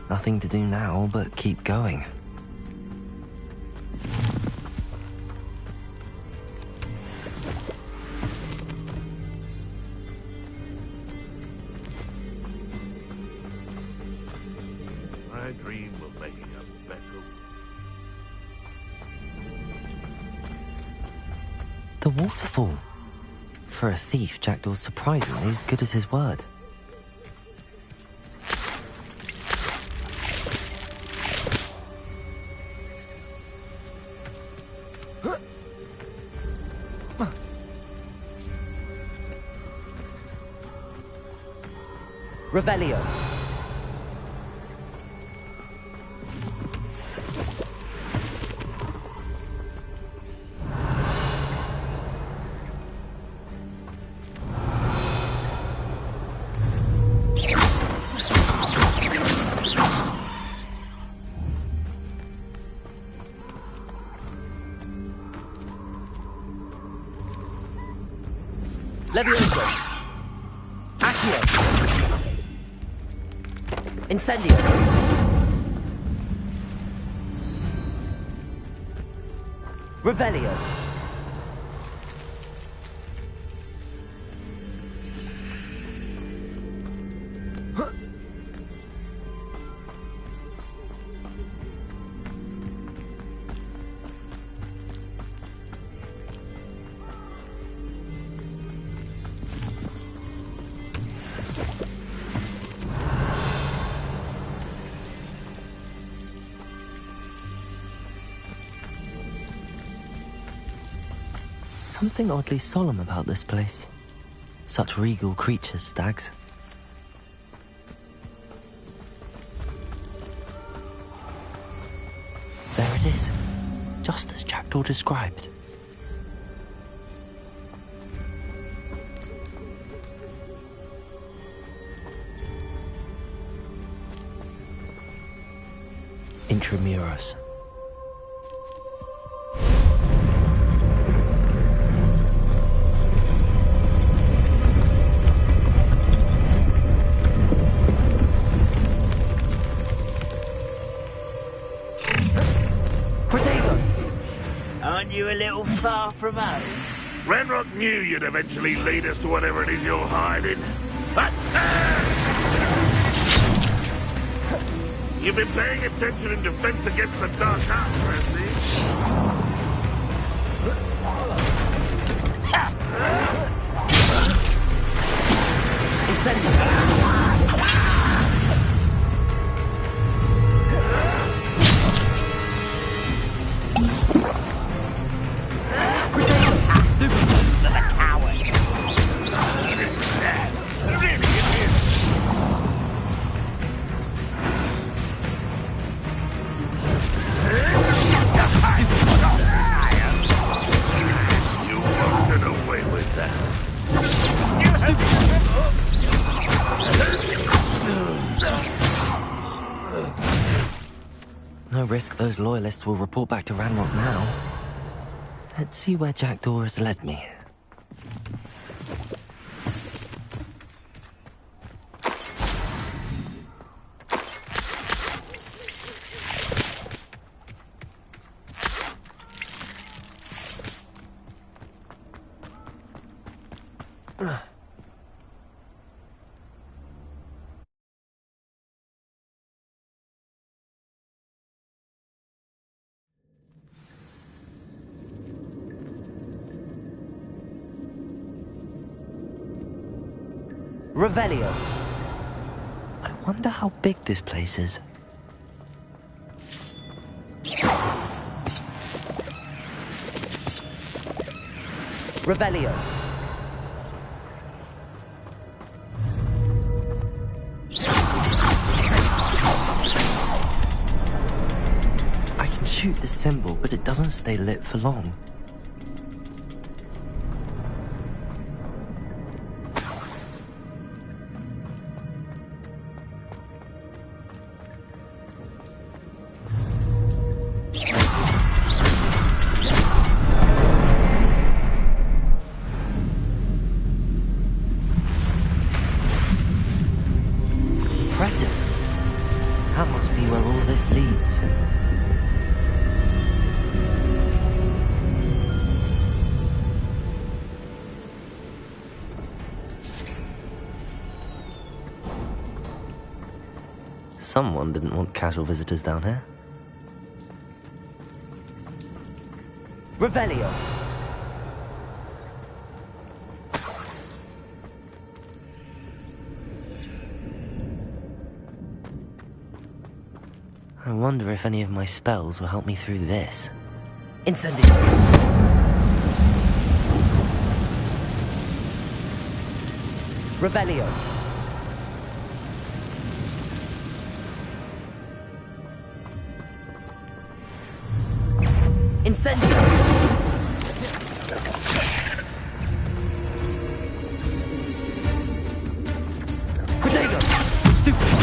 Nothing to do now but keep going. I dream of making a better... The waterfall. For a thief, Jackdaw's surprisingly as good as his word. Revelio. Levioso. Accio. Incendio. Revelio. Something oddly solemn about this place. Such regal creatures, stags. There it is, just as Jackdaw described. Intramuros. Aren't you a little far from home? Ranrock knew you'd eventually lead us to whatever it is you're hiding. You've been paying attention in defense against the dark arts, Randy. No risk those loyalists will report back to Ranrock now. Let's see where Jackdaw has led me. Revelio. I wonder how big this place is. Revelio. I can shoot the symbol, but it doesn't stay lit for long. Impressive. That must Someone didn't want casual visitors down here. Revelio. I wonder if any of my spells will help me through this. Incendio. Revelio. Incendio. Protego. Stupefy.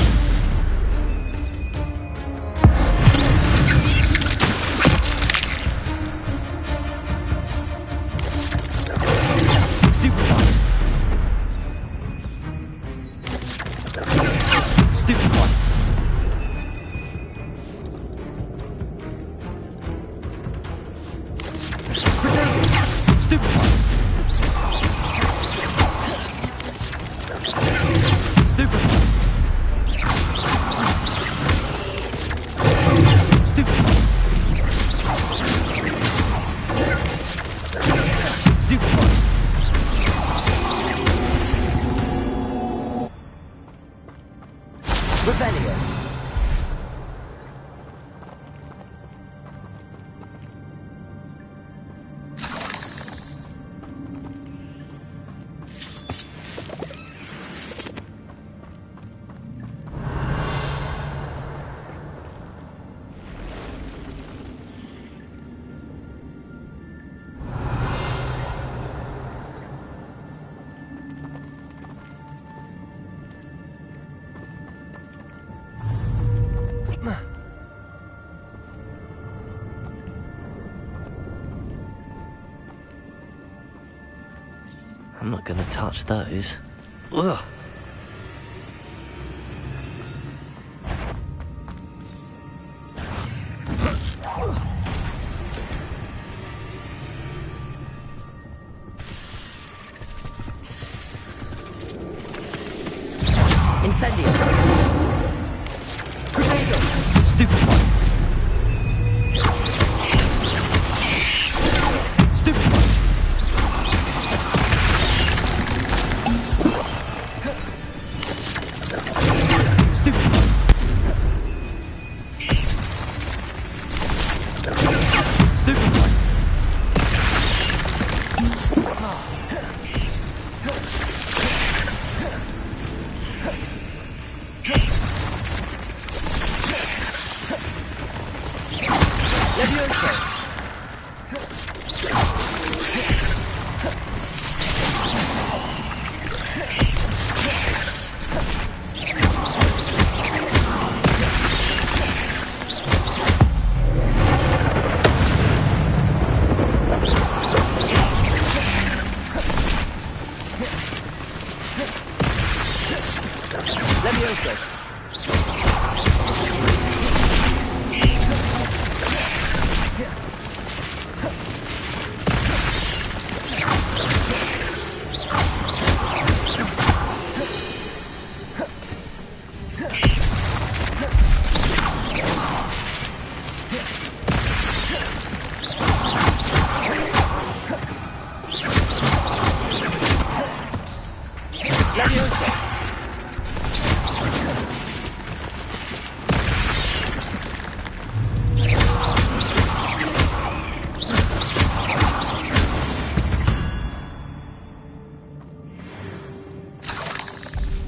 I'm not gonna touch those. Ugh. Incendio. Protego. Stupid one. Stupid one.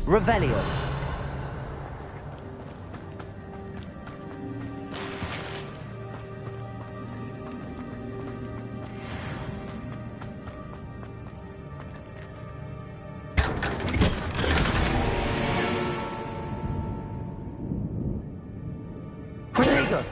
Revelio. Protego.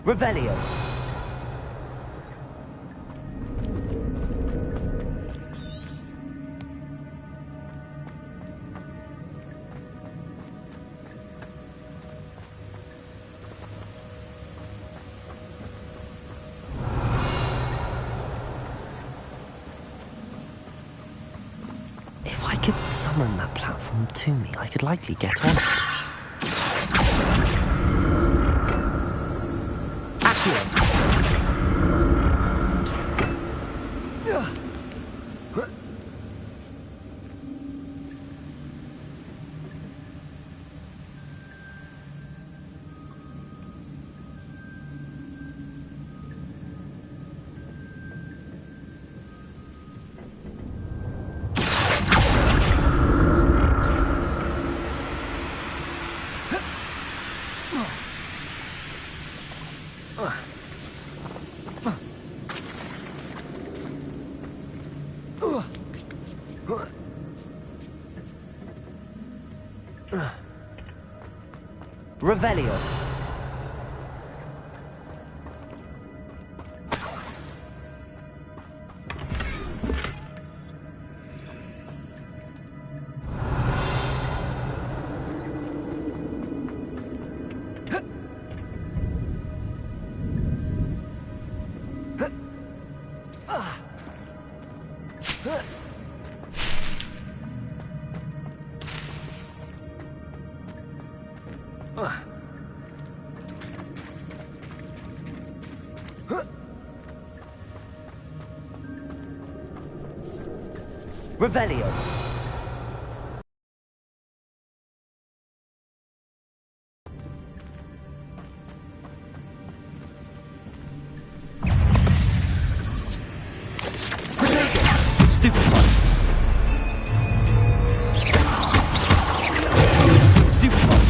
Revelio. If I could summon that platform to me, I could likely get on it. Revelio. Revelio. Stupid one. Stupid one.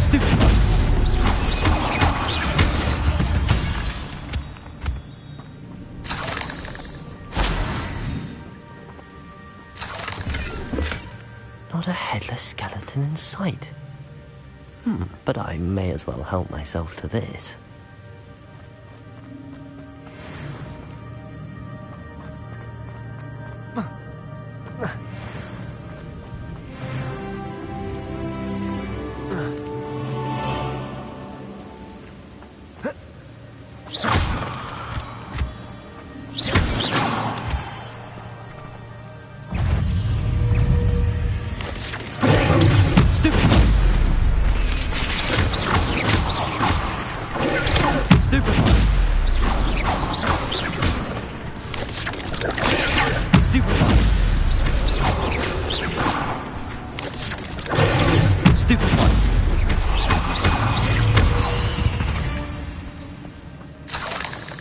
Stupid one. Not a headless skeleton in sight. But I may as well help myself to this.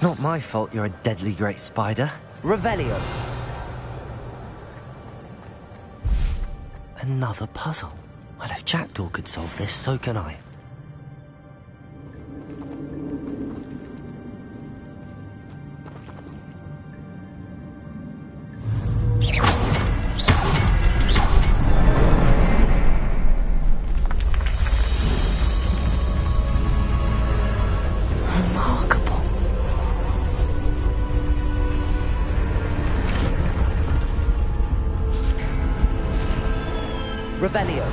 Not my fault you're a deadly great spider. Revelio. Another puzzle. Well, if Jackdaw could solve this, so can I. Revelio.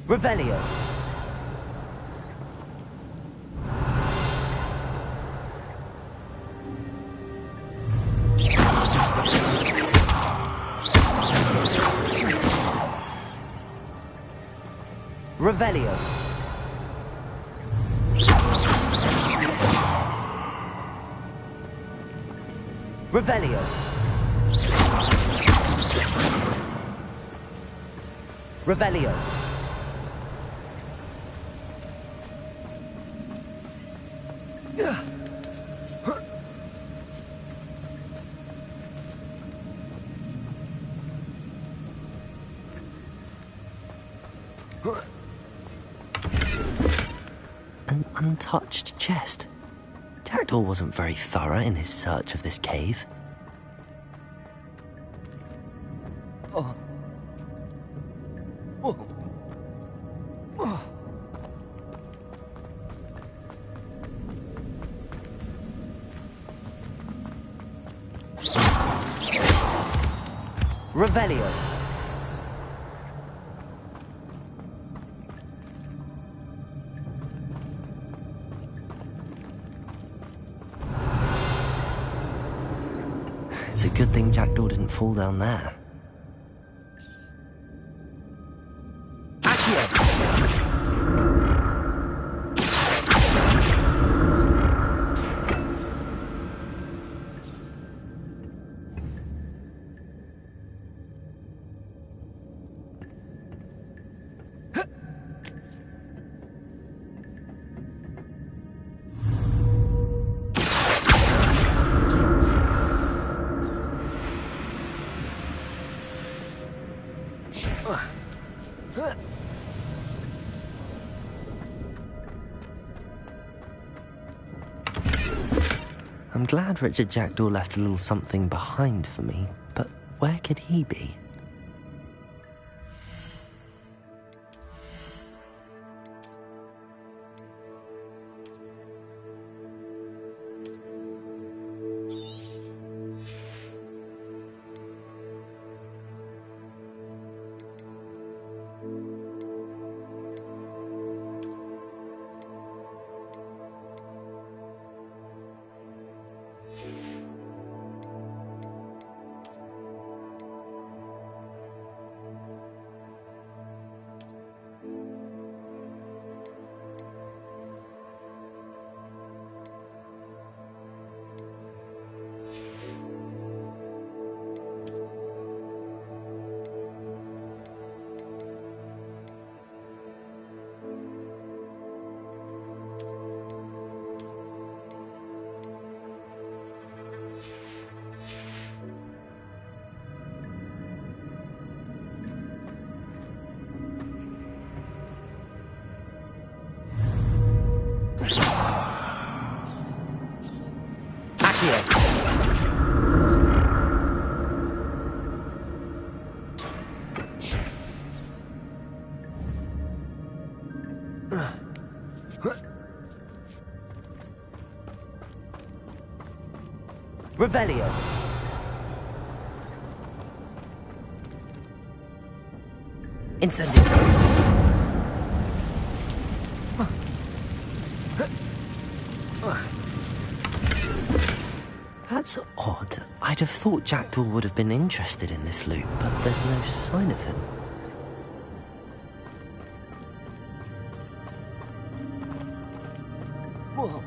Revelio. Revelio. Revelio. Revelio. An untouched chest. Jackdaw wasn't very thorough in his search of this cave. Oh. Oh. Oh. Revelio. It's a good thing Jackdaw didn't fall down there. I'm glad Richard Jackdaw left a little something behind for me, but where could he be? Revelio. Incendio. That's odd. I'd have thought Jackdaw would have been interested in this loot, but there's no sign of him. Whoa.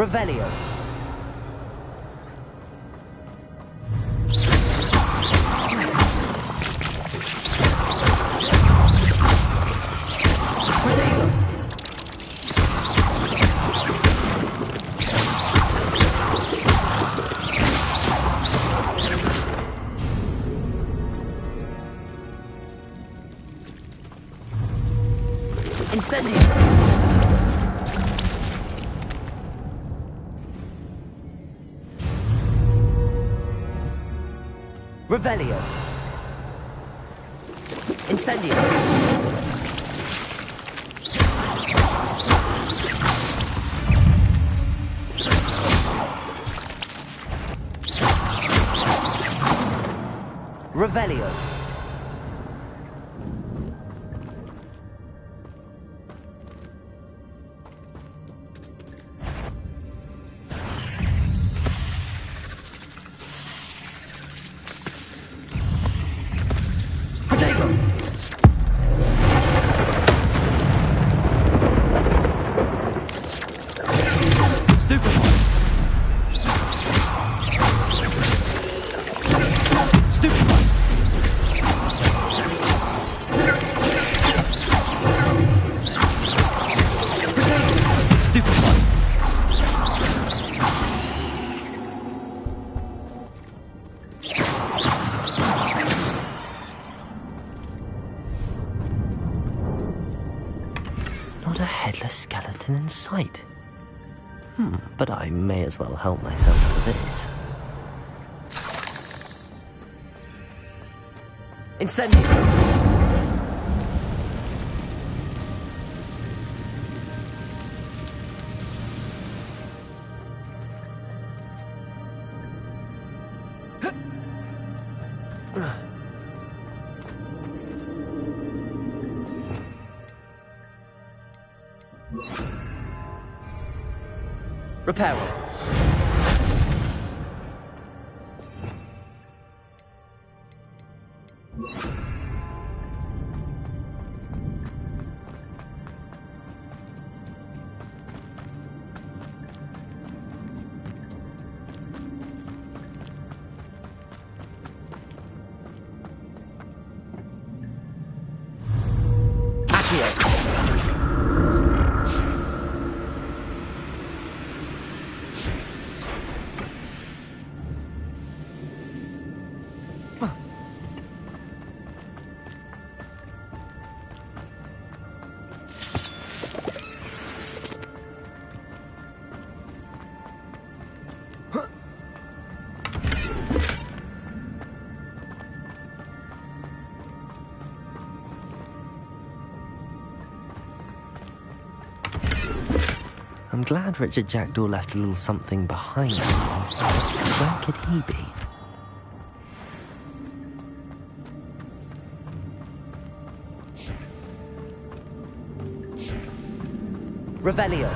Revelio. Incendio. Revelio. Incendio. Revelio. Not a headless skeleton in sight. But I may as well help myself to this. Incendio! Reparo. I'm glad Richard Jackdaw left a little something behind him. Where could he be? Revelio.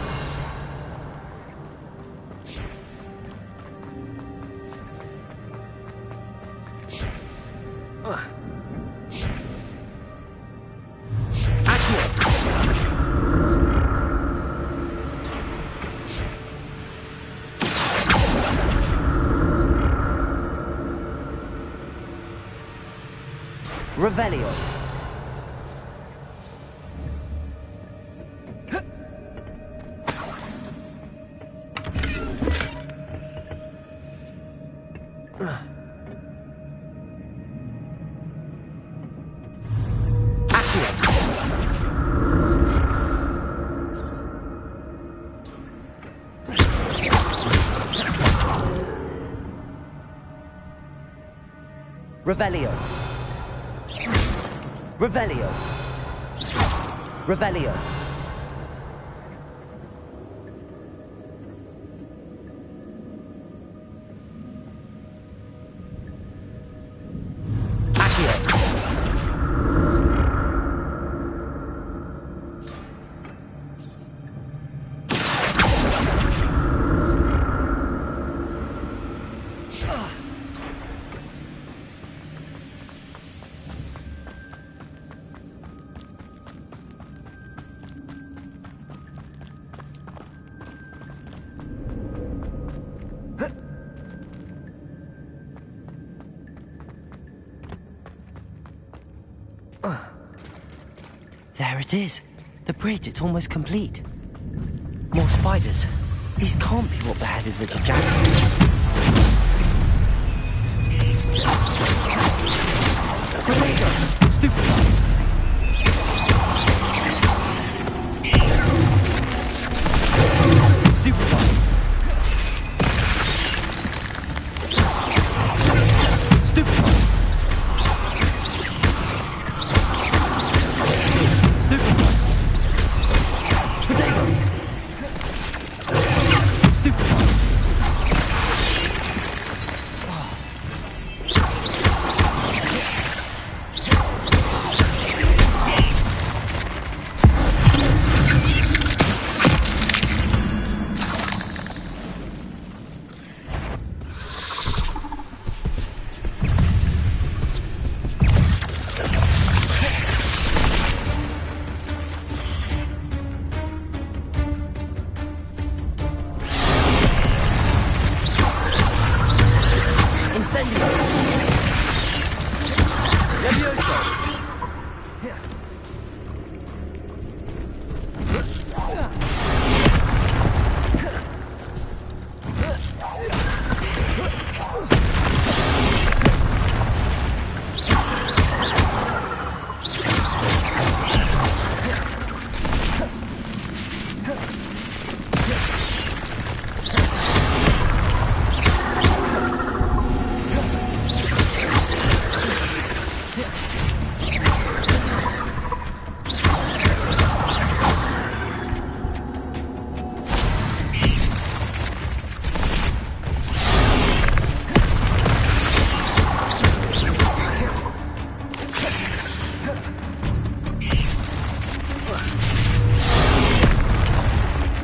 Revelio. Revelio. Revelio. Revelio. There it is. The bridge, it's almost complete. More spiders. These can't be what beheaded Richard Jackson. Stupid.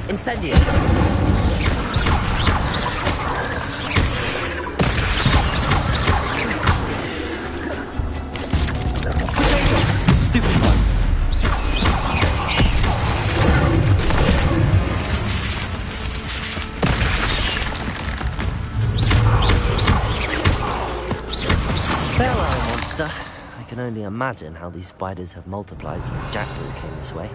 Incendio. I can only imagine how these spiders have multiplied since Jackdaw came this way.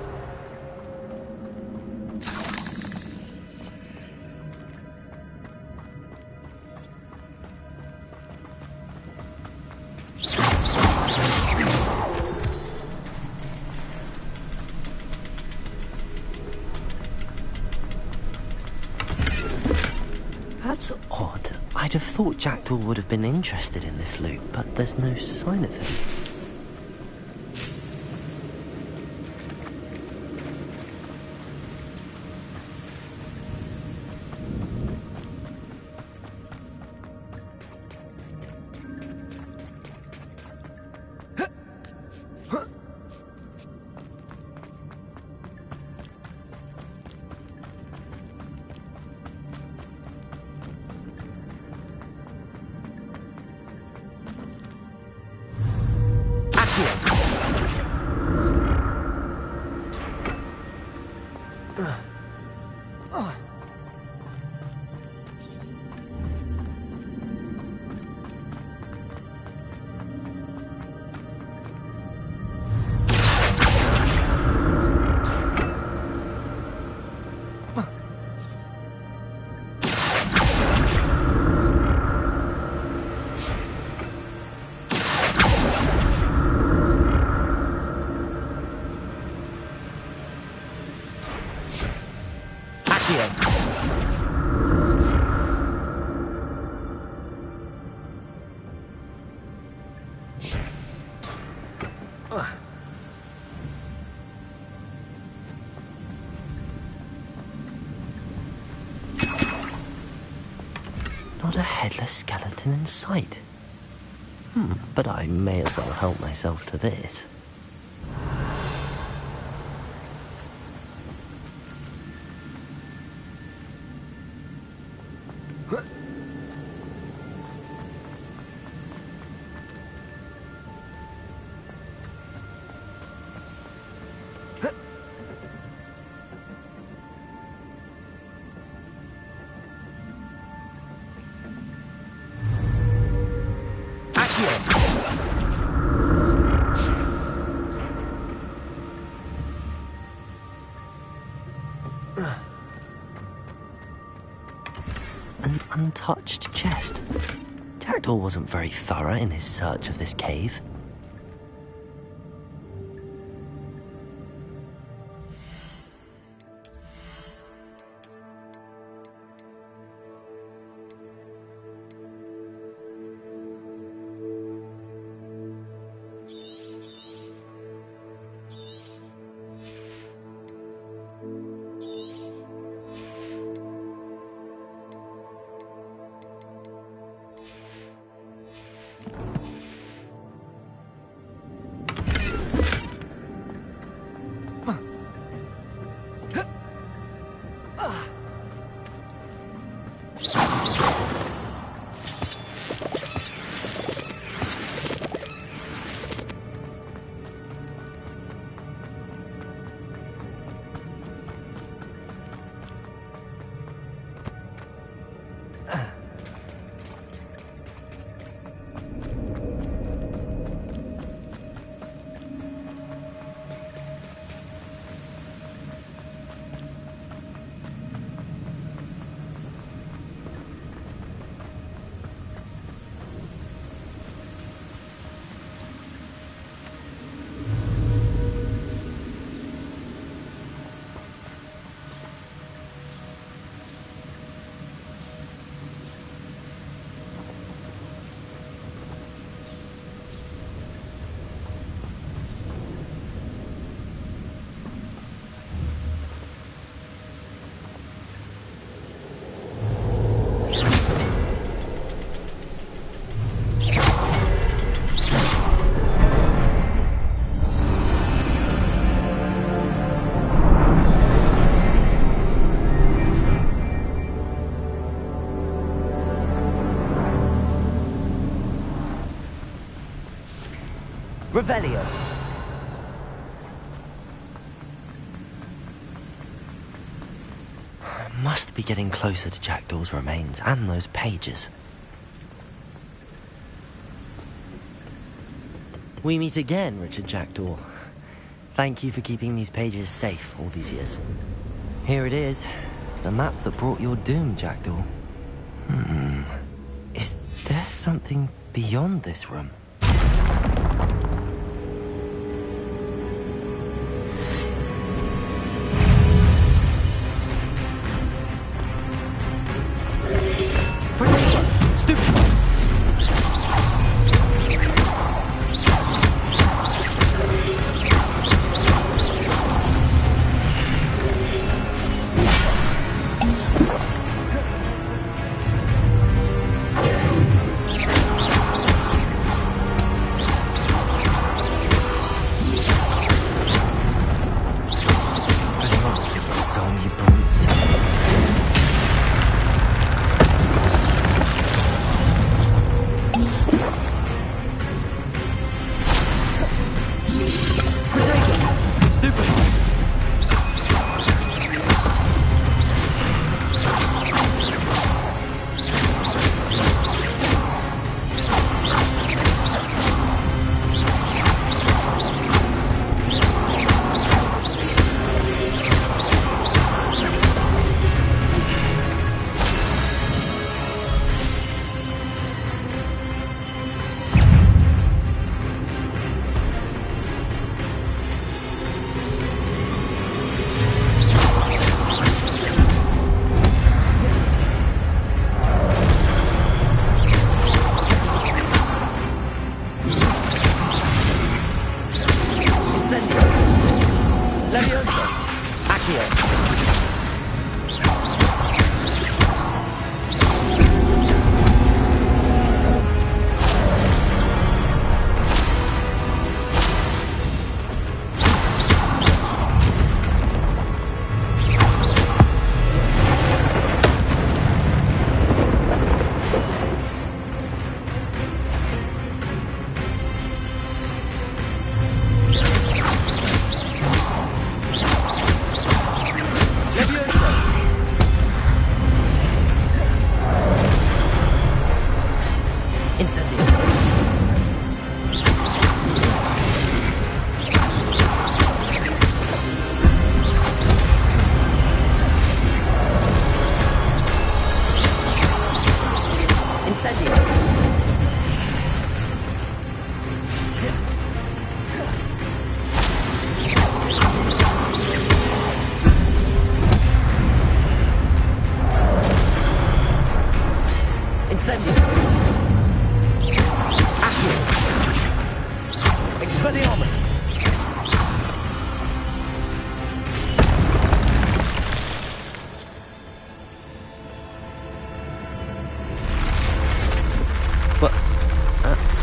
That's odd. I'd have thought Jackdaw would have been interested in this loot, but there's no sign of him. Not a headless skeleton in sight. But I may as well help myself to this. untouched chest. Jackdaw wasn't very thorough in his search of this cave. Revelio. Must be getting closer to Jackdaw's remains and those pages. We meet again, Richard Jackdaw. Thank you for keeping these pages safe all these years. Here it is, the map that brought your doom, Jackdaw. Is there something beyond this room?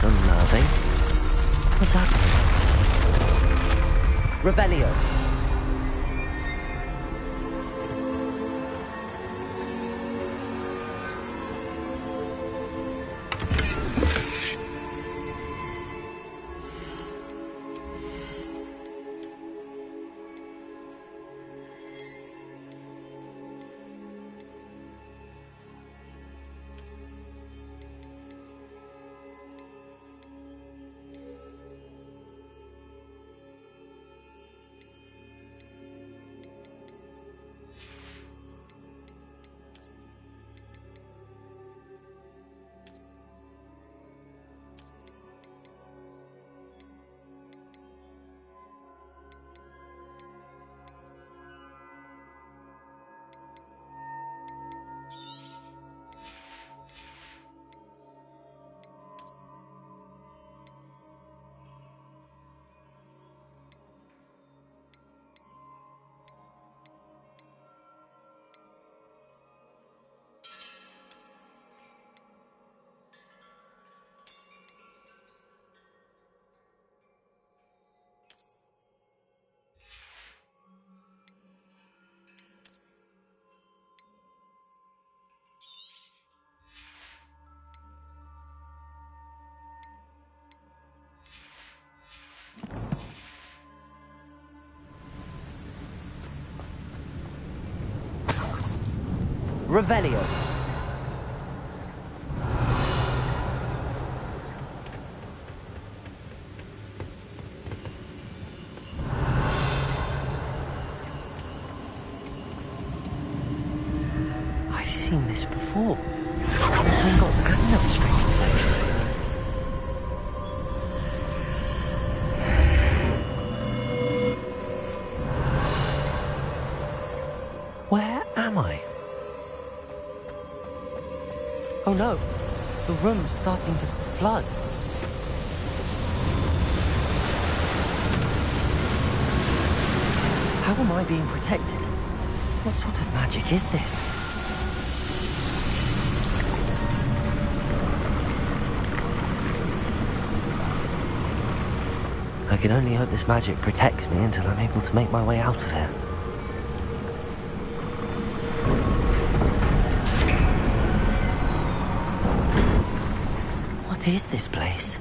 unnerving. What's happening? Revelio. Revelio. I've seen this before. Gringotts and Illustrated section. Where am I? Oh no, the room's starting to flood. How am I being protected? What sort of magic is this? I can only hope this magic protects me until I'm able to make my way out of here. What is this place?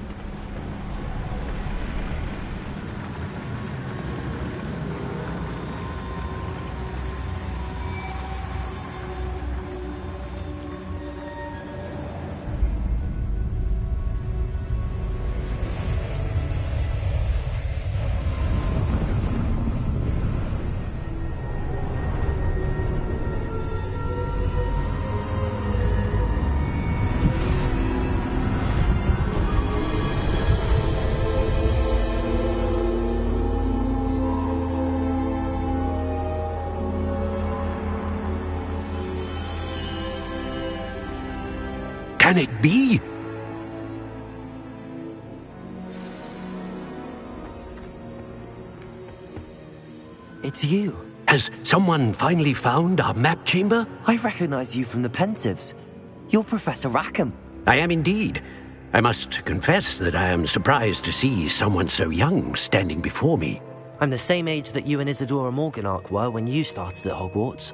Can it be? It's you. Has someone finally found our map chamber? I recognize you from the Pensieves. You're Professor Rackham. I am indeed. I must confess that I am surprised to see someone so young standing before me. I'm the same age that you and Isadora Morganach were when you started at Hogwarts.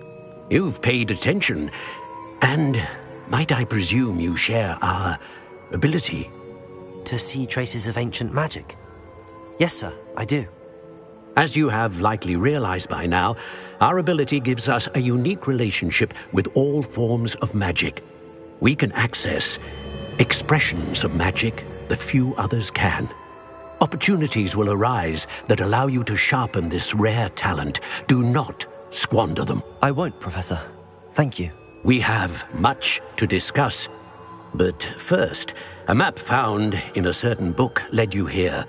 You've paid attention, and might I presume you share our ability? To see traces of ancient magic? Yes, sir, I do. As you have likely realized by now, our ability gives us a unique relationship with all forms of magic. We can access expressions of magic that few others can. Opportunities will arise that allow you to sharpen this rare talent. Do not squander them. I won't, Professor. Thank you. We have much to discuss. But first, a map found in a certain book led you here.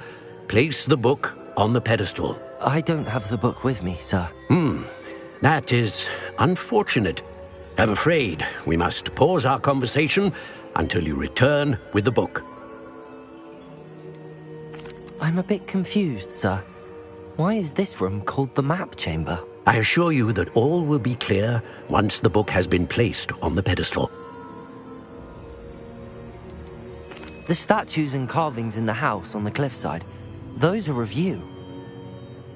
Place the book on the pedestal. I don't have the book with me, sir. That is unfortunate. I'm afraid we must pause our conversation until you return with the book. I'm a bit confused, sir. Why is this room called the map chamber? I assure you that all will be clear once the book has been placed on the pedestal. The statues and carvings in the house on the cliffside, those are of you.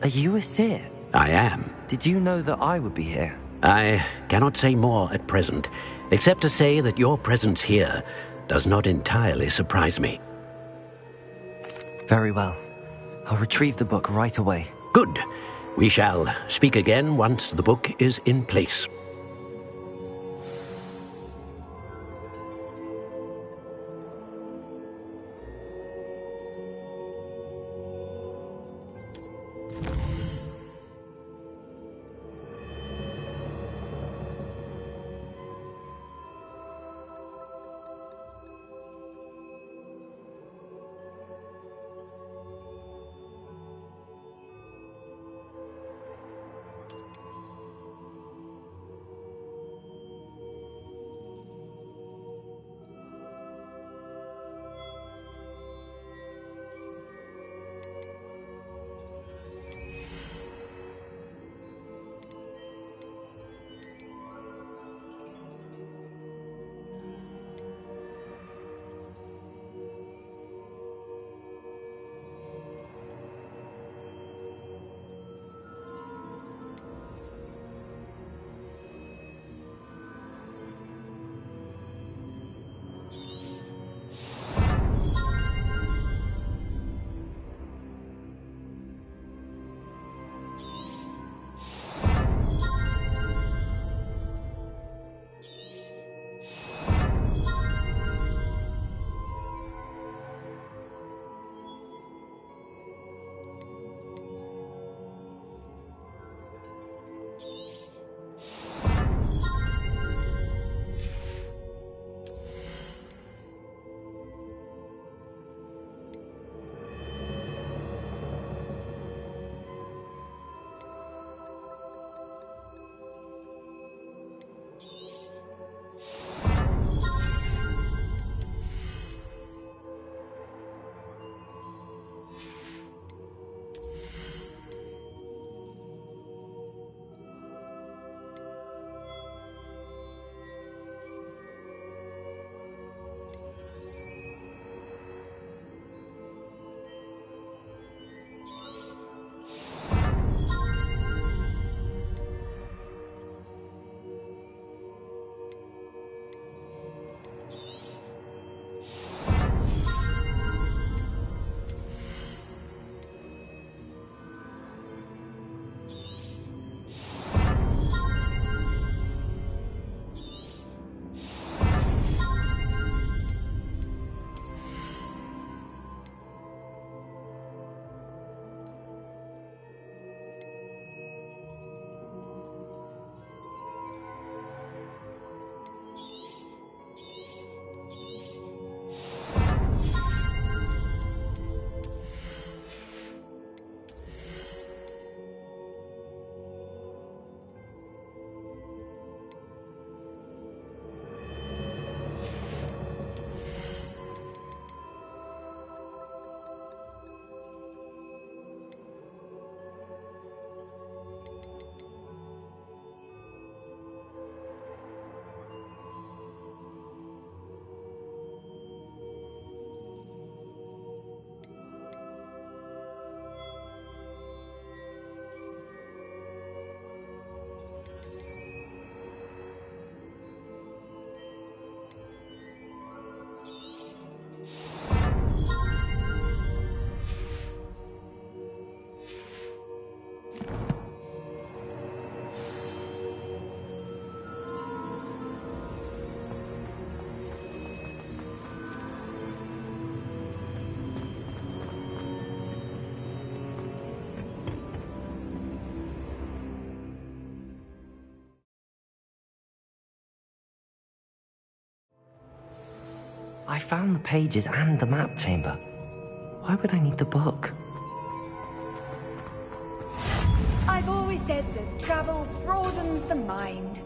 Are you a seer? I am. Did you know that I would be here? I cannot say more at present, except to say that your presence here does not entirely surprise me. Very well. I'll retrieve the book right away. Good. We shall speak again once the book is in place. I found the pages and the map chamber. Why would I need the book? I've always said that travel broadens the mind.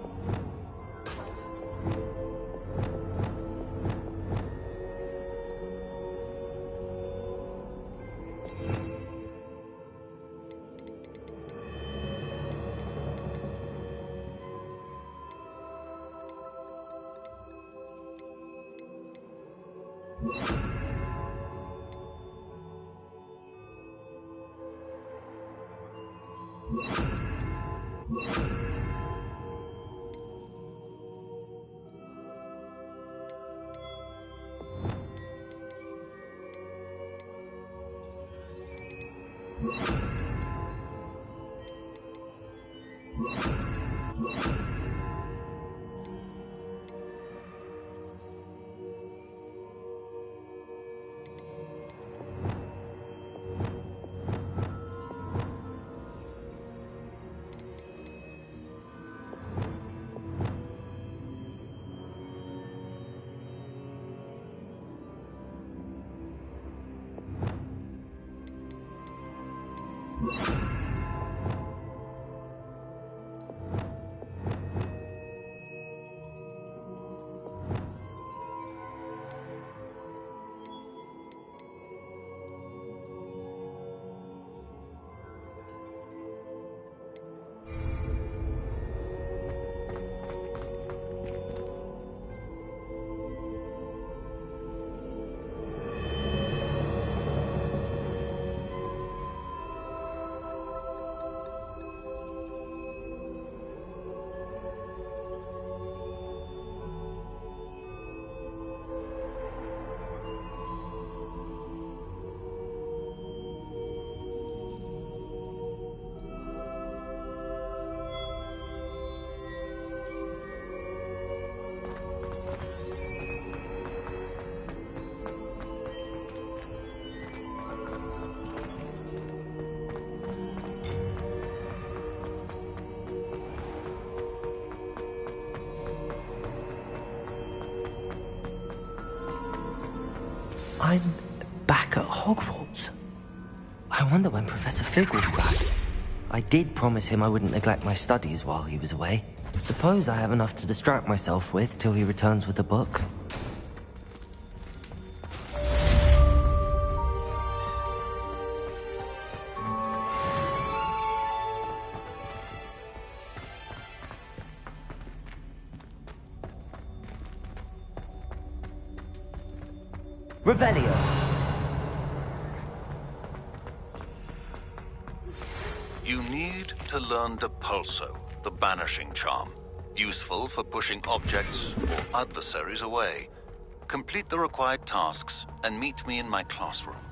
I'm back at Hogwarts. I wonder when Professor Fig will be back. I did promise him I wouldn't neglect my studies while he was away. Suppose I have enough to distract myself with till he returns with the book. Revelio. You need to learn Depulso, the banishing charm. Useful for pushing objects or adversaries away. Complete the required tasks and meet me in my classroom.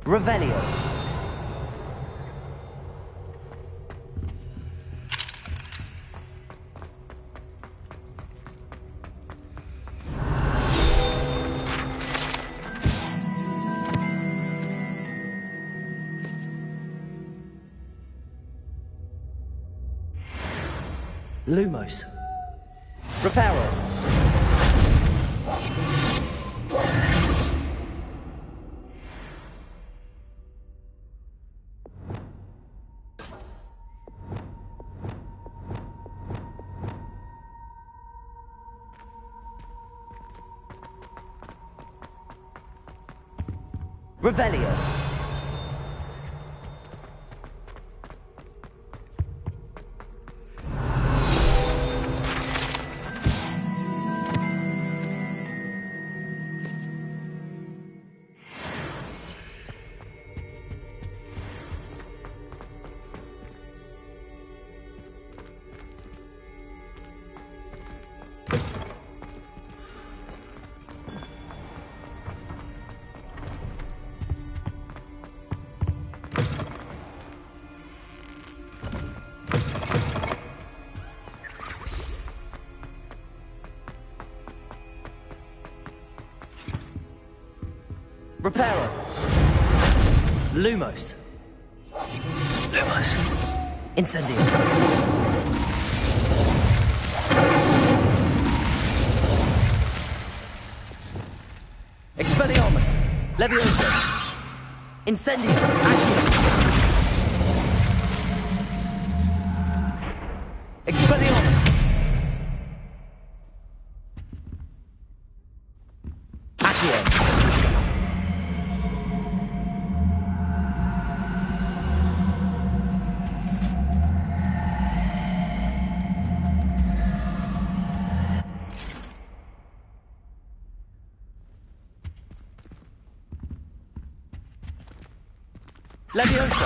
Revelio. Lumos. Reparo. Revelio. Reparo. Lumos. Lumos. Incendio. Expelliarmus. Levioso. Incendio. Accio. Expelliarmus. Accio. Levioso.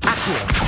Accio.